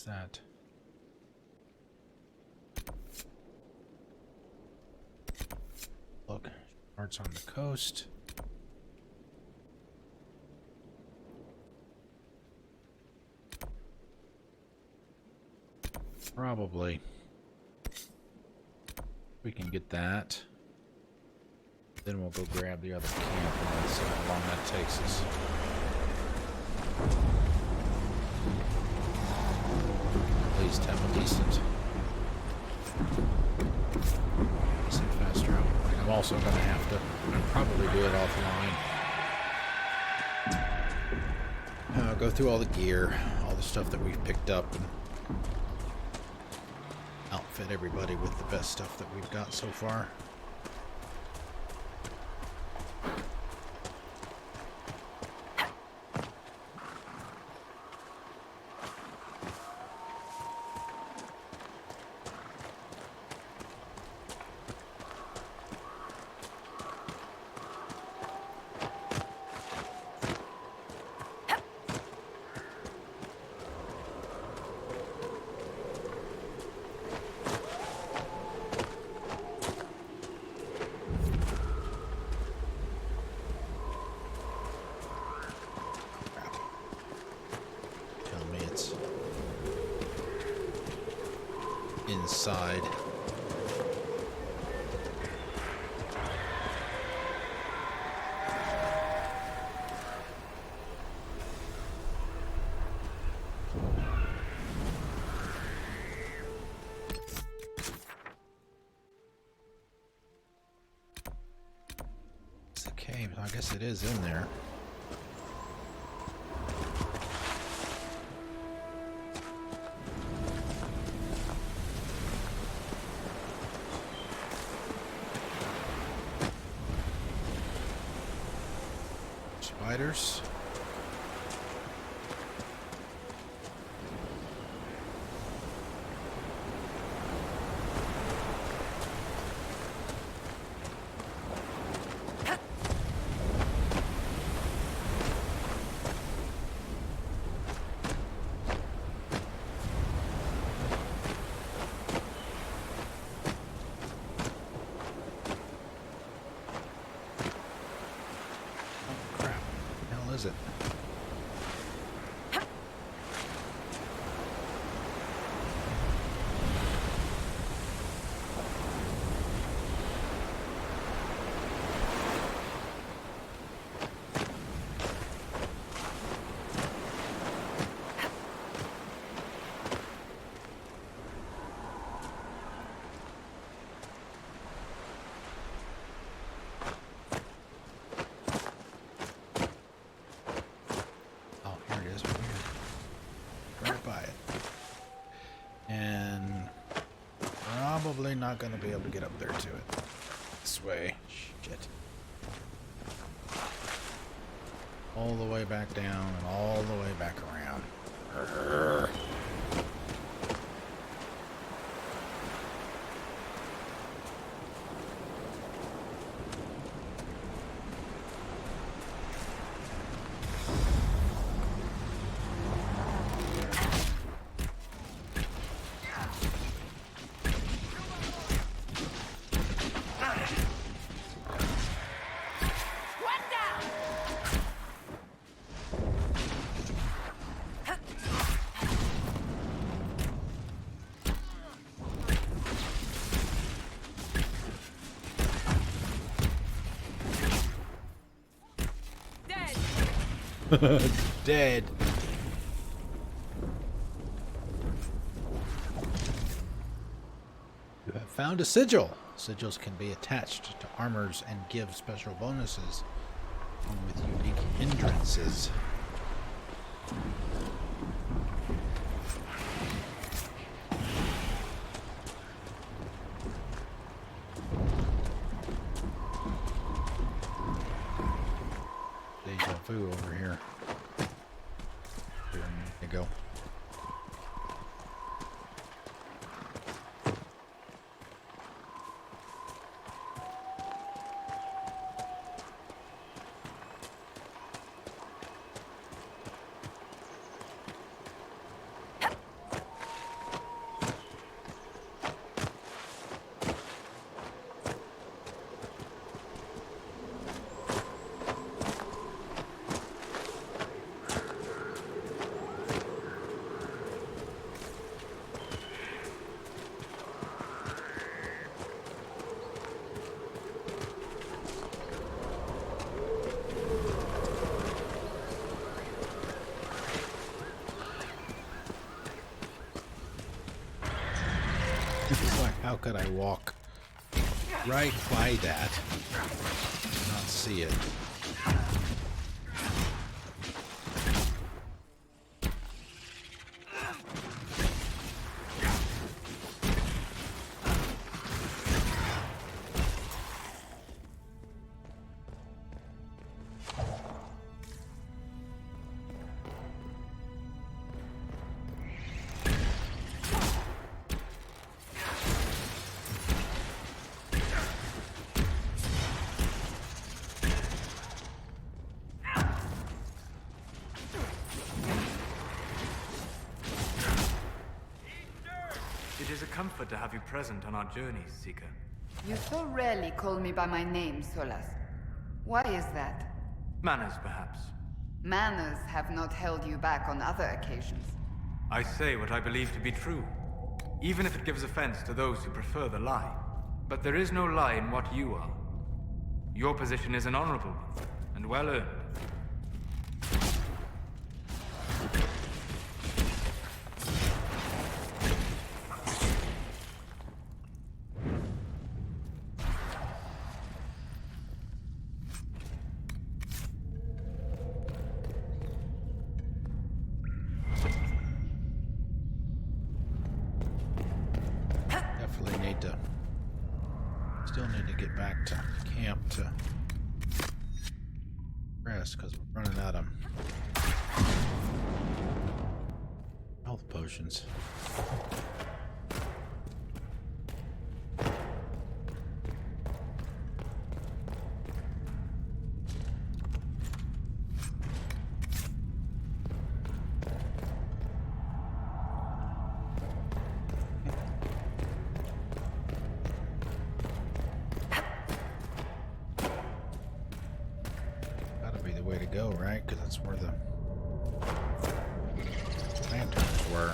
That look, parts on the coast. Probably we can get that. Then we'll go grab the other camp and see how long that takes us. At least have a decent fast travel. I'm also going to have to probably do it offline. Go through all the gear, all the stuff that we've picked up, and outfit everybody with the best stuff that we've got so far. Inside. It's the cave. I guess it is in there. spiders. Is it? Probably not going to be able to get up there to it. This way. Shit. All the way back down and all the way back around. Urgh. Dead. You have found a sigil. Sigils can be attached to armors and give special bonuses, along with unique hindrances. Deja vu over here. There you go. It's like, how could I walk right by that and not see it? It is a comfort to have you present on our journeys, Seeker. You so rarely call me by my name, Solas. Why is that? Manners, perhaps. Manners have not held you back on other occasions. I say what I believe to be true, even if it gives offense to those who prefer the lie. But there is no lie in what you are. Your position is an honorable one, and well earned. Still need to get back to camp to rest because we're running out of health potions. Way to go, right? Because that's where the lanterns were.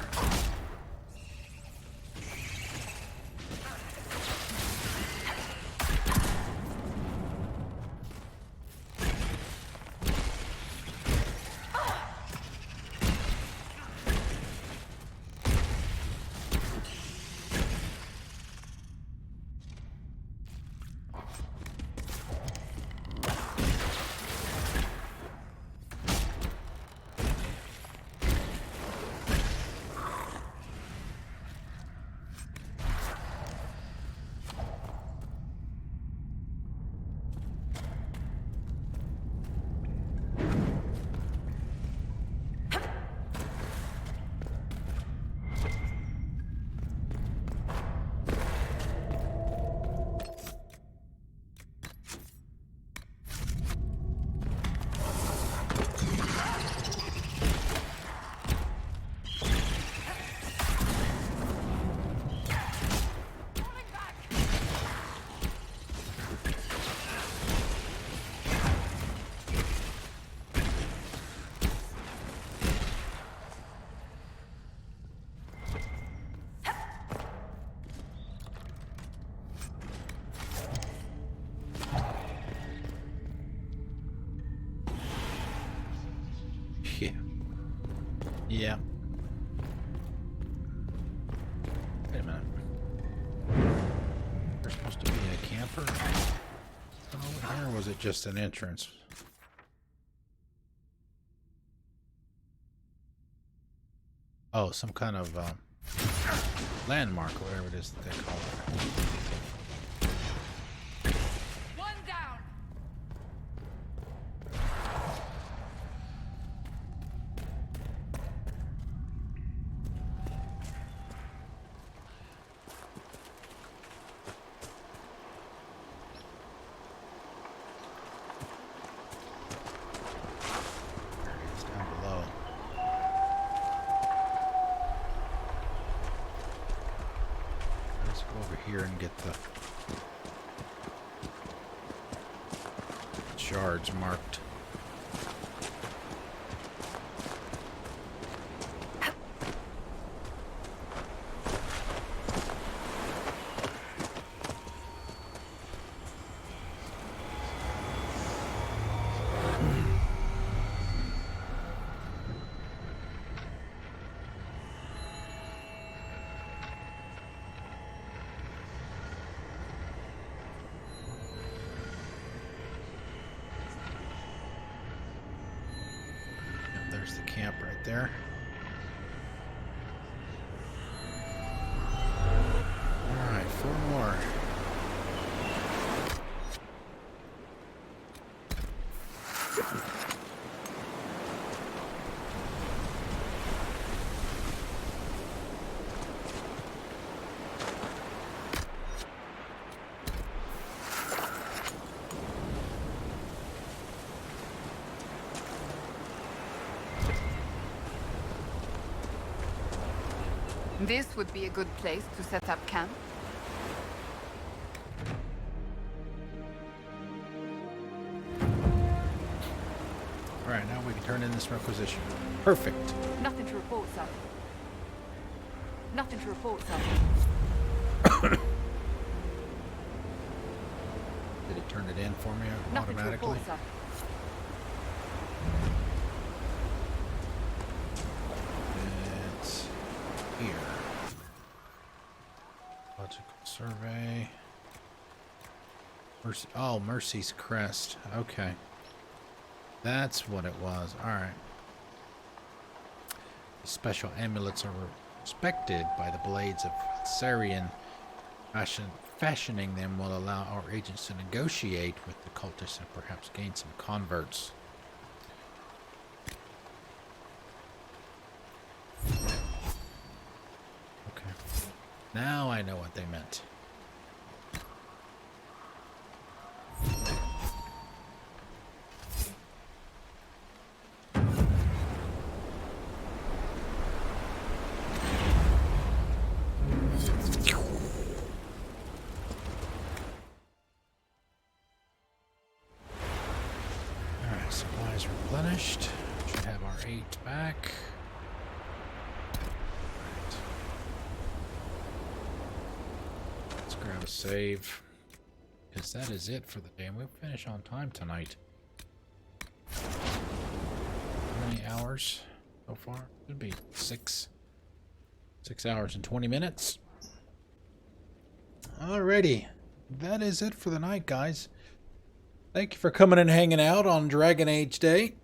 Yeah. Wait a minute. There's supposed to be a camper over here, or was it just an entrance? Oh, some kind of landmark, whatever it is that they call it. One down. Here and get the shards marked. There's the camp right there. All right, 4 more. This would be a good place to set up camp. All right, now we can turn in this requisition. Perfect. Nothing to report, sir. Nothing to report, sir. Did it turn it in for me Nothing to automatically? report, sir. It's here. Logical survey. Mercy. Oh, Mercy's crest. Okay. That's what it was. Alright. Special amulets are respected by the Blades of Sarian. Fashioning them will allow our agents to negotiate with the cultists and perhaps gain some converts. Now I know what they meant. Alright, supplies replenished. Should have our 8 back. Grab a save, because that is it for the day, and we'll finish on time tonight. How many hours so far? Should be 6 hours and 20 minutes. Alrighty, that is it for the night, guys. Thank you for coming and hanging out on Dragon Age Day.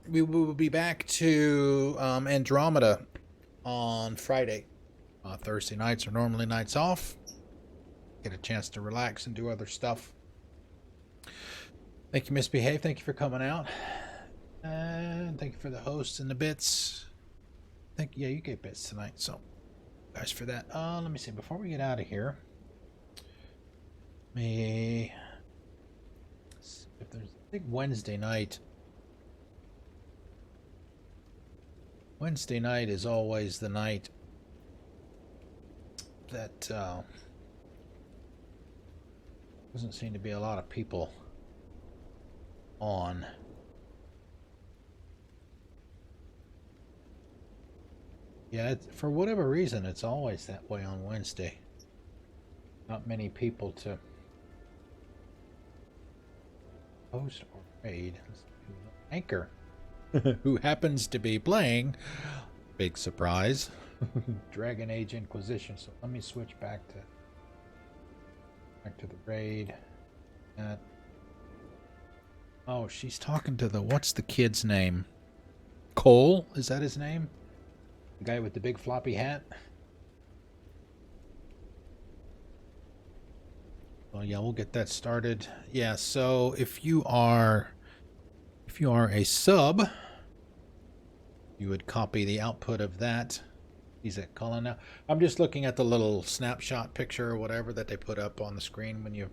We will be back to Andromeda on Friday. Thursday nights are normally nights off. Get a chance to relax and do other stuff. Thank you, Misbehave. Thank you for coming out. And thank you for the hosts and the bits. Yeah, you get bits tonight, so guys for that. Let me see. Before we get out of here, if there's a big Wednesday night. Wednesday night is always the night that doesn't seem to be a lot of people on. Yeah, for whatever reason, it's always that way on Wednesday. Not many people to host or raid. Anchor, who happens to be playing, big surprise, Dragon Age Inquisition. So let me switch back to the raid. Oh, she's talking to what's the kid's name? Cole? Is that his name? The guy with the big floppy hat? Well, yeah, we'll get that started. Yeah, so if you are a sub, you would copy the output of that. He's at Cullen now. I'm just looking at the little snapshot picture or whatever that they put up on the screen when you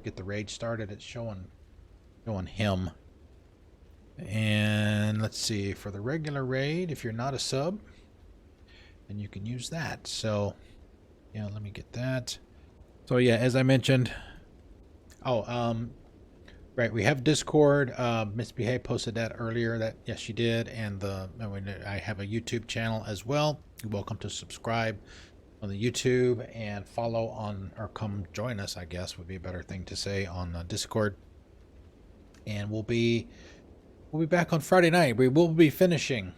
get the raid started. It's showing him. And let's see, for the regular raid, if you're not a sub, then you can use that. So yeah, let me get that. So yeah, as I mentioned, right, we have Discord. Misbehave posted that earlier. That yes, she did, and I have a YouTube channel as well. You're welcome to subscribe on the YouTube and follow on, or come join us, I guess would be a better thing to say, on Discord. And we'll be back on Friday night. We will be finishing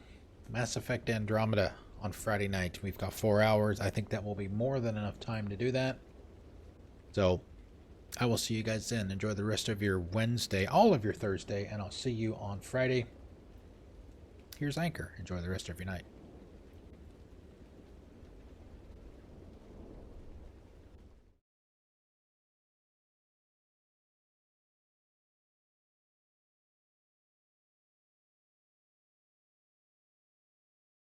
Mass Effect Andromeda on Friday night. We've got 4 hours. I think that will be more than enough time to do that. So I will see you guys then. Enjoy the rest of your Wednesday, all of your Thursday, and I'll see you on Friday. Here's Anchor. Enjoy the rest of your night.